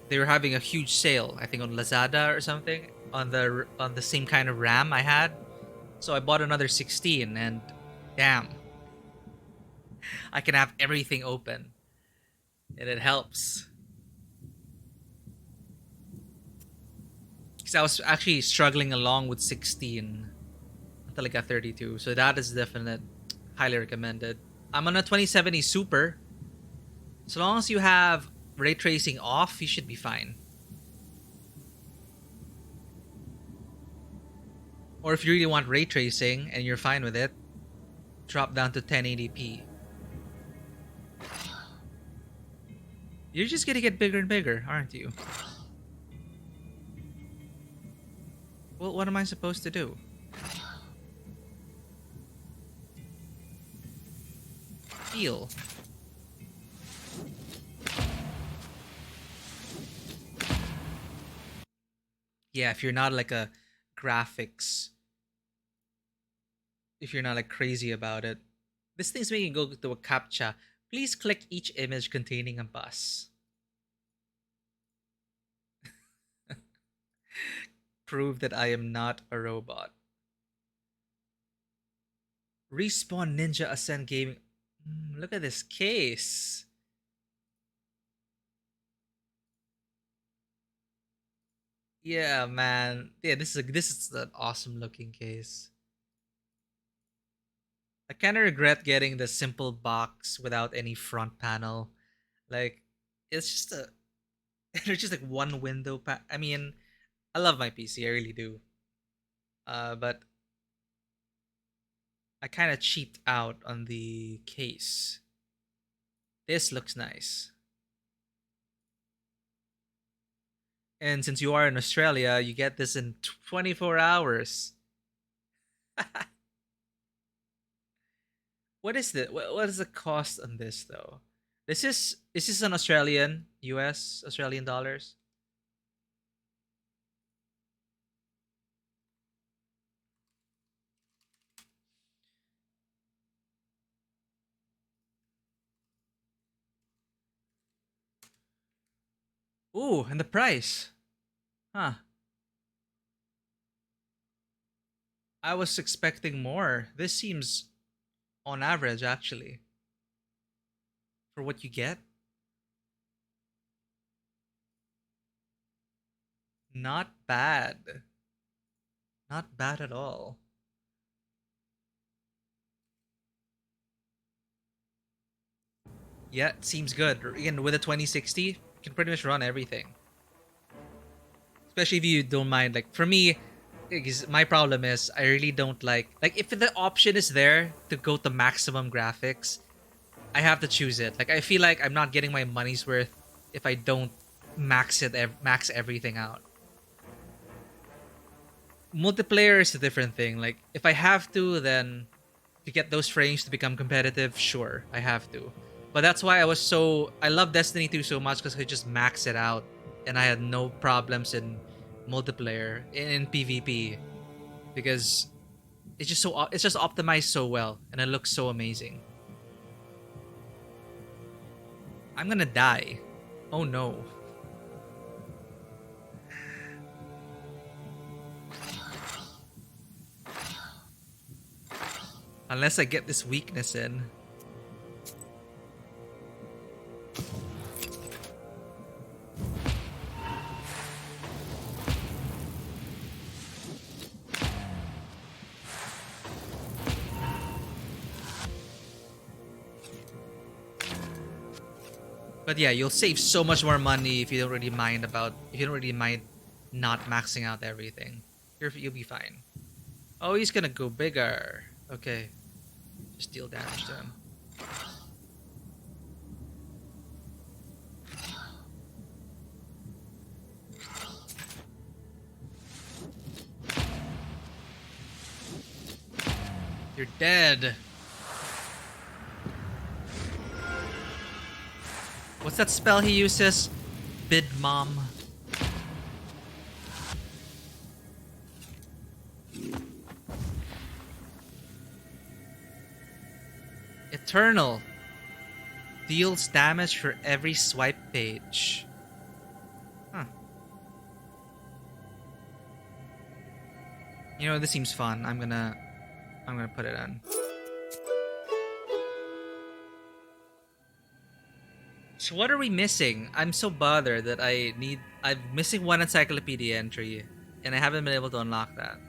they were having a huge sale. I think on Lazada or something on the same kind of RAM I had. So I bought another 16, and damn, I can have everything open, and it helps. Because I was actually struggling along with 16 until I got 32. So that is definite. Highly recommended. I'm on a 2070 Super. So long as you have ray tracing off, you should be fine. Or if you really want ray tracing and you're fine with it, drop down to 1080p. You're just gonna get bigger and bigger, aren't you? Well, what am I supposed to do? Heal. Yeah, if you're not like a graphics, if you're not like crazy about it, this thing's making go to a captcha. Please click each image containing a bus. Prove that I am not a robot. Respawn Ninja Ascend Gaming. Look at this case. Yeah, man. Yeah, this is an awesome looking case. I kind of regret getting the simple box without any front panel. Like, it's just a there's just like one window. I mean, I love my PC, I really do. But I kind of cheaped out on the case. This looks nice. And since you are in Australia, you get this in 24 hours. What is the what is the cost on this though? Is this an Australian, US, Australian dollars? Ooh, and the price. Huh. I was expecting more. This seems on average actually for what you get. Not bad. Not bad at all. Yeah, it seems good. Again, with a 2060, you can pretty much run everything. Especially if you don't mind. Like, for me, my problem is I really don't like if the option is there to go to maximum graphics, I have to choose it. Like, I feel like I'm not getting my money's worth if I don't max everything out. Multiplayer is a different thing. Like, if I have to, then to get those frames to become competitive, sure, I have to. But that's why I love Destiny 2 so much, because I could just max it out and I had no problems in multiplayer, in PvP, because it's just optimized so well and it looks so amazing. I'm gonna die. Oh no. Unless I get this weakness in. But yeah, you'll save so much more money if you don't really mind not maxing out everything. You'll be fine. Oh, he's gonna go bigger. Okay. Just deal damage to him. You're dead. What's that spell he uses? Bid Mom. Eternal. Deals damage for every swipe page. Huh. You know, this seems fun. I'm gonna put it on. So what are we missing? I'm so bothered that I'm missing one encyclopedia entry and I haven't been able to unlock that.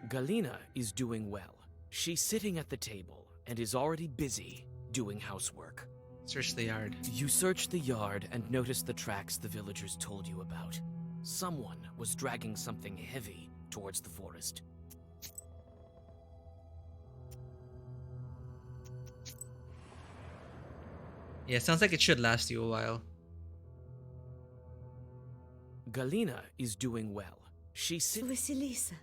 Galina is doing well. She's sitting at the table and is already busy doing housework. Search the yard. You search the yard and notice the tracks the villagers told you about. Someone was dragging something heavy towards the forest. Yeah, sounds like it should last you a while. Galina is doing well. She's Vasilisa,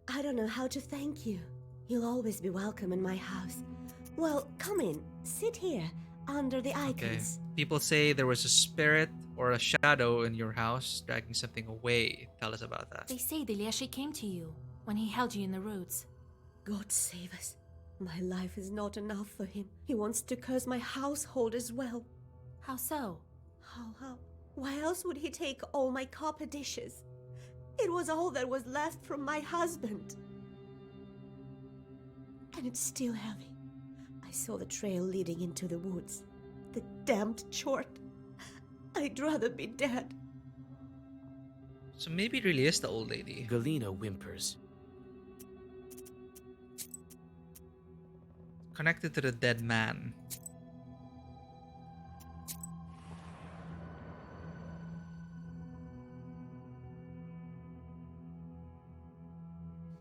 I don't know how to thank you. You'll always be welcome in my house. Well, come in. Sit here, under the Okay. icons. People say there was a spirit or a shadow in your house dragging something away. Tell us about that. They say the Leshy came to you when he held you in the roots. God save us. My life is not enough for him. He wants to curse my household as well. How so? How? Why else would he take all my copper dishes? It was all that was left from my husband. And it's still heavy. I saw the trail leading into the woods. The damned chort. I'd rather be dead. So maybe it really is the old lady. Galina whimpers. Connected to the dead man.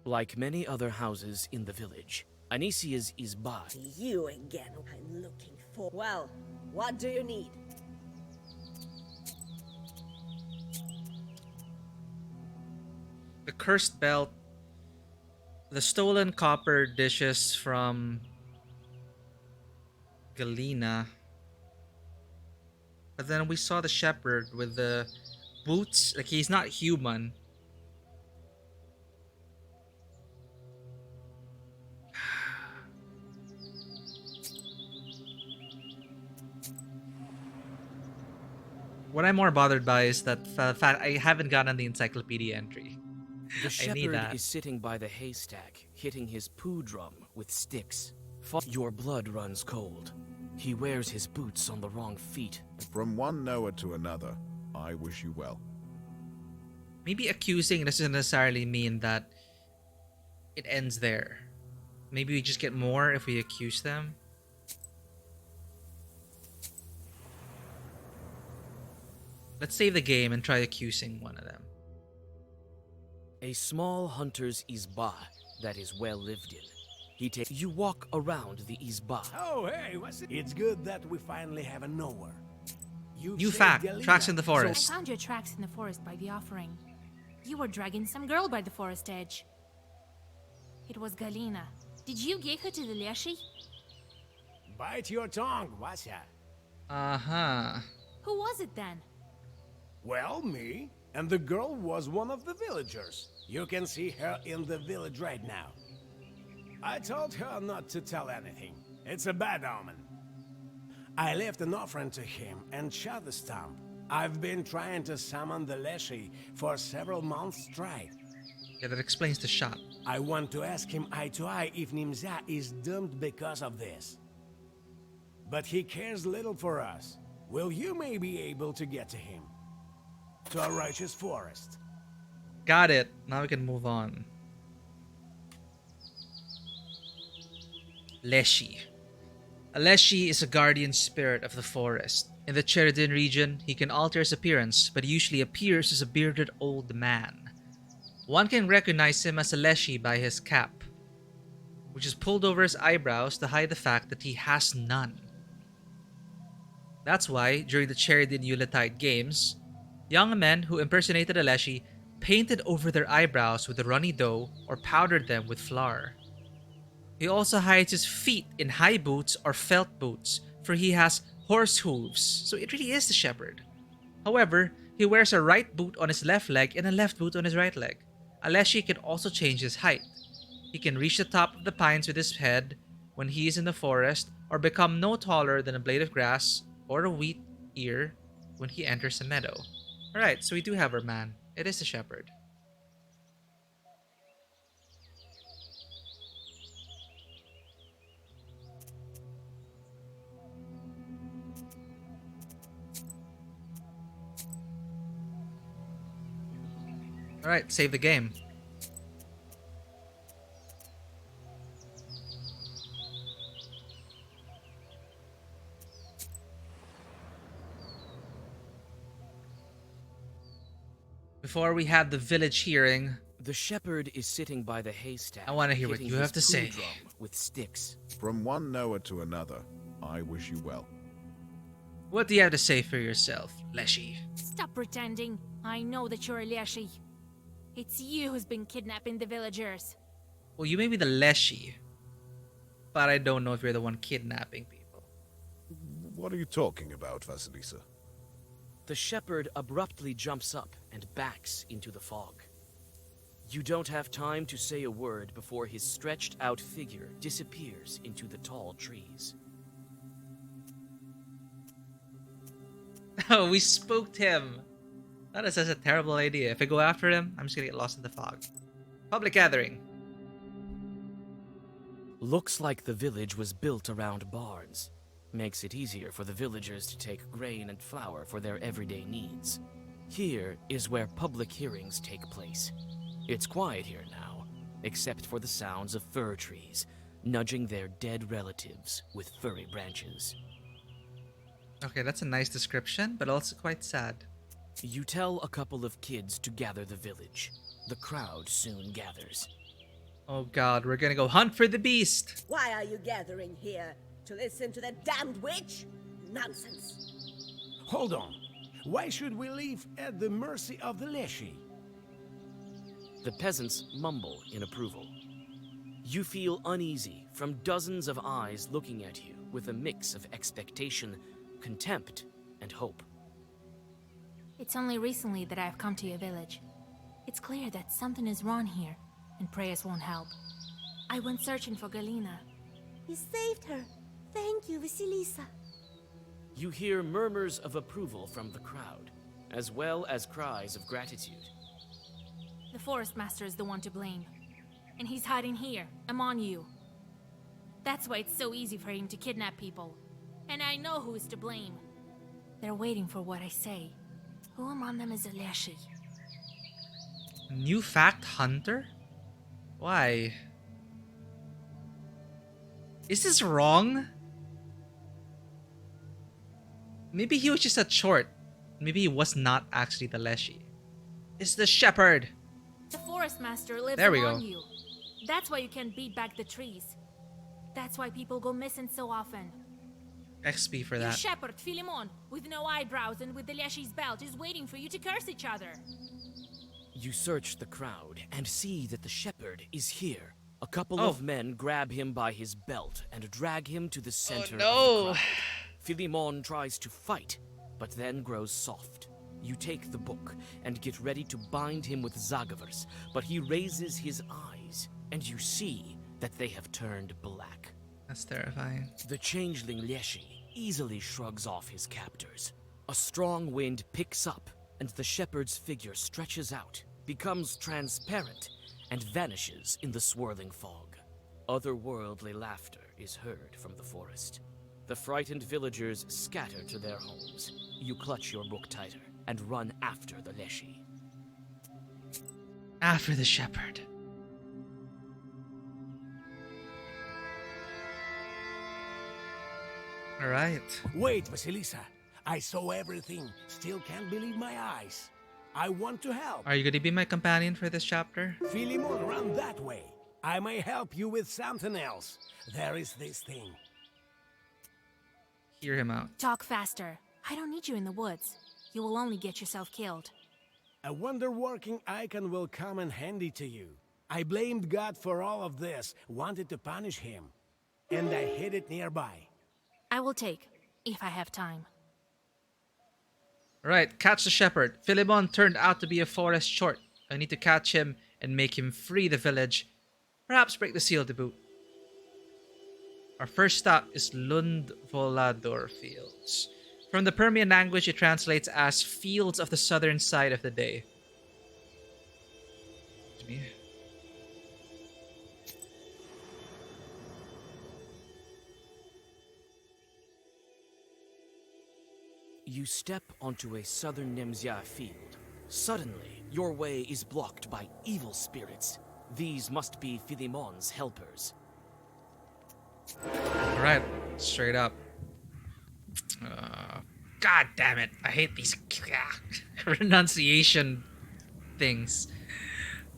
Like many other houses in the village, Anisia's izba You again, I'm looking for. Well, what do you need? The cursed belt. The stolen copper dishes from Galina. But then we saw the shepherd with the boots. Like, he's not human. What I'm more bothered by is that fact I haven't gotten the encyclopedia entry. The I need shepherd that. is sitting by the haystack, hitting his poo drum with sticks. Your blood runs cold. He wears his boots on the wrong feet. From one Noah to another, I wish you well. Maybe accusing doesn't necessarily mean that it ends there. Maybe we just get more if we accuse them. Let's save the game and try accusing one of them. A small hunter's izba that is well lived in. You walk around the izba. Oh, hey, what's it? It's good that we finally have a nowhere. New fact, tracks in the I forest. found your tracks in the forest by the offering. You were dragging some girl by the forest edge. It was Galina. Did you get her to the Leshy? Bite your tongue, Vasya. Uh-huh. Who was it then? Well, me. And the girl was one of the villagers. You can see her in the village right now. I told her not to tell anything. It's a bad omen. I left an offering to him and shot the stump. I've been trying to summon the Leshy for several months straight. Yeah, that explains the shot. I want to ask him eye to eye if Nimza is doomed because of this. But he cares little for us. Will you may be able to get to him? To a righteous forest. Got it. Now we can move on. Leshy. A Leshy is a guardian spirit of the forest. In the Cheridin region, he can alter his appearance, but he usually appears as a bearded old man. One can recognize him as a Leshy by his cap, which is pulled over his eyebrows to hide the fact that he has none. That's why, during the Cheridin Yuletide Games, young men who impersonated a Leshy painted over their eyebrows with a runny dough or powdered them with flour. He also hides his feet in high boots or felt boots, for he has horse hooves, so it really is the shepherd. However, he wears a right boot on his left leg and a left boot on his right leg. A Leshy can also change his height. He can reach the top of the pines with his head when he is in the forest, or become no taller than a blade of grass or a wheat ear when he enters a meadow. Alright, so we do have our man. It is the shepherd. Alright, save the game. Before we had the village hearing, The shepherd is sitting by the haystack. I wanna hear what hitting you his have to say. poo drum with sticks. From one Noah to another, I wish you well. what do you have to say for yourself, Leshy? Stop pretending. I know that you're a Leshy. It's you who's been kidnapping the villagers. Well, you may be the Leshy, but I don't know if you're the one kidnapping people. What are you talking about, Vasilisa? The shepherd abruptly jumps up and backs into the fog. You don't have time to say a word before his stretched out figure disappears into the tall trees. Oh, we spooked him. That is such a terrible idea. If I go after him, I'm just gonna get lost in the fog. Public gathering. Looks like the village was built around barns. Makes it easier for the villagers to take grain and flour for their everyday needs. Here is where public hearings take place. It's quiet here now, except for the sounds of fir trees, nudging their dead relatives with furry branches. Okay, that's a nice description, but also quite sad. You tell a couple of kids to gather the village. The crowd soon gathers. Oh god, we're gonna go hunt for the beast! Why are you gathering here? To listen to that damned witch? Nonsense. Hold on. Why should we leave at the mercy of the Leshy? The peasants mumble in approval. You feel uneasy from dozens of eyes looking at you with a mix of expectation, contempt, and hope. It's only recently that I've come to your village. It's clear that something is wrong here, and prayers won't help. I went searching for Galina. You saved her. Thank you, Vasilisa. You hear murmurs of approval from the crowd, as well as cries of gratitude. The forest master is the one to blame. And he's hiding here, among you. That's why it's so easy for him to kidnap people. And I know who is to blame. They're waiting for what I say. Who among them is a Leshy? New fact hunter? Why? Is this wrong? Maybe he was just a short. Maybe he was not actually the Leshy. It's the shepherd! The forest master lives There we among go. you. That's why you can't beat back the trees. That's why people go missing so often. XP for Your that. shepherd, Philemon, with no eyebrows and with the Leshy's belt, is waiting for you to curse each other. You search the crowd and see that the shepherd is here. A couple Oh. of men grab him by his belt and drag him to the center no. of the crowd. Philemon tries to fight, but then grows soft. You take the book and get ready to bind him with Zagavers, but he raises his eyes, and you see that they have turned black. That's terrifying. The changeling Leshy easily shrugs off his captors. A strong wind picks up, and the shepherd's figure stretches out, becomes transparent, and vanishes in the swirling fog. Otherworldly laughter is heard from the forest. The frightened villagers scatter to their homes. You clutch your book tighter and run after the Leshy. After the shepherd. All right. Wait, Vasilisa. I saw everything. Still can't believe my eyes. I want to help. Are you going to be my companion for this chapter? Philemon, run that way. I may help you with something else. There is this thing. Hear him out. Talk faster. I don't need you in the woods. You will only get yourself killed. A wonder-working icon will come in handy to you. I blamed God for all of this, wanted to punish him. And I hid it nearby. I will take, if I have time. Alright, catch the shepherd. Philemon turned out to be a forest short. I need to catch him and make him free the village. Perhaps break the seal to boot. Our first stop is Lund Volador Fields. From the Permian language, it translates as fields of the southern side of the day. To me. You step onto a southern Nemzia field. Suddenly, your way is blocked by evil spirits. These must be Philemon's helpers. Alright, straight up. God damn it. I hate these pronunciation things.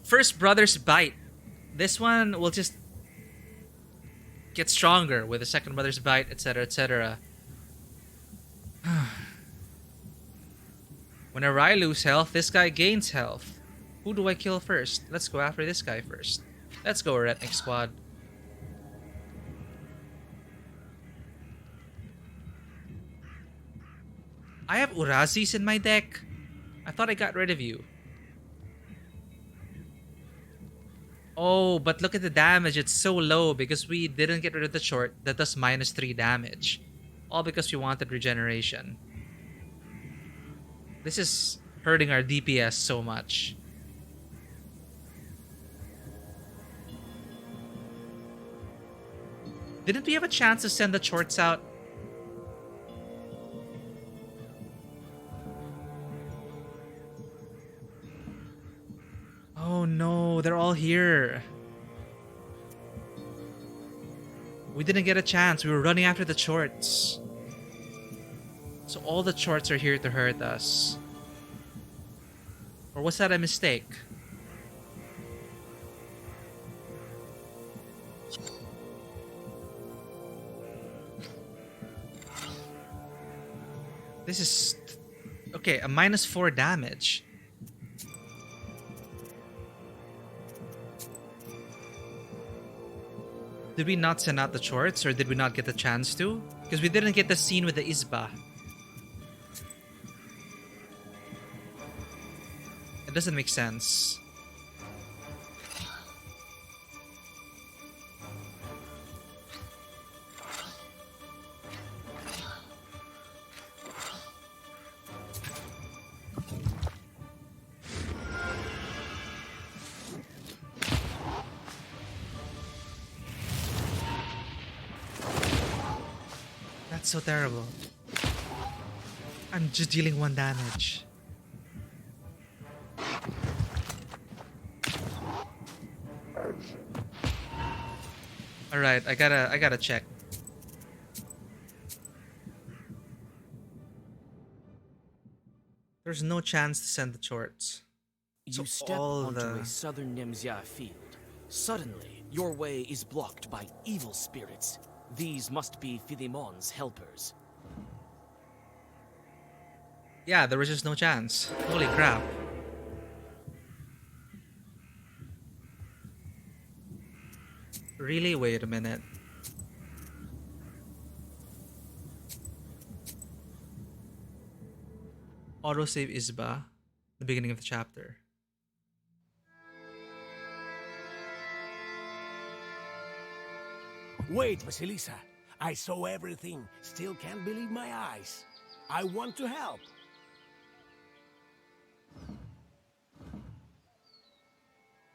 First Brother's Bite. This one will just get stronger with the second Brother's Bite, etc., etc. Whenever I lose health, this guy gains health. Who do I kill first? Let's go after this guy first. Let's go, Retnik Squad. I have Urazis in my deck. I thought I got rid of you. Oh, but look at the damage. It's so low because we didn't get rid of the short that does -3 damage. All because we wanted regeneration. This is hurting our DPS so much. Didn't we have a chance to send the shorts out? Oh no, they're all here. We didn't get a chance. We were running after the shorts. So all the shorts are here to hurt us. Or was that a mistake? This is... Okay, a -4 damage. Did we not send out the shorts, or did we not get the chance to? Because we didn't get the scene with the Isba. It doesn't make sense. That's so terrible. I'm just dealing 1 damage. Alright, I gotta check. There's no chance to send the shorts. You step onto a southern Nemzia field. Suddenly, your way is blocked by evil spirits. These must be Philemon's helpers. Yeah, there was just no chance. Holy crap. Really? Wait a minute. Autosave Isba, the beginning of the chapter. Wait, Vasilisa. I saw everything. Still can't believe my eyes. I want to help.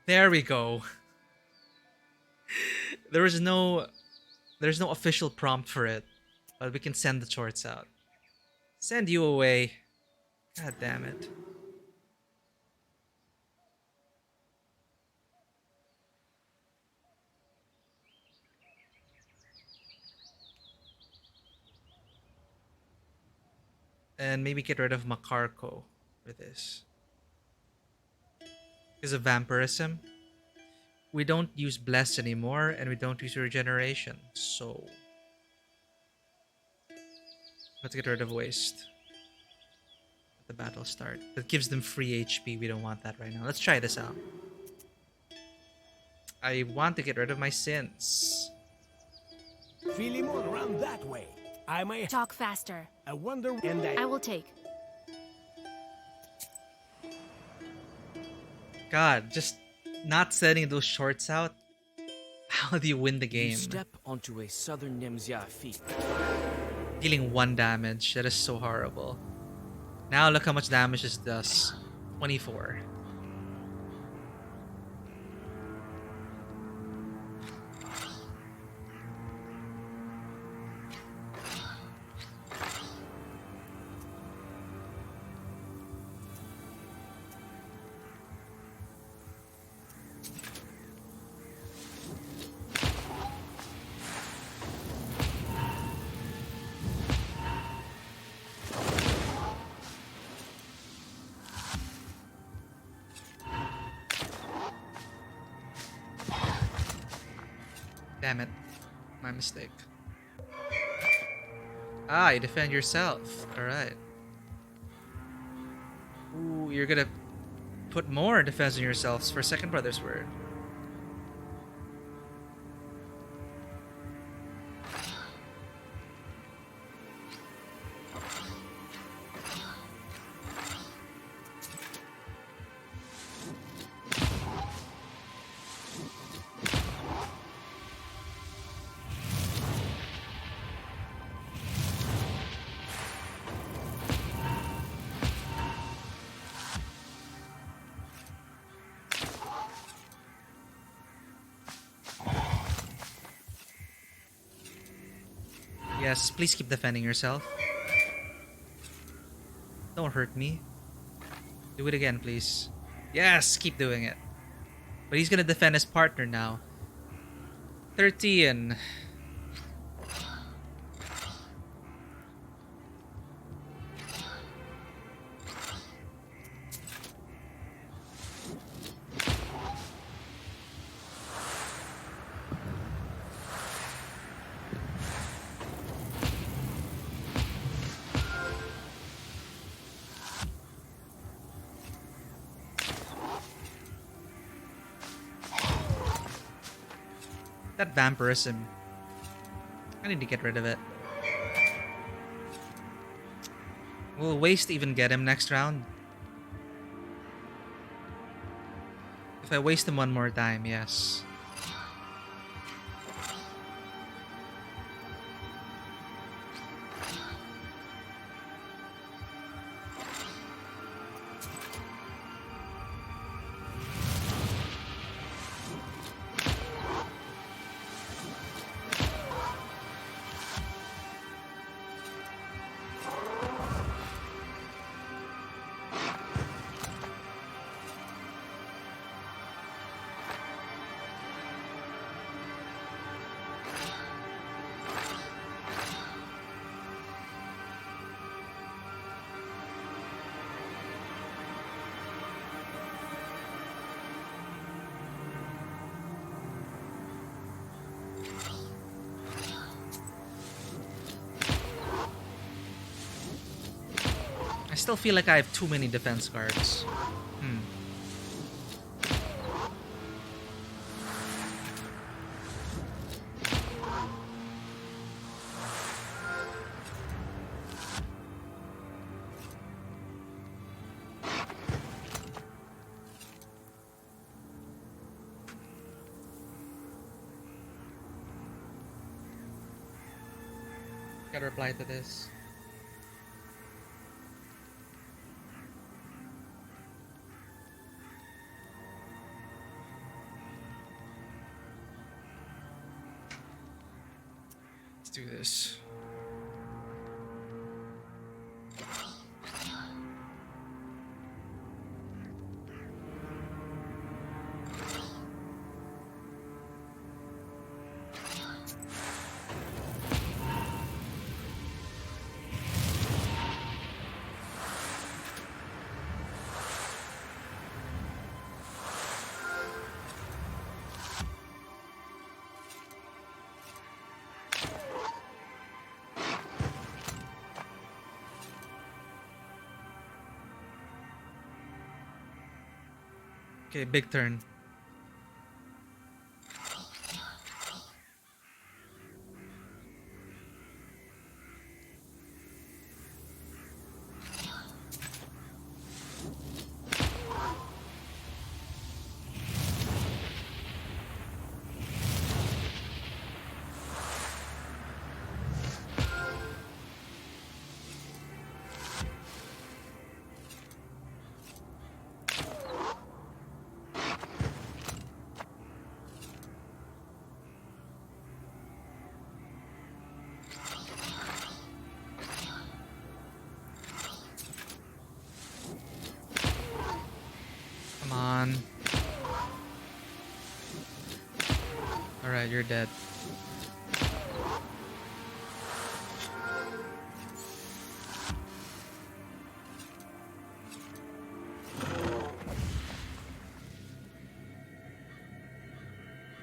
There we go. There's no official prompt for it, but we can send the shorts out. Send you away. God damn it. And maybe get rid of Makarko for this. Because of vampirism. We don't use Bless anymore, and we don't use Regeneration. So let's get rid of Waste. Let the battle start. That gives them free HP. We don't want that right now. Let's try this out. I want to get rid of my sins. Philemon, run that way. I may Talk faster. I wonder and I will take. God, just not sending those shorts out. How do you win the game? You step onto a southern Nemzia feat. Dealing 1 damage. That is so horrible. Now look how much damage this does. 24. Damn it. My mistake. Ah, you defend yourself. Alright. Ooh, you're gonna put more defense on yourselves for Second Brother's Word. Yes, please keep defending yourself. Don't hurt me. Do it again, please. Yes, keep doing it. But he's gonna defend his partner now. 13. That vampirism. I need to get rid of it. Will Waste even get him next round? If I waste him one more time, yes. I still feel like I have too many defense cards. Gotta reply to this. Let's do this. Okay, big turn. Come on. Alright, you're dead.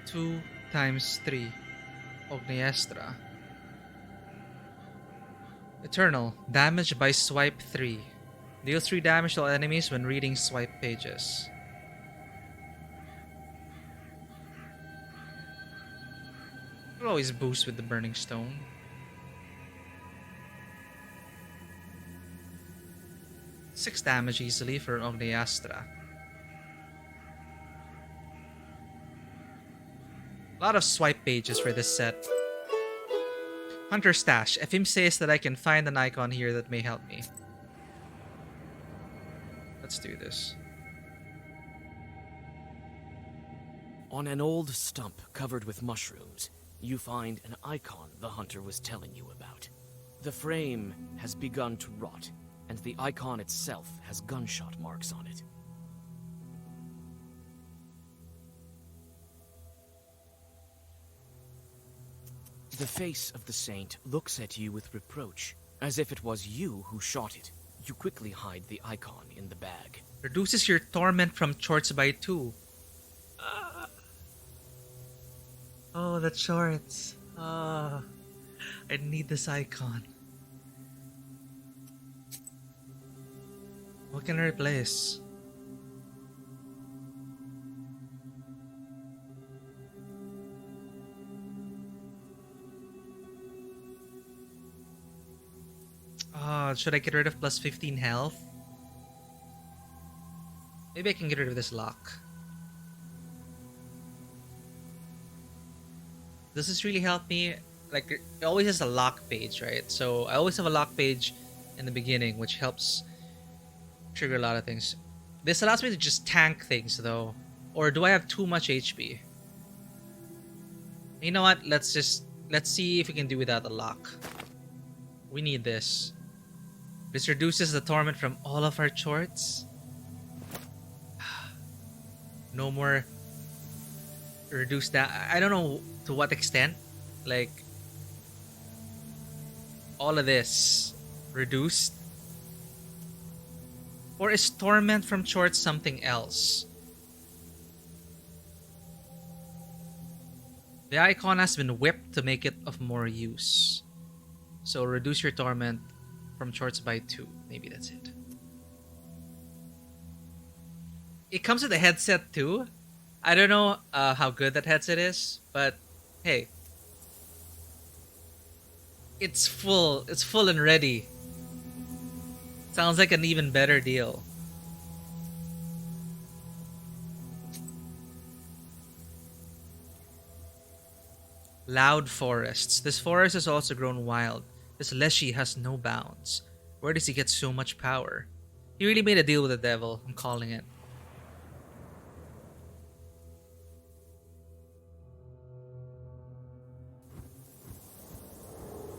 Two times 3. Ogniestra. Eternal. Damage by swipe 3. Deals 3 damage to all enemies when reading swipe pages. It'll always boost with the Burning Stone. Six damage easily for Ogniastra. A lot of swipe pages for this set. Hunter Stash. Efim says that I can find an icon here that may help me. Let's do this. On an old stump covered with mushrooms, you find an icon the hunter was telling you about. The frame has begun to rot, and the icon itself has gunshot marks on it. The face of the saint looks at you with reproach, as if it was you who shot it. You quickly hide the icon in the bag. Reduces your torment from shorts by 2. Oh, the shorts. I need this icon. What can I replace? Should I get rid of plus 15 health? Maybe I can get rid of this lock. Does this really help me? Like, it always has a lock page, right? So I always have a lock page in the beginning, which helps trigger a lot of things. This allows me to just tank things, though. Or do I have too much HP? You know what? Let's see if we can do without the lock. We need this. This reduces the torment from all of our chorts. No more reduce that. I don't know to what extent. Like, all of this reduced. Or is torment from chorts something else? The icon has been whipped to make it of more use. So reduce your torment from shorts by 2. Maybe that's it. It comes with a headset too. I don't know how good that headset is, but hey, it's full. It's full and ready. Sounds like an even better deal. Loud forests. This forest has also grown wild. This Leshy has no bounds. Where does he get so much power? He really made a deal with the devil. I'm calling it.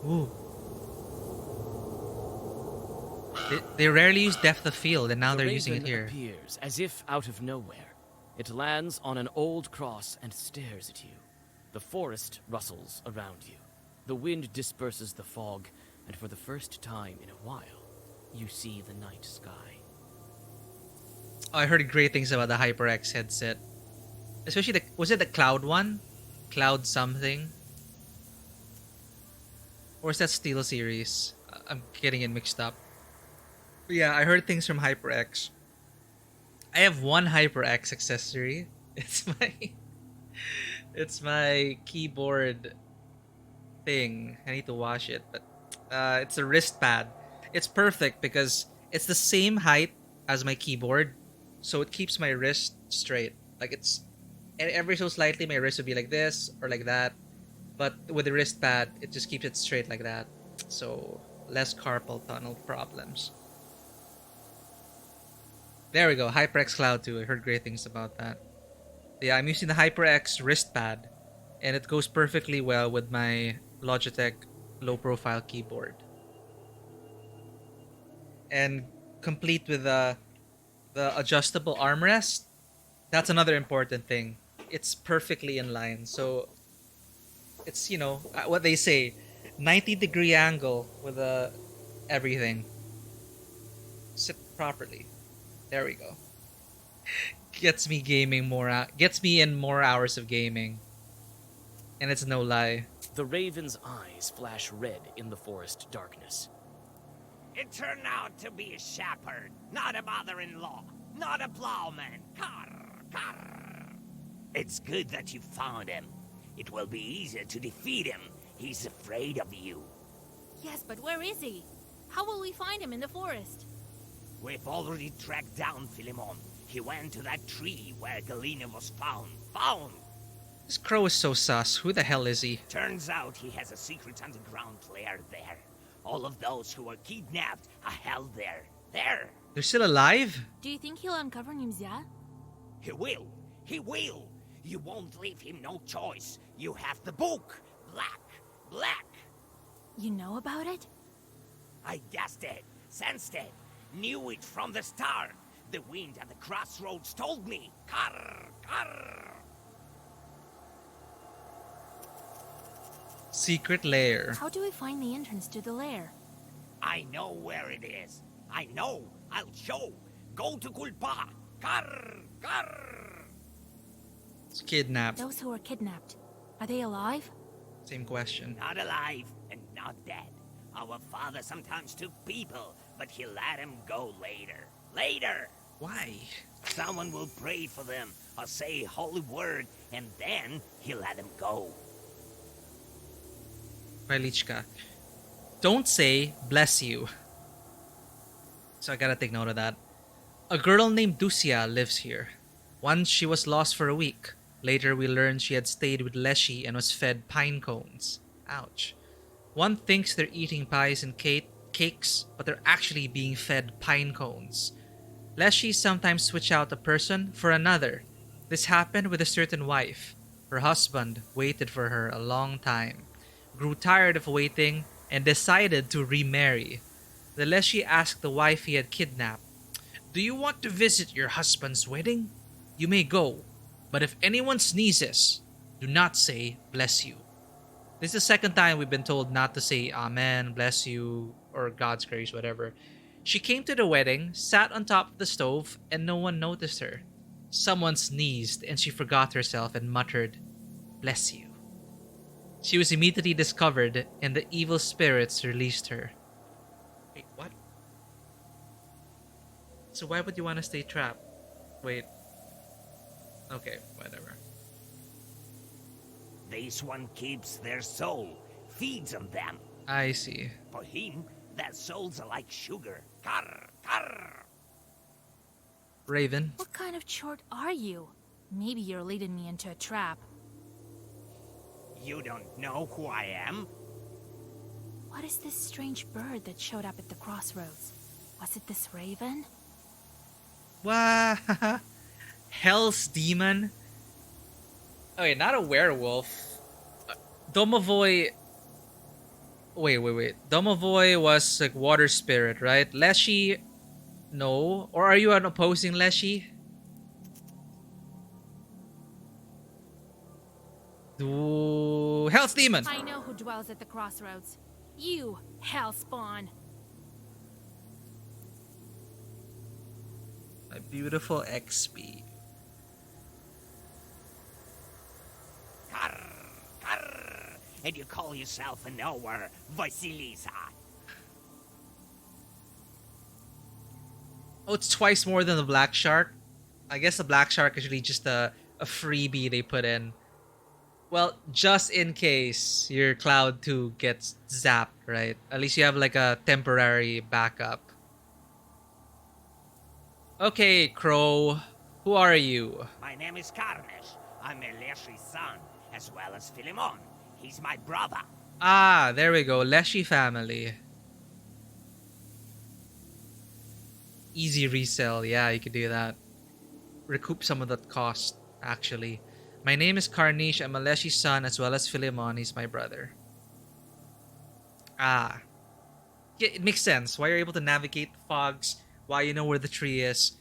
Ooh. They rarely use depth of field, and now they're using it here. Appears as if out of nowhere. It lands on an old cross and stares at you. The forest rustles around you. The wind disperses the fog, and for the first time in a while, you see the night sky. Oh, I heard great things about the HyperX headset. Especially was it the Cloud one? Cloud something? Or is that Steel series? I'm getting it mixed up. But yeah, I heard things from HyperX. I have one HyperX accessory. It's my keyboard thing. I need to wash it, but it's a wrist pad. It's perfect because it's the same height as my keyboard, so it keeps my wrist straight. Like it's, and every so slightly my wrist would be like this or like that, but with the wrist pad, it just keeps it straight like that. So less carpal tunnel problems. There we go, HyperX Cloud 2. I heard great things about that. Yeah, I'm using the HyperX wrist pad, and it goes perfectly well with my Logitech low-profile keyboard. And complete with the adjustable armrest. That's another important thing. It's perfectly in line, so it's, you know, what they say, 90-degree angle with everything. Sit properly. There we go. Gets me gaming more. Gets me in more hours of gaming, and it's no lie. The raven's eyes flash red in the forest darkness. It turned out to be a shepherd, not a mother-in-law, not a plowman. Carr, carr. It's good that you found him. It will be easier to defeat him. He's afraid of you. Yes, but where is he? How will we find him in the forest? We've already tracked down Philemon. He went to that tree where Galena was found. Found! This crow is so sus. Who the hell is he? Turns out he has a secret underground lair there. All of those who were kidnapped are held there. There! They're still alive? Do you think he'll uncover Nimzia? He will! He will! You won't leave him no choice. You have the book! Black! Black! You know about it? I guessed it, sensed it, knew it from the start. The wind at the crossroads told me. Carr! Carr! Secret lair. How do we find the entrance to the lair? I know where it is. I know. I'll show. Go to Kulpa. Carr! Carr! It's kidnapped. Those who were kidnapped, are they alive? Same question. Not alive and not dead. Our father sometimes took people, but he let them go later. Later! Why? Someone will pray for them or say a holy word, and then he'll let them go. Valichka. Don't say bless you. So I gotta take note of that. A girl named Ducia lives here. Once she was lost for a week. Later we learned she had stayed with Leshy and was fed pine cones. Ouch. One thinks they're eating pies and cakes, but they're actually being fed pine cones. Leshy sometimes switch out a person for another. This happened with a certain wife. Her husband waited for her a long time, grew tired of waiting, and decided to remarry. The Leshy asked the wife he had kidnapped, "Do you want to visit your husband's wedding? You may go, but if anyone sneezes, do not say bless you." This is the second time we've been told not to say amen, bless you, or God's grace, whatever. She came to the wedding, sat on top of the stove, and no one noticed her. Someone sneezed, and she forgot herself and muttered, "Bless you." She was immediately discovered, and the evil spirits released her. Wait, what? So why would you want to stay trapped? Wait. Okay, whatever. This one keeps their soul, feeds on them. I see. For him, their souls are like sugar. Carr! Carr! Raven. What kind of chort are you? Maybe you're leading me into a trap. You don't know who I am? What is this strange bird that showed up at the crossroads? Was it this raven? What? Hell's demon? Okay, not a werewolf. Domovoy. Wait. Domovoy was like water spirit, right? Leshy. No. Or are you an opposing Leshy? Hell's demon. I know who dwells at the crossroads. You, hellspawn. My beautiful XP. Carr! Carr! And you call yourself a knower, Vasilisa. Oh, it's twice more than the black shark? I guess the black shark is really just a freebie they put in. Well, just in case your Cloud 2 gets zapped, right? At least you have like a temporary backup. Okay, Crow. Who are you? My name is Carnesh. I'm Leshy's son, as well as Philemon. He's my brother. Ah, there we go. Leshy family. Easy resell. Yeah, you could do that. Recoup some of that cost, actually. My name is Carnish. I'm a Leshy's son, as well as Philemon. He's my brother. Ah. Yeah, it makes sense. Why you're able to navigate the fogs, why you know where the tree is.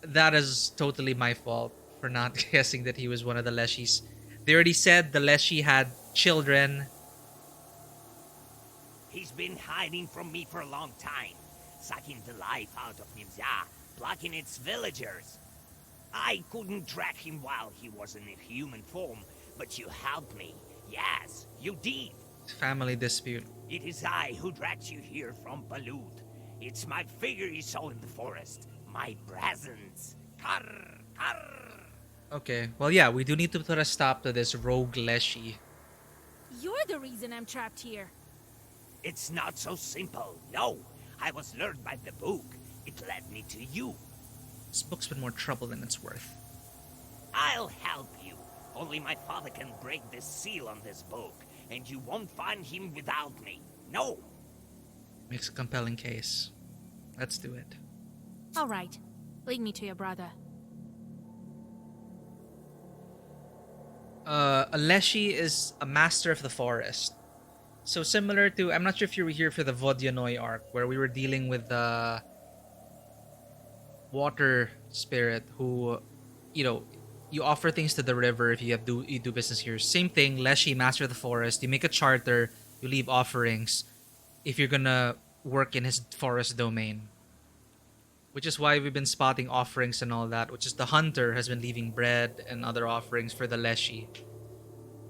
That is totally my fault for not guessing that he was one of the Leshies. They already said the Leshy had children. He's been hiding from me for a long time, sucking the life out of Nimza, blocking its villagers. I couldn't track him while he was in a human form, but you helped me. Yes, you did. Family dispute. It is I who dragged you here from Balut. It's my figure you saw in the forest. My presence. Karr, karr. Okay, well yeah, we do need to put a stop to this rogue Leshy. You're the reason I'm trapped here. It's not so simple. No, I was lured by the book. It led me to you. This book's been more trouble than it's worth. I'll help you. Only my father can break the seal on this book, and you won't find him without me. No. Makes a compelling case. Let's do it. All right. Lead me to your brother. A Leshy is a master of the forest. So similar to, I'm not sure if you were here for the Vodyanoi arc, where we were dealing with the water spirit who, you offer things to the river if you do business here. Same thing, Leshy, master of the forest. You make a charter, you leave offerings if you're gonna work in his forest domain. Which is why we've been spotting offerings and all that, which is the hunter has been leaving bread and other offerings for the Leshy.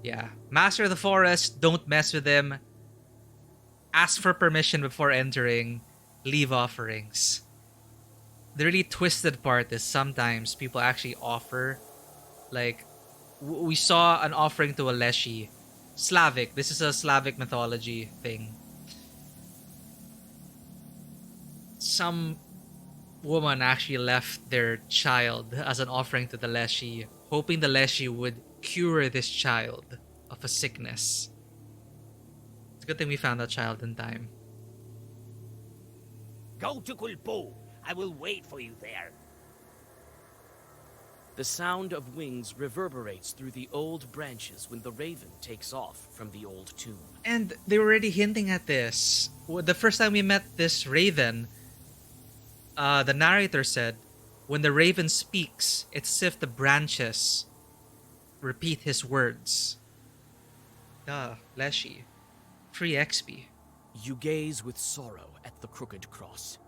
Yeah. Master of the forest, don't mess with him. Ask for permission before entering. Leave offerings. The really twisted part is sometimes people actually offer, like, we saw an offering to a Leshy. Slavic. This is a Slavic mythology thing. Some woman actually left their child as an offering to the Leshy, hoping the Leshy would cure this child of a sickness. It's a good thing we found that child in time. Go to Kulpo. I will wait for you there. The sound of wings reverberates through the old branches when the raven takes off from the old tomb. And they were already hinting at this. The first time we met this raven, the narrator said, when the raven speaks, it's as if the branches repeat his words. Leshy. Free XP. You gaze with sorrow at the crooked cross.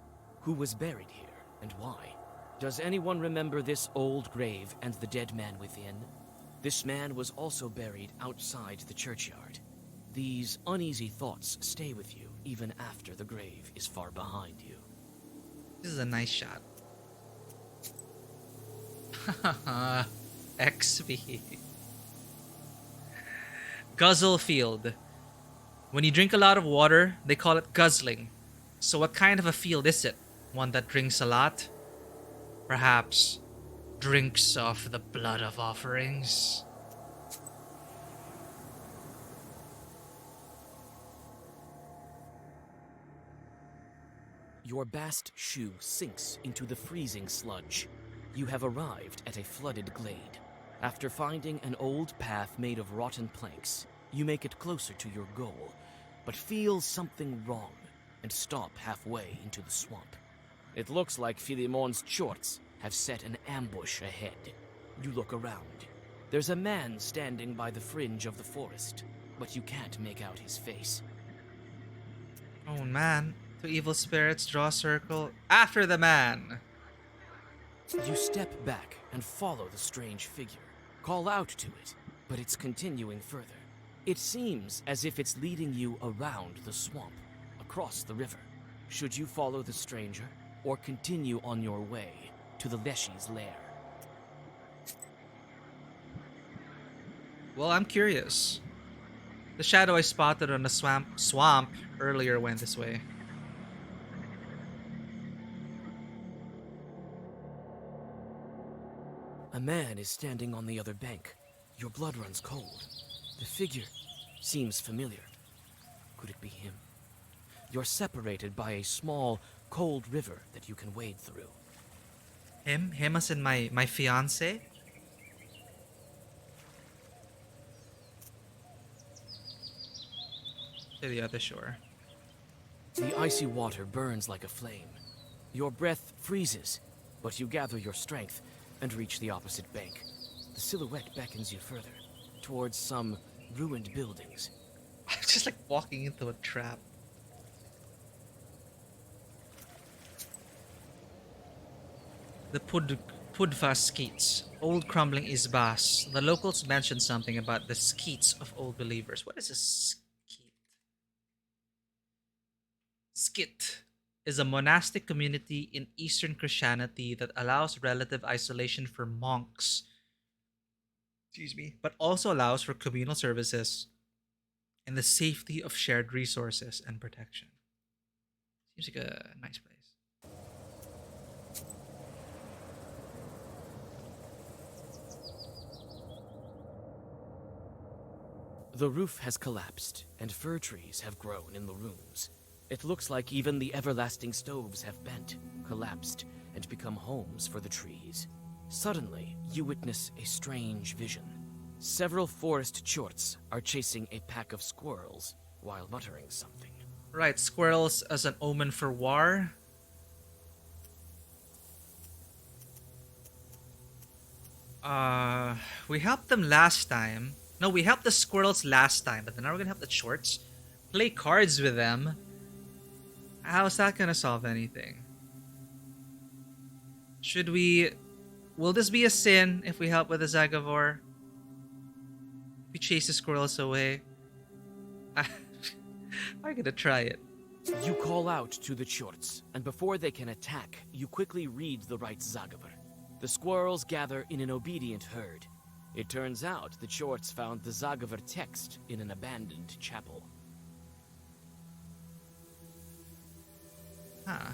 Who was buried here, and why? Does anyone remember this old grave and the dead man within? This man was also buried outside the churchyard. These uneasy thoughts stay with you even after the grave is far behind you. This is a nice shot. XP. Guzzle field. When you drink a lot of water, they call it guzzling. So what kind of a field is it? One that drinks a lot? Perhaps drinks of the blood of offerings? Your bast shoe sinks into the freezing sludge. You have arrived at a flooded glade. After finding an old path made of rotten planks, you make it closer to your goal, but feel something wrong and stop halfway into the swamp. It looks like Philemon's chorts have set an ambush ahead. You look around. There's a man standing by the fringe of the forest, but you can't make out his face. Oh man. Two evil spirits draw a circle after the man. You step back and follow the strange figure. Call out to it, but it's continuing further. It seems as if it's leading you around the swamp, across the river. Should you follow the stranger, or continue on your way? to the Leshy's lair. Well, I'm curious. The shadow I spotted on the swamp earlier went this way. A man is standing on the other bank. Your blood runs cold. The figure seems familiar. Could it be him? You're separated by a small, cold river that you can wade through. Him? Him as in my fiancé? To the other shore. The icy water burns like a flame. Your breath freezes, but you gather your strength and reach the opposite bank. The silhouette beckons you further, towards some ruined buildings. I'm just like walking into a trap. The Pudva Skeets, old crumbling Isbas. The locals mentioned something about the Skeets of old believers. What is a Skeet? Skit is a monastic community in Eastern Christianity that allows relative isolation for monks. Excuse me. But also allows for communal services and the safety of shared resources and protection. Seems like a nice place. The roof has collapsed, and fir trees have grown in the rooms. It looks like even the everlasting stoves have bent, collapsed, and become homes for the trees. Suddenly, you witness a strange vision. Several forest chorts are chasing a pack of squirrels while muttering something. Right, squirrels as an omen for war. We helped them last time. No, we helped the squirrels last time, but then now we're gonna help the chorts. Play cards with them. How's that gonna solve anything? Should we... Will this be a sin if we help with the Zagavor? We chase the squirrels away? I'm gonna try it. You call out to the chorts, and before they can attack, you quickly read the right Zagavar. The squirrels gather in an obedient herd. It turns out the chorts found the Zagavar text in an abandoned chapel. Huh.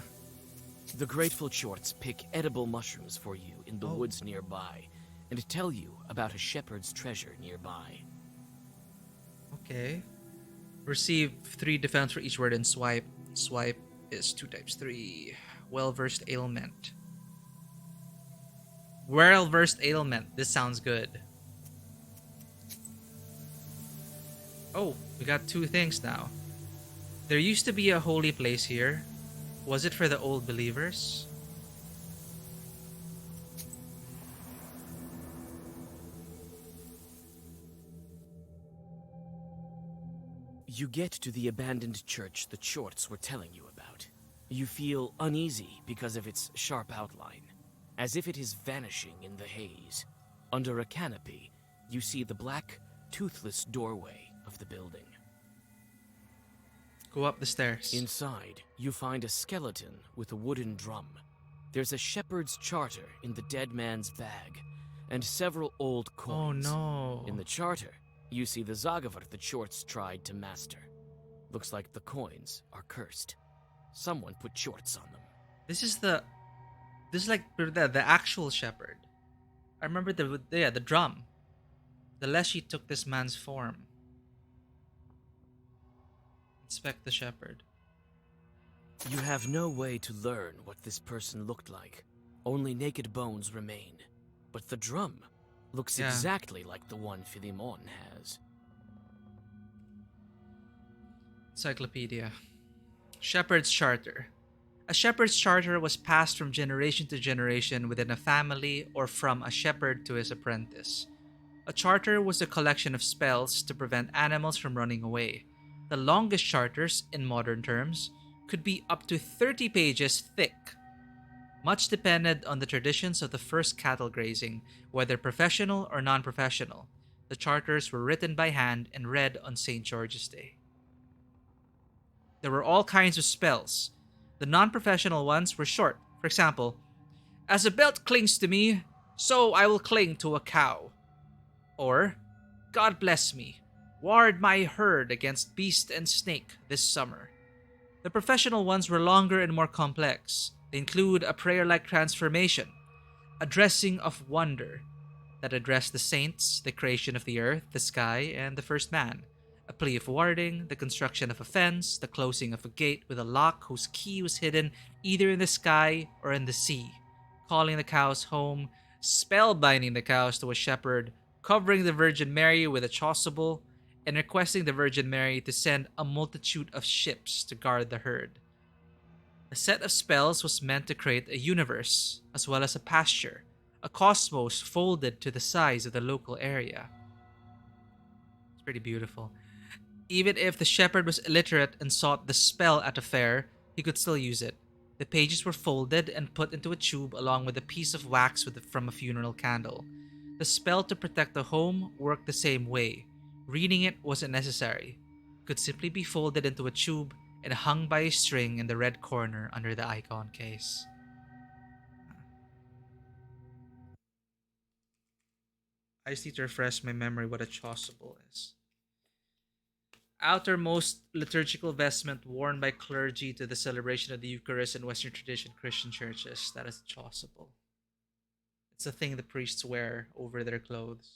The grateful chorts pick edible mushrooms for you in the woods nearby, and tell you about a shepherd's treasure nearby. Okay. Receive 3 defense for each word in swipe. Swipe is 2 times 3. Well-versed ailment. Well-versed ailment. This sounds good. Oh, we got 2 things now. There used to be a holy place here. Was it for the old believers? You get to the abandoned church the chorts were telling you about. You feel uneasy because of its sharp outline, as if it is vanishing in the haze. Under a canopy, you see the black, toothless doorway of the building. Go up the stairs. Inside, you find a skeleton with a wooden drum. There's a shepherd's charter in the dead man's bag, and several old coins. Oh no. In the charter, you see the Zagavar the chorts tried to master. Looks like the coins are cursed. Someone put chorts on them. This is like the actual shepherd. I remember the drum. The Leshy took this man's form. Inspect the shepherd. You have no way to learn what this person looked like. Only naked bones remain. But the drum looks exactly like the one Philemon has. Encyclopedia. Shepherd's Charter. A shepherd's charter was passed from generation to generation within a family or from a shepherd to his apprentice. A charter was a collection of spells to prevent animals from running away. The longest charters, in modern terms, could be up to 30 pages thick. Much depended on the traditions of the first cattle grazing, whether professional or non-professional. The charters were written by hand and read on St. George's Day. There were all kinds of spells. The non-professional ones were short. For example, As a belt clings to me, so I will cling to a cow. Or, God bless me, ward my herd against beast and snake this summer. The professional ones were longer and more complex. They include a prayer-like transformation, a dressing of wonder that addressed the saints, the creation of the earth, the sky, and the first man, a plea of warding, the construction of a fence, the closing of a gate with a lock whose key was hidden either in the sky or in the sea, calling the cows home, spellbinding the cows to a shepherd, covering the Virgin Mary with a chasuble, and requesting the Virgin Mary to send a multitude of ships to guard the herd. A set of spells was meant to create a universe, as well as a pasture, a cosmos folded to the size of the local area. It's pretty beautiful. Even if the shepherd was illiterate and sought the spell at a fair, he could still use it. The pages were folded and put into a tube along with a piece of wax from a funeral candle. The spell to protect the home worked the same way. Reading it wasn't necessary. It could simply be folded into a tube and hung by a string in the red corner under the icon case. I just need to refresh my memory what a chasuble is. Outermost liturgical vestment worn by clergy to the celebration of the Eucharist in Western tradition Christian churches. That is a chasuble. It's a thing the priests wear over their clothes.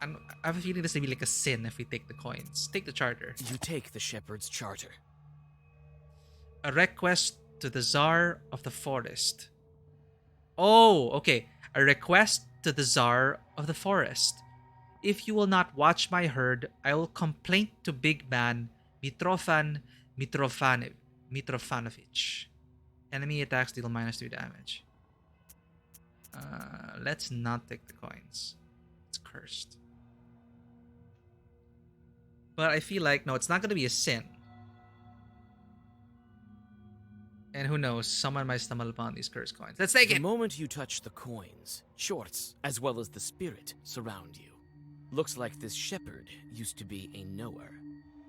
I have a feeling this may be like a sin if we take the coins. Take the charter. You take the shepherd's charter. A request to the Tsar of the Forest. Oh, okay. A request to the Tsar of the Forest. If you will not watch my herd, I will complain to big man Mitrofanovich. Enemy attacks deal -2 damage. Let's not take the coins. It's cursed. But I feel like, no, it's not going to be a sin. And who knows, someone might stumble upon these cursed coins. Let's take it! The moment you touch the coins, shorts, as well as the spirit, surround you. Looks like this shepherd used to be a knower.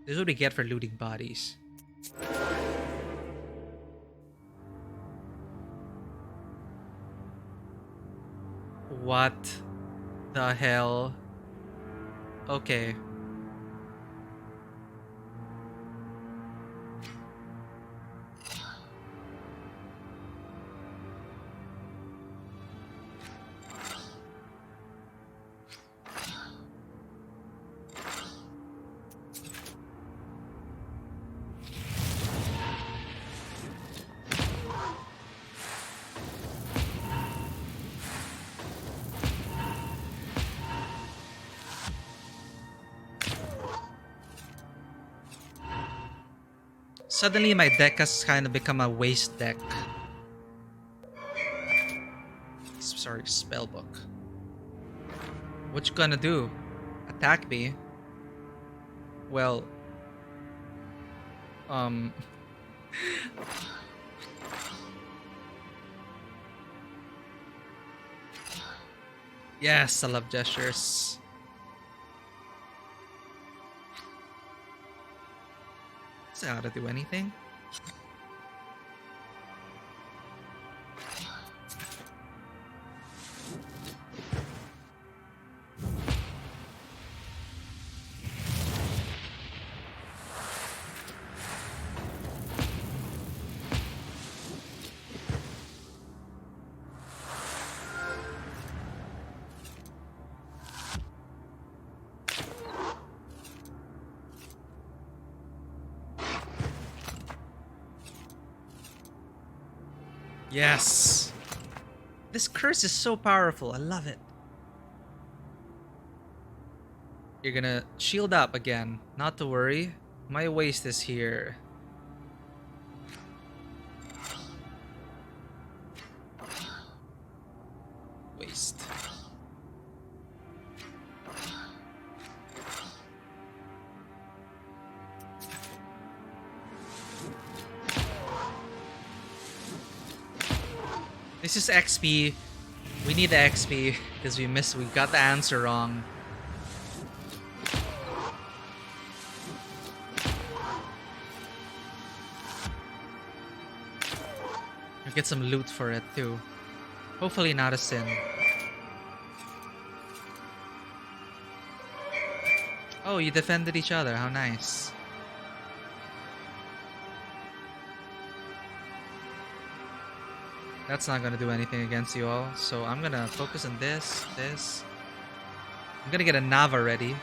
This is what we get for looting bodies. What the hell? Okay. Suddenly my deck has kind of become a waste deck. Sorry, spellbook. What you gonna do? Attack me? Well... Yes, I love gestures. Is how to do anything? Yes! This curse is so powerful. I love it. You're gonna shield up again. Not to worry. My waste is here. Waste. This is XP. We need the XP because we got the answer wrong. get some loot for it too. Hopefully not a sin. Oh, you defended each other. How nice. That's not gonna do anything against you all, so I'm gonna focus on this. I'm gonna get a Nava ready.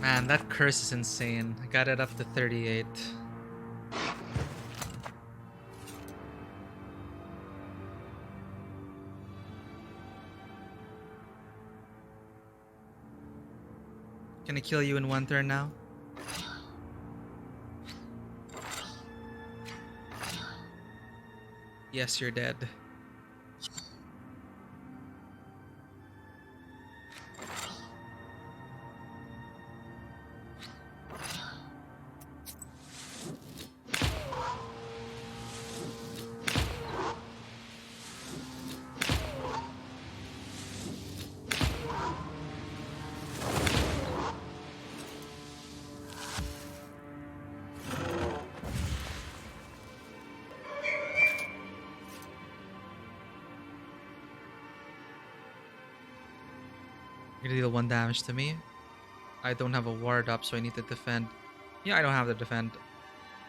Man, that curse is insane. I got it up to 38. Can I kill you in one turn now? Yes, you're dead. You're gonna deal 1 damage to me. I don't have a ward up, so I need to defend. Yeah, I don't have to defend.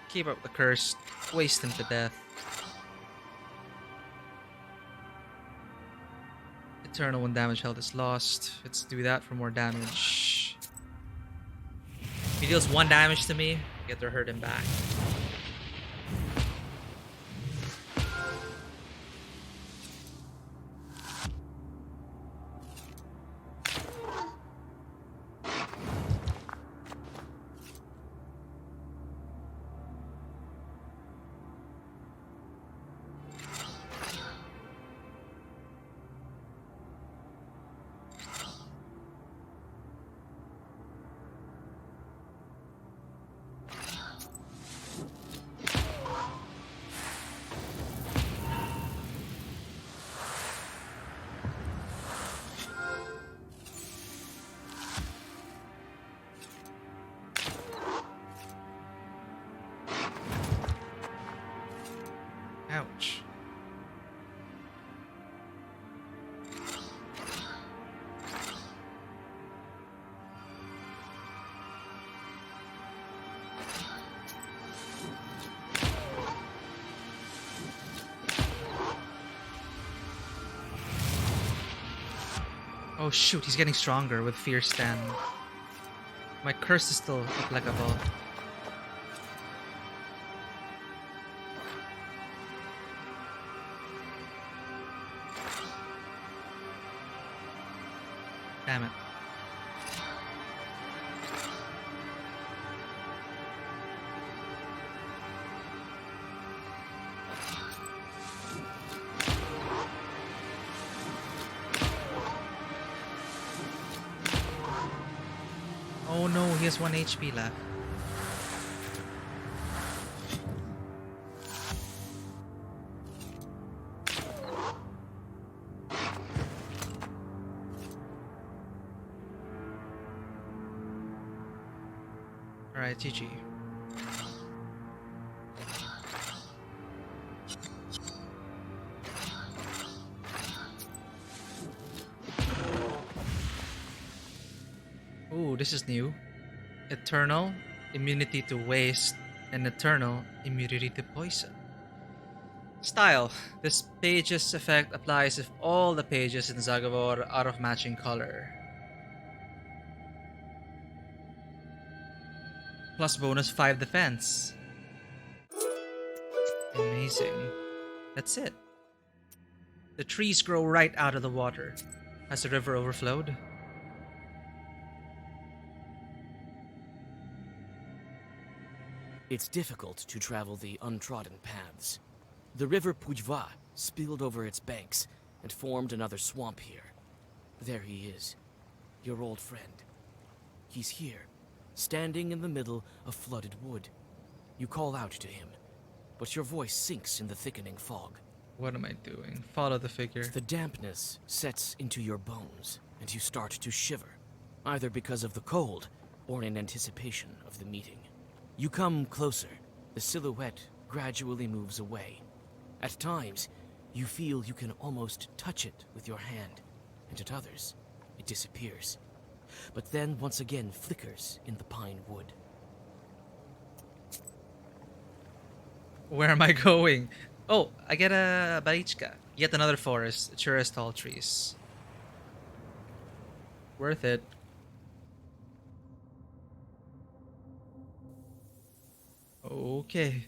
Keep up the curse. Waste him to death. Eternal 1 damage health is lost. Let's do that for more damage. If he deals 1 damage to me, I get to hurt him back. Ouch. Oh shoot, he's getting stronger with Fierce Stand. My curse is still applicable. Damn it. Oh no, he has 1 HP left. Alright, GG. Ooh, this is new. Eternal immunity to waste and eternal immunity to poison. Style. This page's effect applies if all the pages in Zagavor are of matching color. Plus bonus 5 defense. Amazing. That's it. The trees grow right out of the water. Has the river overflowed? It's difficult to travel the untrodden paths. The river Pujva spilled over its banks and formed another swamp here. There he is, your old friend. He's here, standing in the middle of flooded wood. You call out to him, but your voice sinks in the thickening fog. What am I doing? Follow the figure. The dampness sets into your bones, and you start to shiver, either because of the cold or in anticipation of the meeting. You come closer. The silhouette gradually moves away. At times, you feel you can almost touch it with your hand, and at others, it disappears. But then once again flickers in the pine wood. Where am I going? Oh, I get a barichka. Yet another forest. Churras tall trees. Worth it. Okay.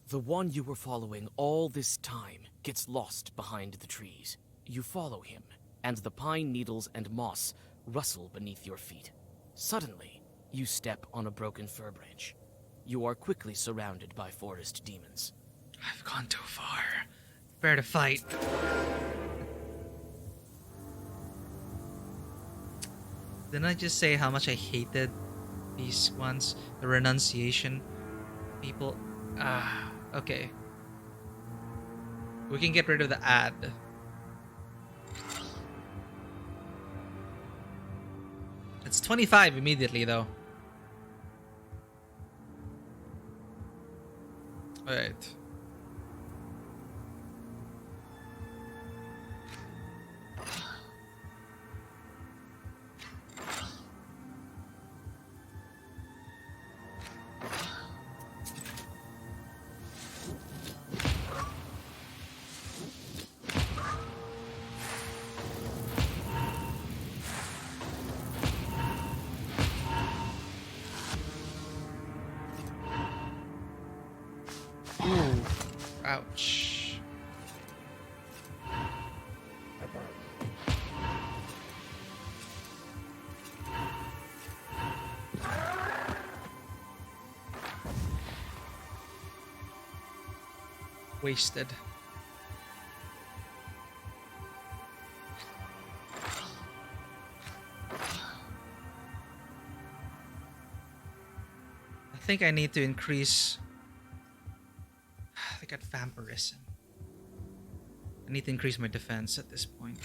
The one you were following all this time gets lost behind the trees. You follow him, and the pine needles and moss rustle beneath your feet. Suddenly, you step on a broken fir branch. You are quickly surrounded by forest demons. I've gone too far. Prepare to fight. Didn't I just say how much I hated these ones? The renunciation people. Okay. We can get rid of the ad. It's 25 immediately though. Alright. Ouch. Wasted. I think I need to increase. I got vampirism. I need to increase my defense at this point.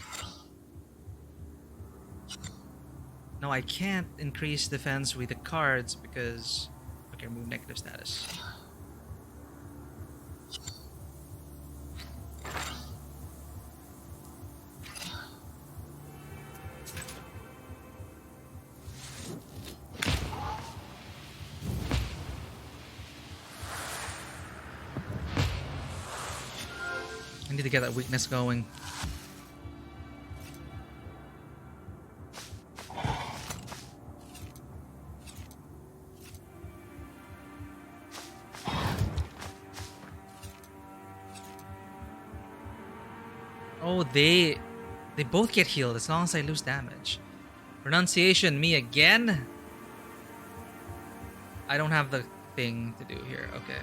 No, I can't increase defense with the cards because I can remove negative status. I need to get that weakness going. Oh, they both get healed as long as I lose damage. Pronunciation, me again? I don't have the thing to do here. Okay.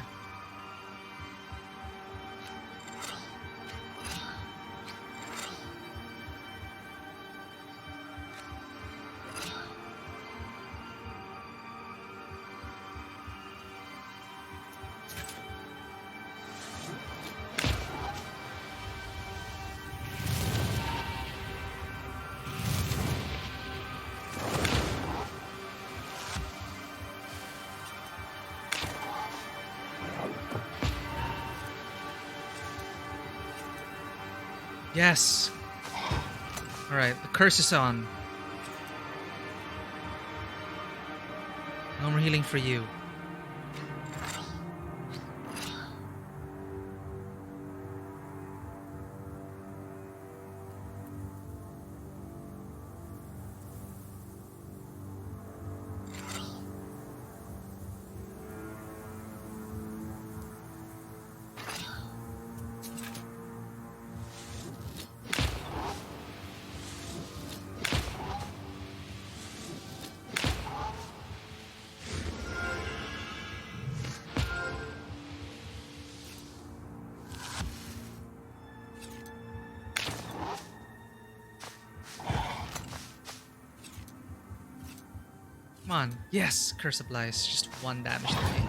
Yes. Alright, the curse is on. No more healing for you. Come on. Yes, Curse applies. Just 1 damage to me.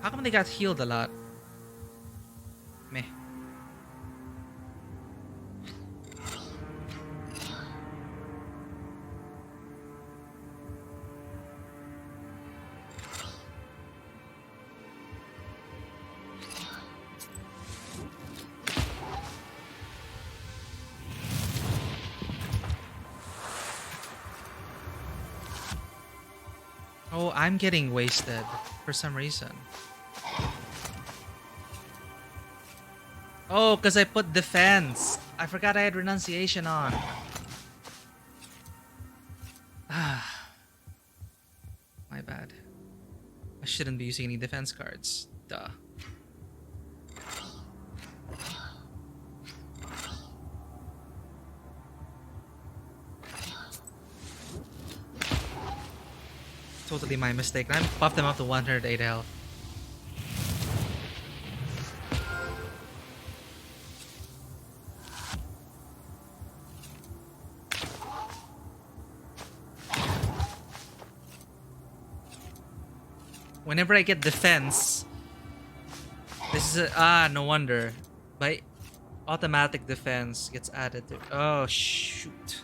How come they got healed a lot? Meh. Oh, I'm getting wasted for some reason. Oh, because I put defense. I forgot I had renunciation on. Ah. My bad. I shouldn't be using any defense cards. Duh. Totally my mistake. I buffed them up to 108 health. Whenever I get defense, this is no wonder. My automatic defense gets added to. Oh shoot.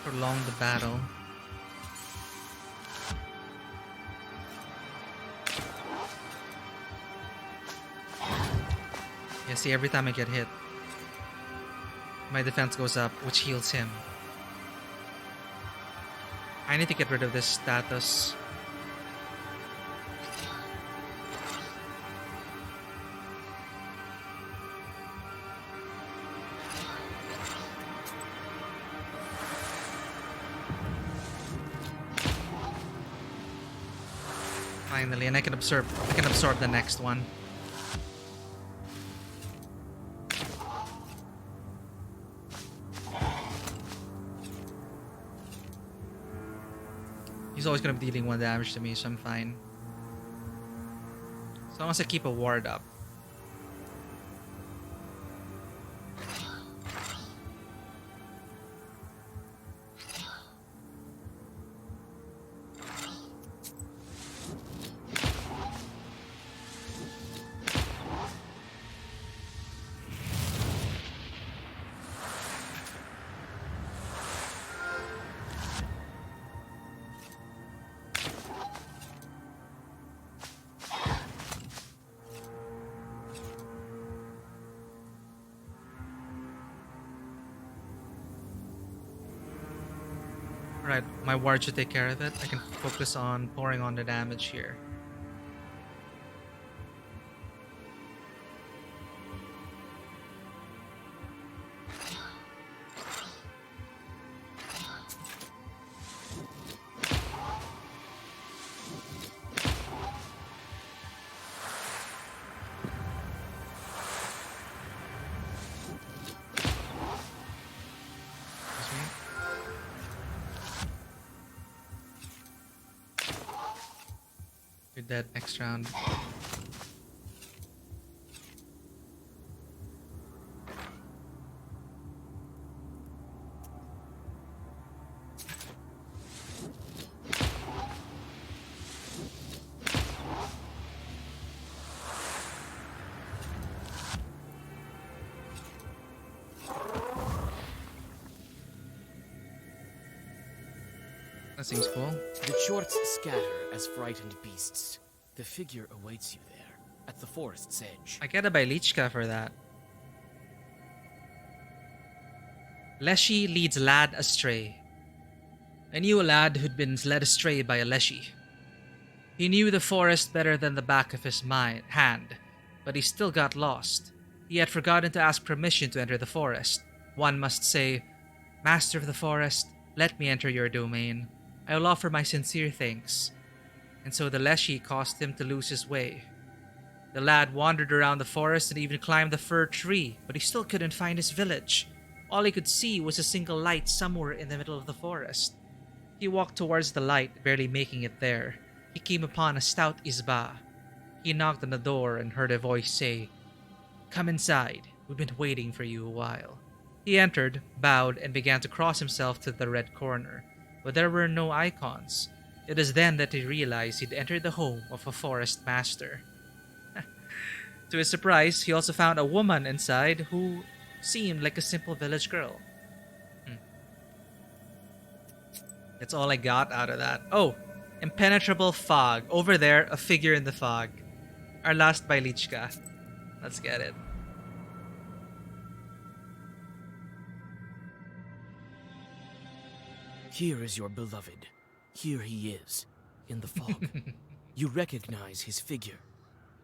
Prolong the battle. Yeah, see, every time I get hit, my defense goes up, which heals him. I need to get rid of this status. Finally, and I can absorb the next one. He's always gonna be dealing 1 damage to me, so I'm fine. So long as I keep a ward up. Right, my ward should take care of it. I can focus on pouring on the damage here. You're dead next round. That seems cool. The shorts scatter as frightened beasts. The figure awaits you there, at the forest's edge. I gotta buy Lichka for that. Leshy leads lad astray. I knew a lad who'd been led astray by a Leshy. He knew the forest better than the back of his hand, but he still got lost. He had forgotten to ask permission to enter the forest. One must say, Master of the forest, let me enter your domain. I will offer my sincere thanks. And so the Leshy caused him to lose his way. The lad wandered around the forest and even climbed the fir tree, but he still couldn't find his village. All he could see was a single light somewhere in the middle of the forest. He walked towards the light, barely making it there. He came upon a stout izba. He knocked on the door and heard a voice say, "Come inside. We've been waiting for you a while." He entered, bowed, and began to cross himself to the red corner, but there were no icons. It is then that he realized he'd entered the home of a forest master. To his surprise, he also found a woman inside who seemed like a simple village girl. That's all I got out of that. Oh, impenetrable fog. Over there, a figure in the fog. Our last Bailichka. Let's get it. Here is your beloved. Here he is, in the fog. You recognize his figure.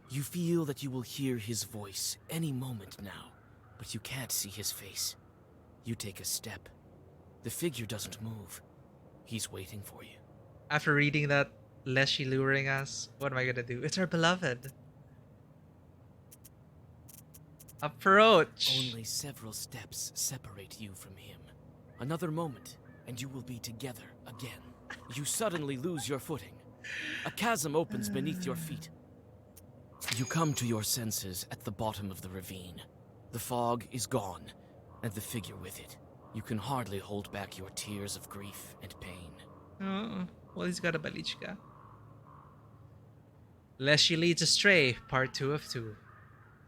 You feel that you will hear his voice any moment now, but you can't see his face. You take a step. The figure doesn't move. He's waiting for you. After reading that, Leshy luring us, what am I gonna do? It's our beloved. Approach. Only several steps separate you from him. Another moment, and you will be together again. You suddenly lose your footing. A chasm opens beneath your feet. You come to your senses at the bottom of the ravine. The fog is gone, and the figure with it. You can hardly hold back your tears of grief and pain. Oh, well, he's got a Balichka. Leshy leads astray, part 2 of 2.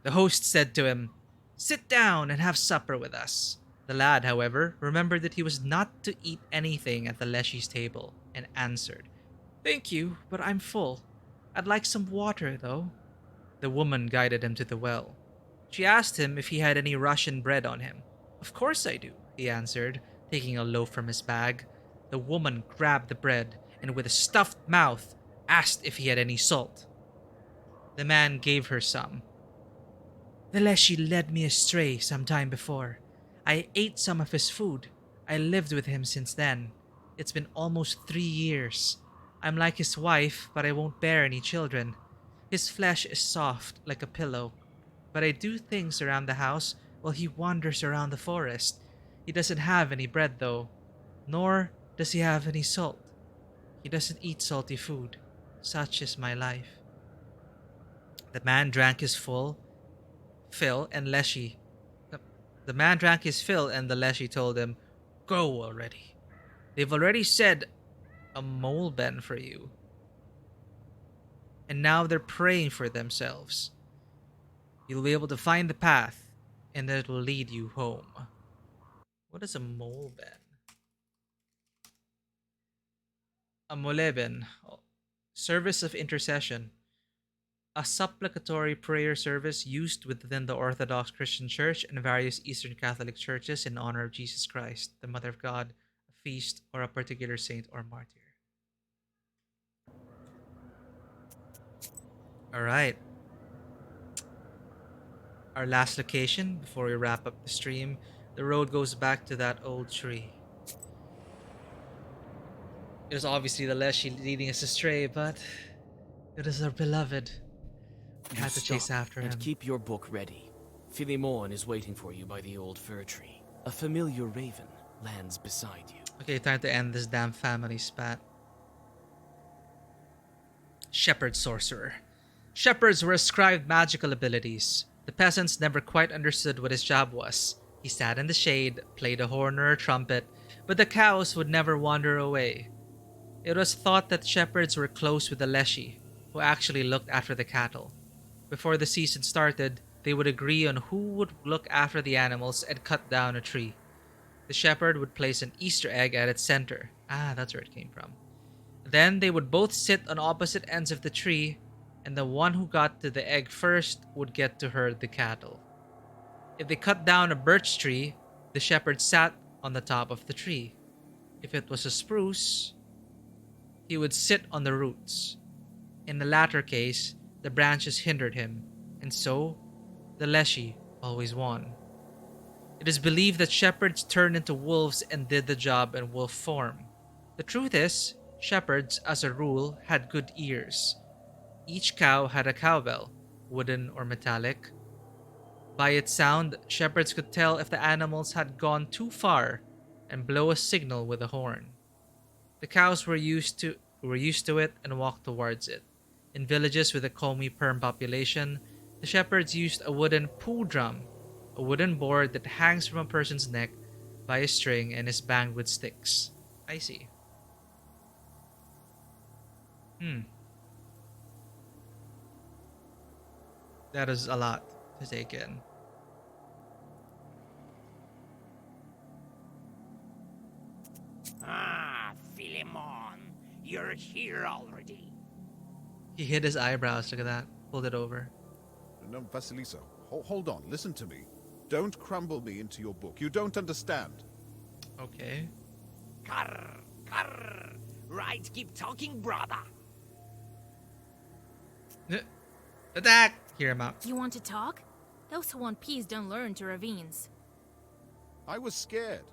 The host said to him, "Sit down and have supper with us." The lad, however, remembered that he was not to eat anything at the Leshy's table, and answered, "Thank you, but I'm full. I'd like some water, though." The woman guided him to the well. She asked him if he had any Russian bread on him. "Of course I do," he answered, taking a loaf from his bag. The woman grabbed the bread and with a stuffed mouth asked if he had any salt. The man gave her some. "The Leshy led me astray some time before. I ate some of his food. I lived with him since then. It's been almost 3 years. I'm like his wife, but I won't bear any children. His flesh is soft like a pillow. But I do things around the house while he wanders around the forest. He doesn't have any bread, though. Nor does he have any salt. He doesn't eat salty food. Such is my life." The man drank his fill, and Leshy... The man drank his fill, and the Leshy told him, "Go already. They've already said a mole ben for you. And now they're praying for themselves. You'll be able to find the path, and it will lead you home." What is a mole ben? A moleben, service of intercession. A supplicatory prayer service used within the Orthodox Christian Church and various Eastern Catholic churches in honor of Jesus Christ, the Mother of God, a feast, or a particular saint or martyr. Alright. Our last location before we wrap up the stream, the road goes back to that old tree. It is obviously the Leshy leading us astray, but it is our beloved. We had to chase after him. And keep your book ready. Philemon is waiting for you by the old fir tree. A familiar raven lands beside you. Okay, time to end this damn family spat. Shepherd Sorcerer. Shepherds were ascribed magical abilities. The peasants never quite understood what his job was. He sat in the shade, played a horn or a trumpet, but the cows would never wander away. It was thought that shepherds were close with the Leshy, who actually looked after the cattle. Before the season started, they would agree on who would look after the animals and cut down a tree. The shepherd would place an Easter egg at its center. Ah, that's where it came from. Then they would both sit on opposite ends of the tree, and the one who got to the egg first would get to herd the cattle. If they cut down a birch tree, the shepherd sat on the top of the tree. If it was a spruce, he would sit on the roots. In the latter case, the branches hindered him, and so the Leshy always won. It is believed that shepherds turned into wolves and did the job in wolf form. The truth is, shepherds, as a rule, had good ears. Each cow had a cowbell, wooden or metallic. By its sound, shepherds could tell if the animals had gone too far and blow a signal with a horn. The cows were used to it and walked towards it. In villages with a Komi Perm population, the shepherds used a wooden poo drum, a wooden board that hangs from a person's neck by a string and is banged with sticks. I see. Hmm. That is a lot to take in. Ah, Philemon, you're here already. He hit his eyebrows. Look at that. Pulled it over. No, Vasilisa, hold on. Listen to me. Don't crumble me into your book. You don't understand. Okay. Carr, carr. Right, keep talking, brother. Attack! Hear him out. You want to talk? Those who want peace don't learn to ravines. I was scared.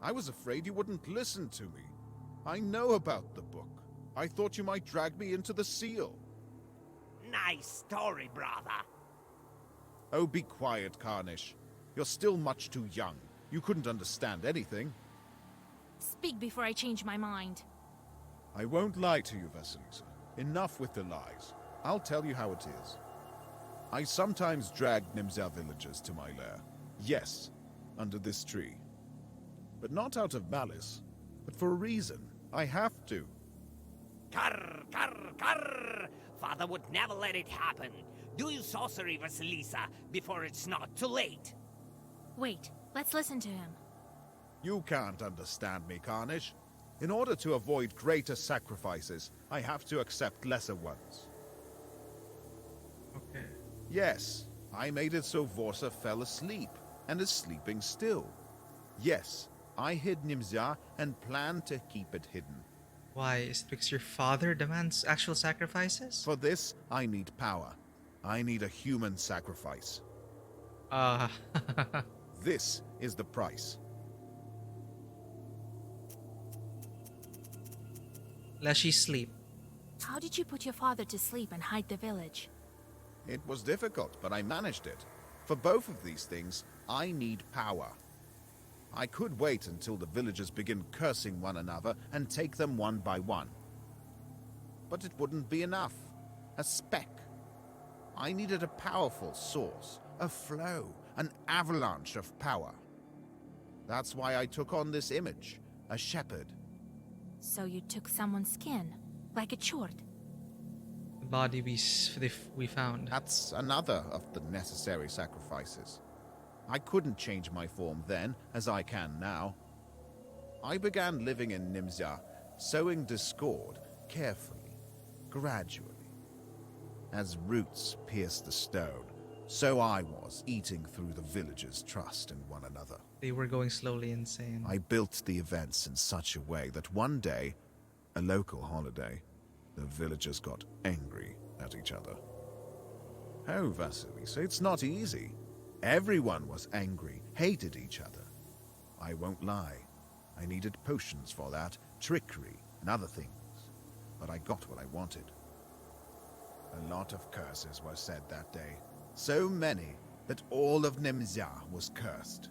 I was afraid you wouldn't listen to me. I know about the book. I thought you might drag me into the seal. Nice story, brother. Oh, be quiet, Carnish. You're still much too young. You couldn't understand anything. Speak before I change my mind. I won't lie to you, Vasilisa. Enough with the lies. I'll tell you how it is. I sometimes drag Nimza villagers to my lair. Yes, under this tree. But not out of malice, but for a reason. I have to. Carr, carr, carr. Father would never let it happen. Do your sorcery, Vasilisa, before it's not too late. Wait, let's listen to him. You can't understand me, Carnish. In order to avoid greater sacrifices, I have to accept lesser ones. Okay. Yes, I made it so Vorsa fell asleep, and is sleeping still. Yes, I hid Nimza and plan to keep it hidden. Why? Is it because your father demands actual sacrifices? For this, I need power. I need a human sacrifice. Uh, This is the price. Leshy sleep. How did you put your father to sleep and hide the village? It was difficult, but I managed it. For both of these things, I need power. I could wait until the villagers begin cursing one another and take them one by one. But it wouldn't be enough. A speck. I needed a powerful source, a flow, an avalanche of power. That's why I took on this image, a shepherd. So you took someone's skin, like a chort. The body we found. That's another of the necessary sacrifices. I couldn't change my form then, as I can now. I began living in Nimza, sowing discord carefully, gradually. As roots pierced the stone, so I was eating through the villagers' trust in one another. They were going slowly insane. I built the events in such a way that one day, a local holiday, the villagers got angry at each other. Oh, Vasilisa, it's not easy. Everyone was angry, hated each other. I won't lie. I needed potions for that, trickery, and other things. But I got what I wanted. A lot of curses were said that day. So many that all of Nimza was cursed.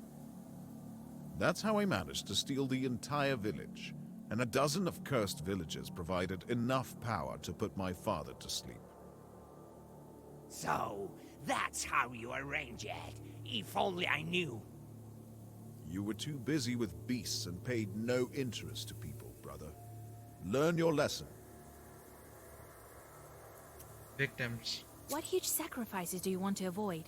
That's how I managed to steal the entire village, and a dozen of cursed villagers provided enough power to put my father to sleep. So, that's how you arrange it. If only I knew. You were too busy with beasts and paid no interest to people, brother. Learn your lesson. Victims. What huge sacrifices do you want to avoid?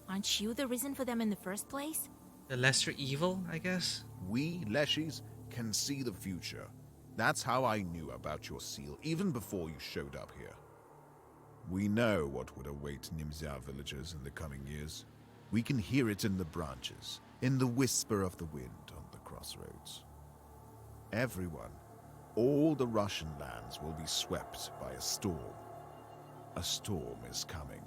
Aren't you the reason for them in the first place? The lesser evil, I guess? We, Leshis, can see the future. That's how I knew about your seal, even before you showed up here. We know what would await Nimza villagers in the coming years. We can hear it in the branches, in the whisper of the wind on the crossroads. Everyone, all the Russian lands will be swept by a storm. A storm is coming.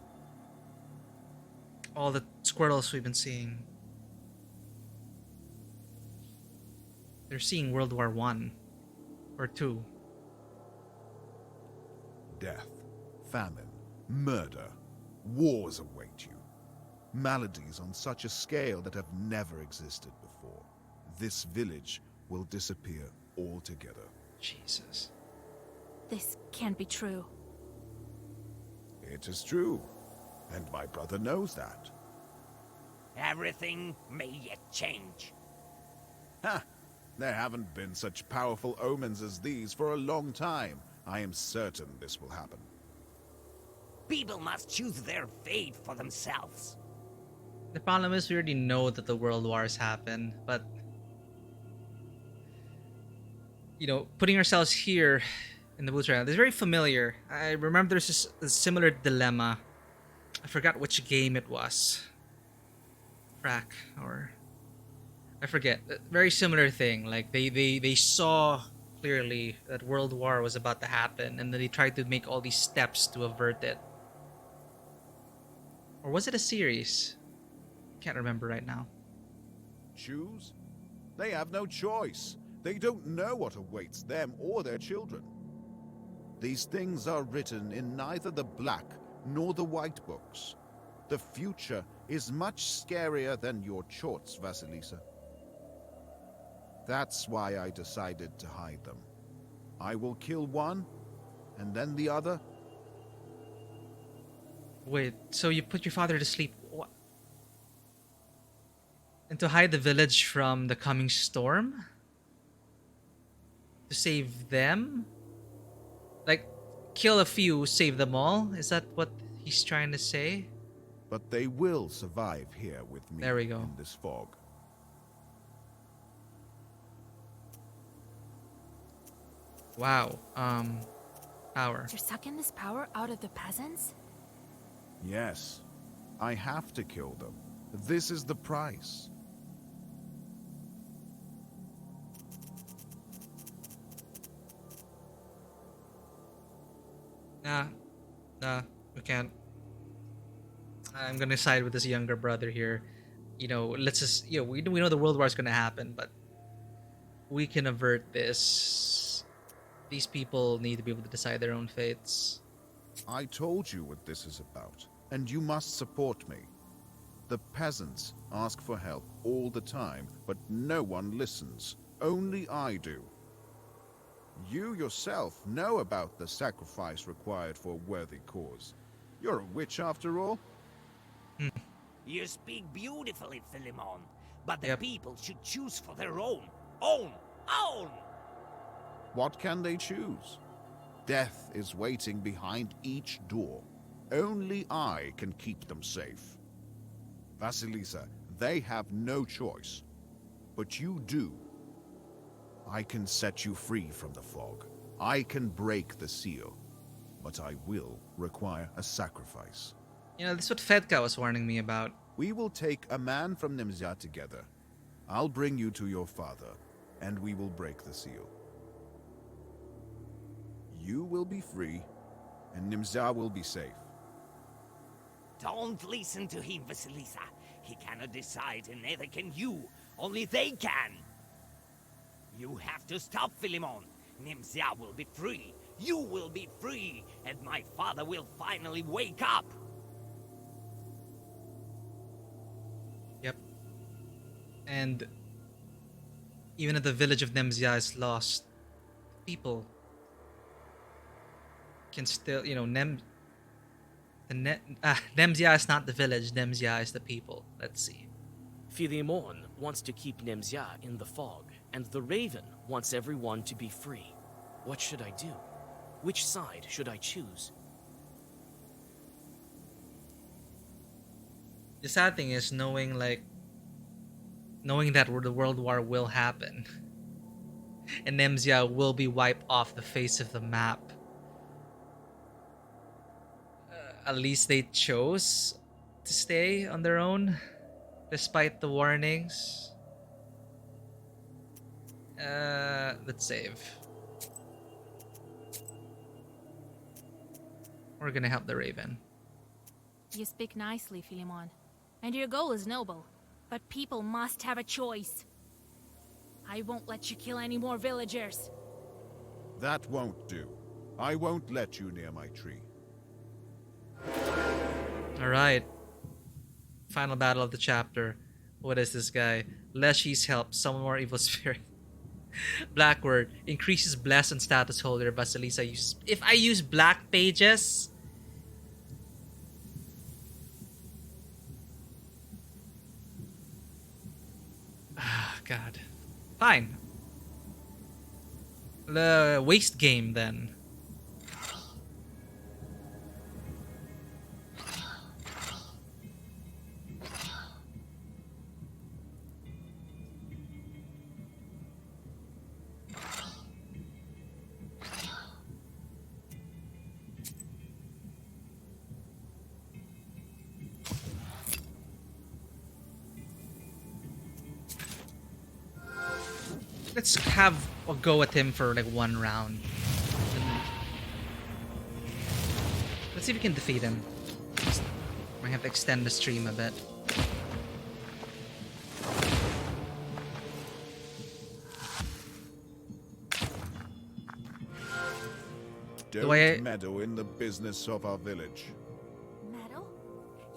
All the squirrels we've been seeing. They're seeing World War One or two. Death, famine, murder, wars await you. Maladies on such a scale that have never existed before. This village will disappear altogether. Jesus. This can't be true. It is true, and my brother knows that. Everything may yet change. Ha! There haven't been such powerful omens as these for a long time. I am certain this will happen. People must choose their fate for themselves. The problem is we already know that the world wars happen, but putting ourselves here in the boots right now, it's very familiar. I remember there's a similar dilemma. I forgot which game it was. Frack, or I forget. Very similar thing. Like they saw clearly that world war was about to happen, and then they tried to make all these steps to avert it. Or was it a series? Can't remember right now. Choose? They have no choice. They don't know what awaits them or their children. These things are written in neither the black nor the white books. The future is much scarier than your choice, Vasilisa. That's why I decided to hide them. I will kill one, and then the other. Wait, so you put your father to sleep? What? And to hide the village from the coming storm? To save them? Like, kill a few, save them all? Is that what he's trying to say? But they will survive here with me. There we go. In this fog. Wow. Power. You're sucking this power out of the peasants? Yes. I have to kill them. This is the price. Nah, we can't. I'm gonna side with this younger brother here. Let's just, we know the world war is gonna happen, but we can avert this. These people need to be able to decide their own fates. I told you what this is about, and you must support me. The peasants ask for help all the time, but no one listens. Only I do. You yourself know about the sacrifice required for a worthy cause. You're a witch after all. You speak beautifully, Philemon, but the Yep. people should choose for their own. What can they choose? Death is waiting behind each door. Only I can keep them safe. Vasilisa, they have no choice. But you do. I can set you free from the fog. I can break the seal. But I will require a sacrifice. This is what Fedka was warning me about. We will take a man from Nimzia together. I'll bring you to your father, and we will break the seal. You will be free, and Nimzia will be safe. Don't listen to him, Vasilisa. He cannot decide, and neither can you. Only they can. You have to stop, Philemon. Nimzia will be free. You will be free, and my father will finally wake up. Yep. And even if the village of Nemzia is lost, people can still, Nemzia is not the village, Nemzia is the people. Let's see. Philemon wants to keep Nemzia in the fog, and the Raven wants everyone to be free. What should I do? Which side should I choose? The sad thing is knowing that the world war will happen, and Nemzia will be wiped off the face of the map. At least they chose to stay on their own, despite the warnings. Let's save. We're gonna help the Raven. You speak nicely, Philemon. And your goal is noble. But people must have a choice. I won't let you kill any more villagers. That won't do. I won't let you near my tree. Alright. Final battle of the chapter. What is this guy? Leshy's help. Summon more evil spirit. Black word. Increases bless and status holder. Vasilisa uses. If I use black pages. Ah, God. Fine. The waste game then. Let's have a go at him for like one round. Let's see if we can defeat him. Might have to extend the stream a bit. Don't meddle in the business of our village. Meadow?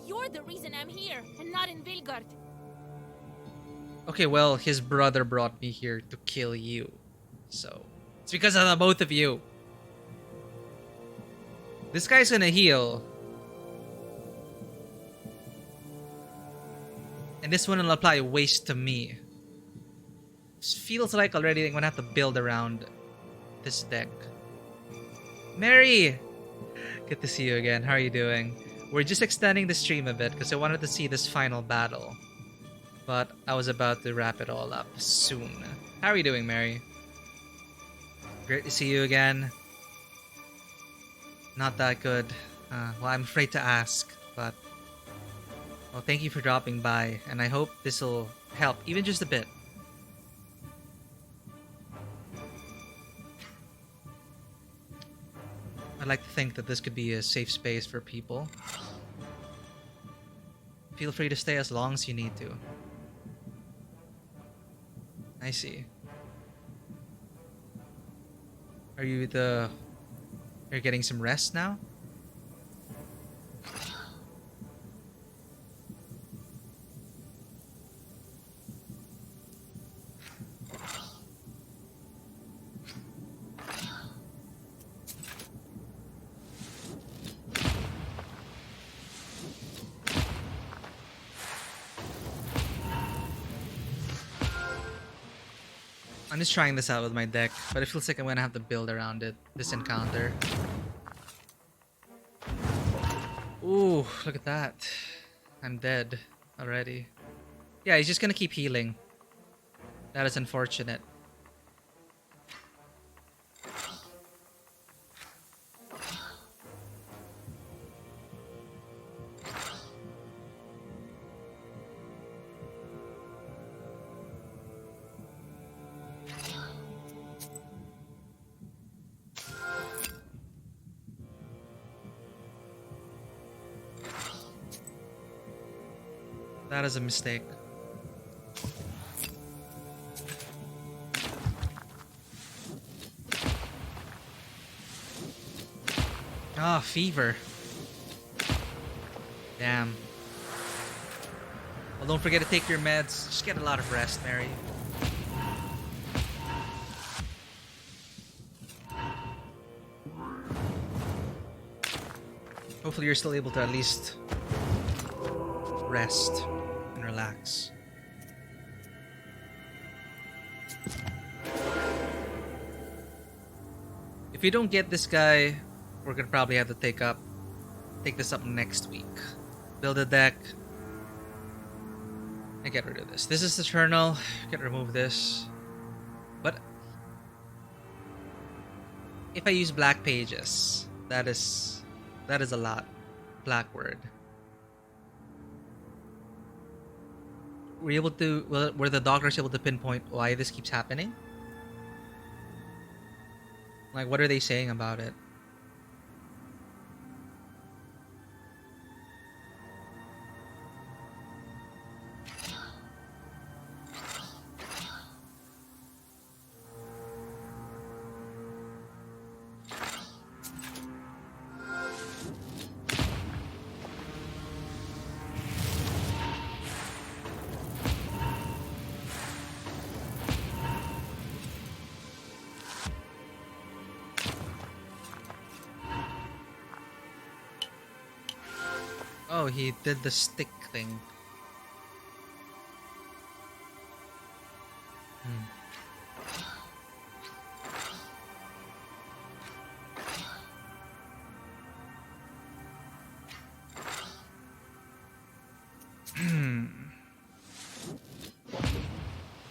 You're the reason I'm here, and not in Vilgard. Okay, well, his brother brought me here to kill you. So, it's because of the both of you. This guy's gonna heal. And this one will apply waste to me. This feels like already I'm gonna have to build around this deck. Mary! Good to see you again. How are you doing? We're just extending the stream a bit because I wanted to see this final battle. But I was about to wrap it all up soon. How are you doing, Mary? Great to see you again. Not that good. Well, I'm afraid to ask, but... Well, thank you for dropping by, and I hope this will help, even just a bit. I'd like to think that this could be a safe space for people. Feel free to stay as long as you need to. I see. You're getting some rest now? I'm just trying this out with my deck, but it feels like I'm gonna have to build around it, this encounter. Ooh, look at that. I'm dead already. Yeah, he's just gonna keep healing. That is unfortunate. That is a mistake. Ah, fever. Damn. Well, don't forget to take your meds. Just get a lot of rest, Mary. Hopefully you're still able to at least rest and relax. If you don't get this guy, we're gonna probably have to take this up next week. Build a deck and get rid of this. This is eternal. Can remove this. But if I use black pages, that is a lot. Black word. Were the doctors able to pinpoint why this keeps happening? Like, what are they saying about it? Oh, he did the stick thing.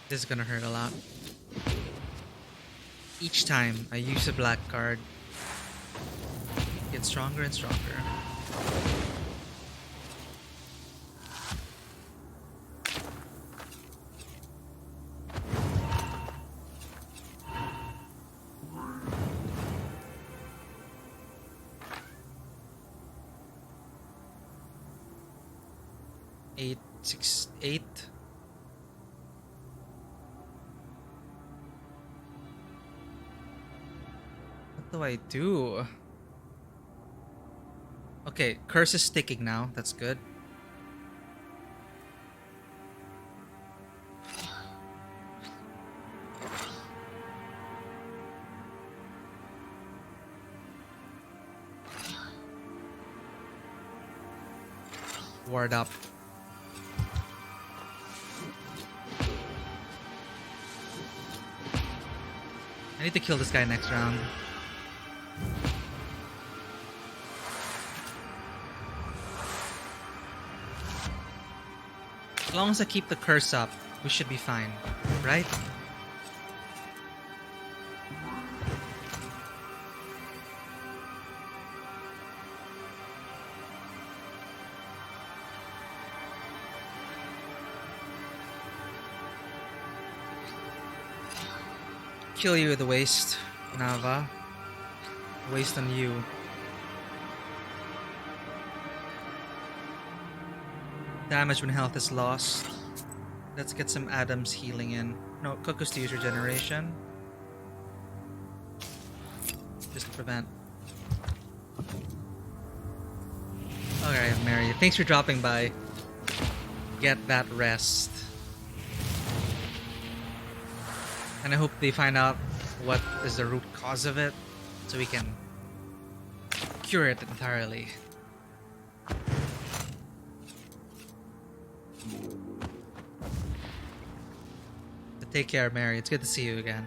This is gonna hurt a lot. Each time I use a black card, it gets stronger and stronger. Eight, 6, 8. What do I do? Okay, curse is sticking now. That's good. Ward up. I need to kill this guy next round. As long as I keep the curse up, we should be fine, right? Kill you with the waste, Nava. Waste on you. Damage when health is lost. Let's get some Adam's healing in. No, Cuckoo's to use regeneration. Just to prevent. Alright, Mary. Thanks for dropping by. Get that rest. And I hope they find out what is the root cause of it, so we can cure it entirely. But take care, Mary. It's good to see you again.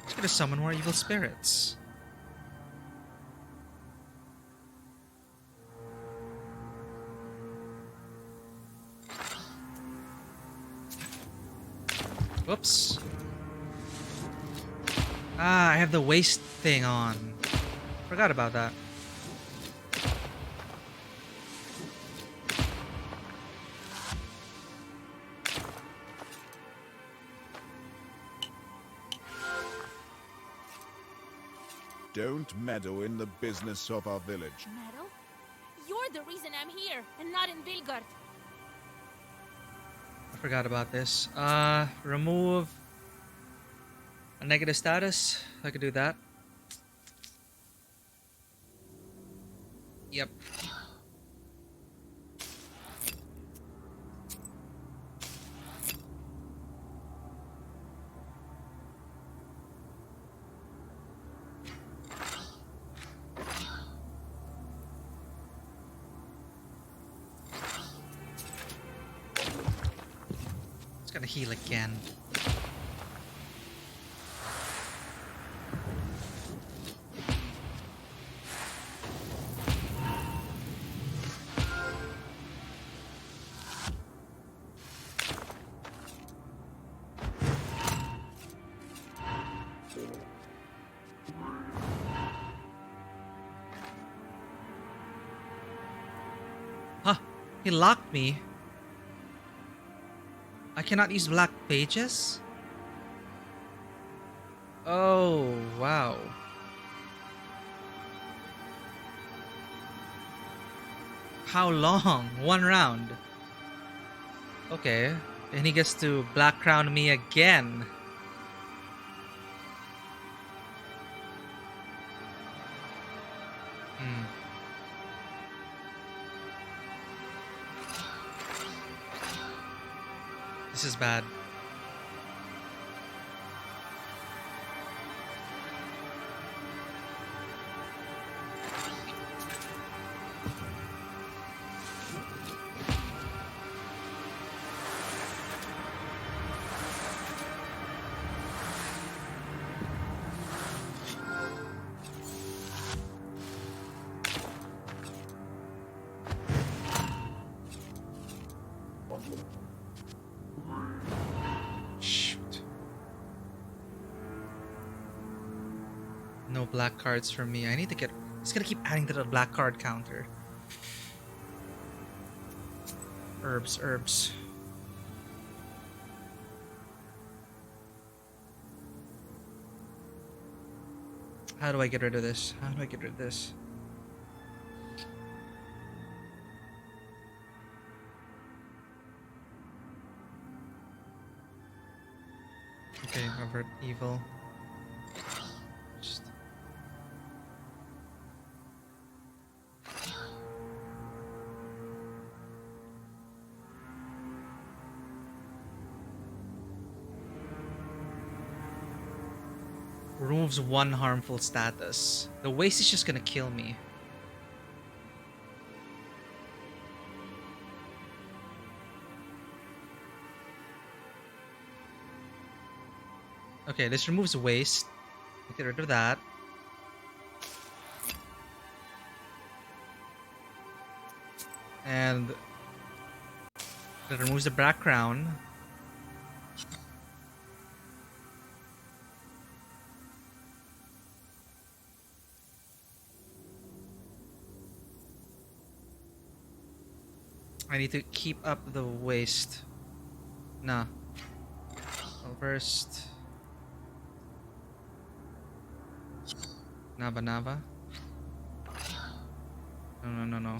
Just gonna summon more evil spirits. Whoops. Ah, I have the waste thing on. Forgot about that. Don't meddle in the business of our village. Meadow? You're the reason I'm here, and not in Vilgard. I forgot about this. Remove a negative status. I could do that. Yep. It's gonna heal again. Huh, he locked me. I cannot use black pages? Oh, wow. How long? One round. Okay. And he gets to black crown me again. This is bad. No black cards for me. I need to get... It's gonna keep adding to the black card counter. Herbs, herbs. How do I get rid of this? How do I get rid of this? Okay, avert evil. Just... Removes one harmful status. The waste is just gonna kill me. Okay, this removes waste. Get rid of that. And it removes the background. I need to keep up the waste. Nah. Well, first. Nava Nava. No.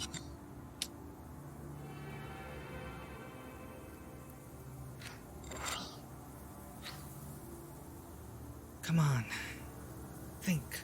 Come on. Think.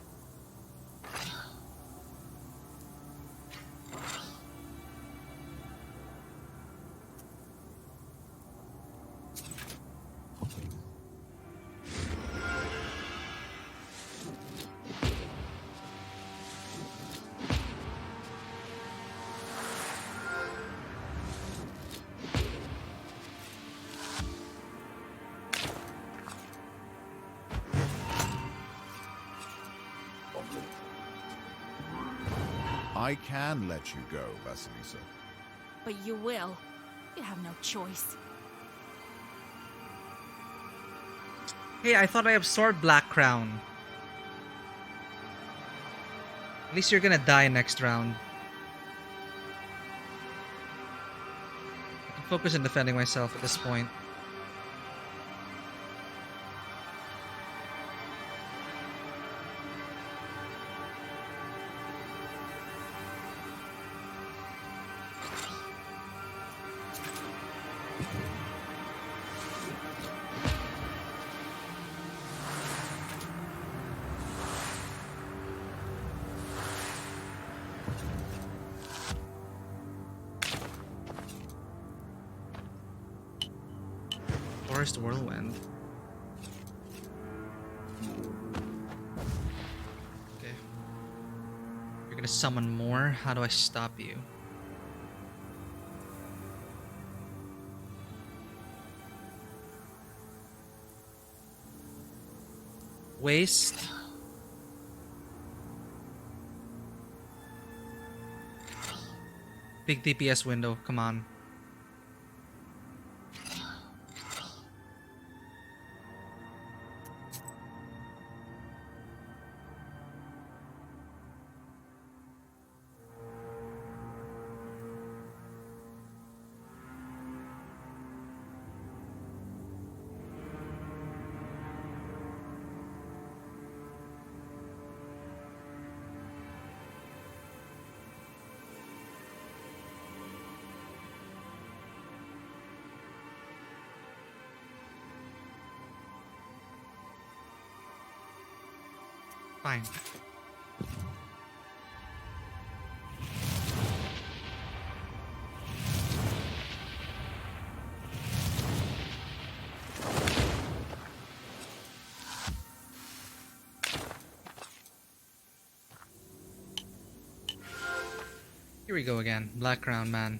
I can let you go, Vasilisa. But you will. You have no choice. Hey, I thought I absorbed Black Crown. At least you're gonna die next round. I can focus on defending myself at this point. Forest Whirlwind. Okay. You're gonna summon more? How do I stop you? Waste. Big DPS window, come on. Fine. Here we go again. Black Crown Man.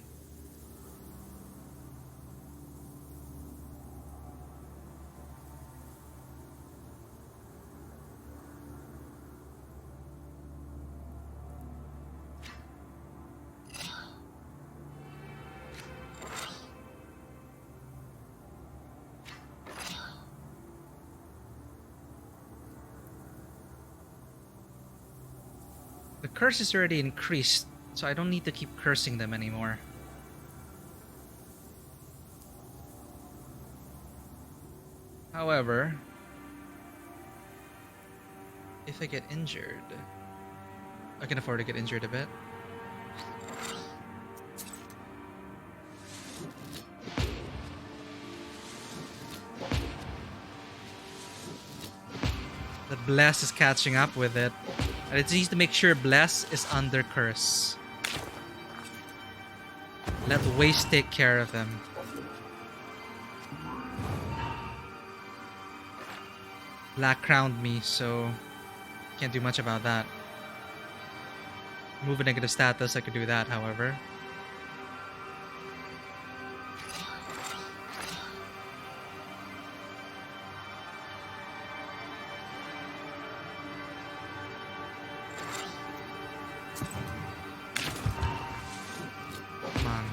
The curse is already increased, so I don't need to keep cursing them anymore. However, if I get injured, I can afford to get injured a bit. The Bless is catching up with it. And it needs to make sure Bless is under curse. Let Waste take care of him. Black crowned me, so can't do much about that. Move a negative status, I could do that, however. Come on.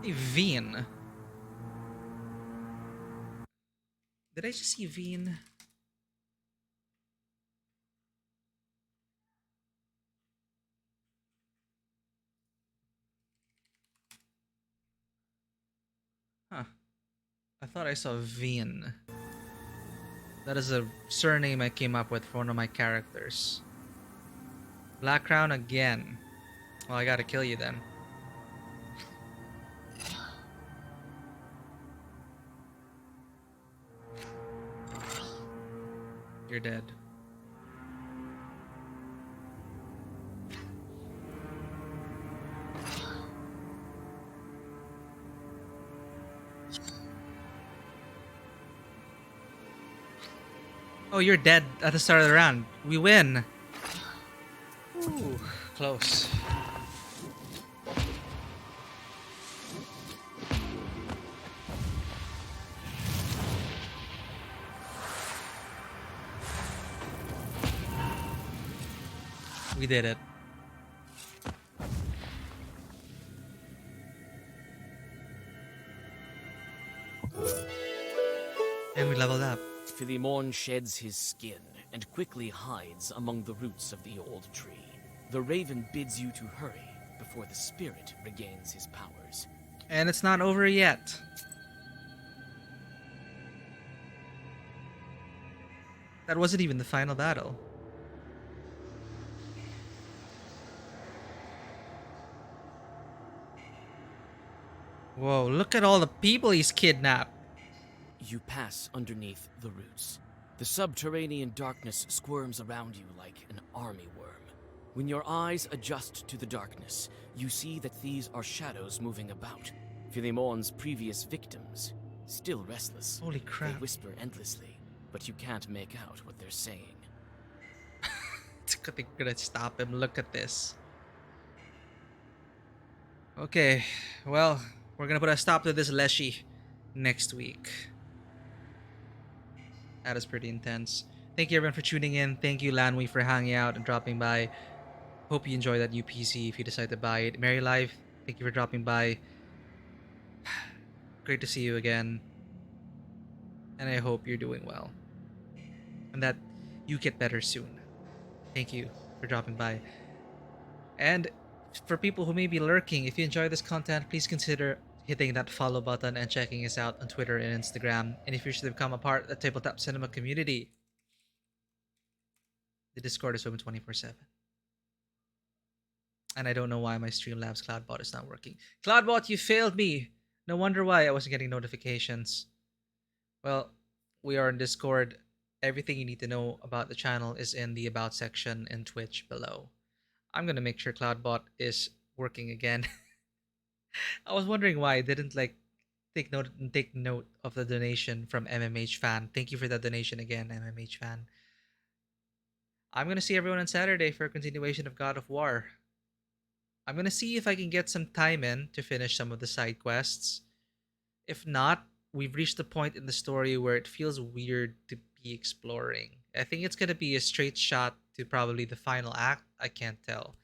Hey, Veen. Did I just see Veen? Huh. I thought I saw Veen. That is a surname I came up with for one of my characters. Black Crown again. Well, I gotta kill you then. You're dead. Oh, you're dead at the start of the round. We win. Ooh, close. We did it. And we leveled up. Philemon sheds his skin and quickly hides among the roots of the old tree. The raven bids you to hurry before the spirit regains his powers. And it's not over yet. That wasn't even the final battle. Whoa, look at all the people he's kidnapped. You pass underneath the roots. The subterranean darkness squirms around you like an army worm. When your eyes adjust to the darkness, you see that these are shadows moving about. Philemon's previous victims, still restless. Holy crap. They whisper endlessly, but you can't make out what they're saying. They're gonna stop him. Look at this. Okay, well, we're gonna put a stop to this Leshy next week. That is pretty intense. Thank you everyone for tuning in. Thank you Lanwy for hanging out and dropping by. Hope you enjoy that UPC if you decide to buy it. Mary Life, thank you for dropping by. Great to see you again. And I hope you're doing well. And that you get better soon. Thank you for dropping by. And for people who may be lurking, if you enjoy this content, please consider hitting that follow button and checking us out on Twitter and Instagram. And if you should become a part of the Tabletop Cinema community, the Discord is open 24/7. And I don't know why my Streamlabs Cloudbot is not working. Cloudbot, you failed me! No wonder why I wasn't getting notifications. Well, we are in Discord. Everything you need to know about the channel is in the About section in Twitch below. I'm gonna make sure Cloudbot is working again. I was wondering why I didn't take note of the donation from MMH Fan. Thank you for that donation again, MMH Fan. I'm gonna see everyone on Saturday for a continuation of God of War. I'm gonna see if I can get some time in to finish some of the side quests. If not, we've reached the point in the story where it feels weird to be exploring. I think it's gonna be a straight shot to probably the final act. I can't tell,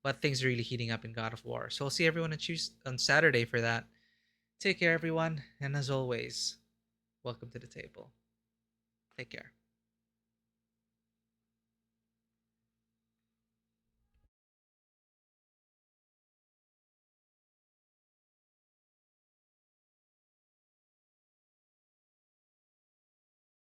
but things are really heating up in God of War. So I'll see everyone on Saturday for that. Take care, everyone, and as always, welcome to the table. Take care.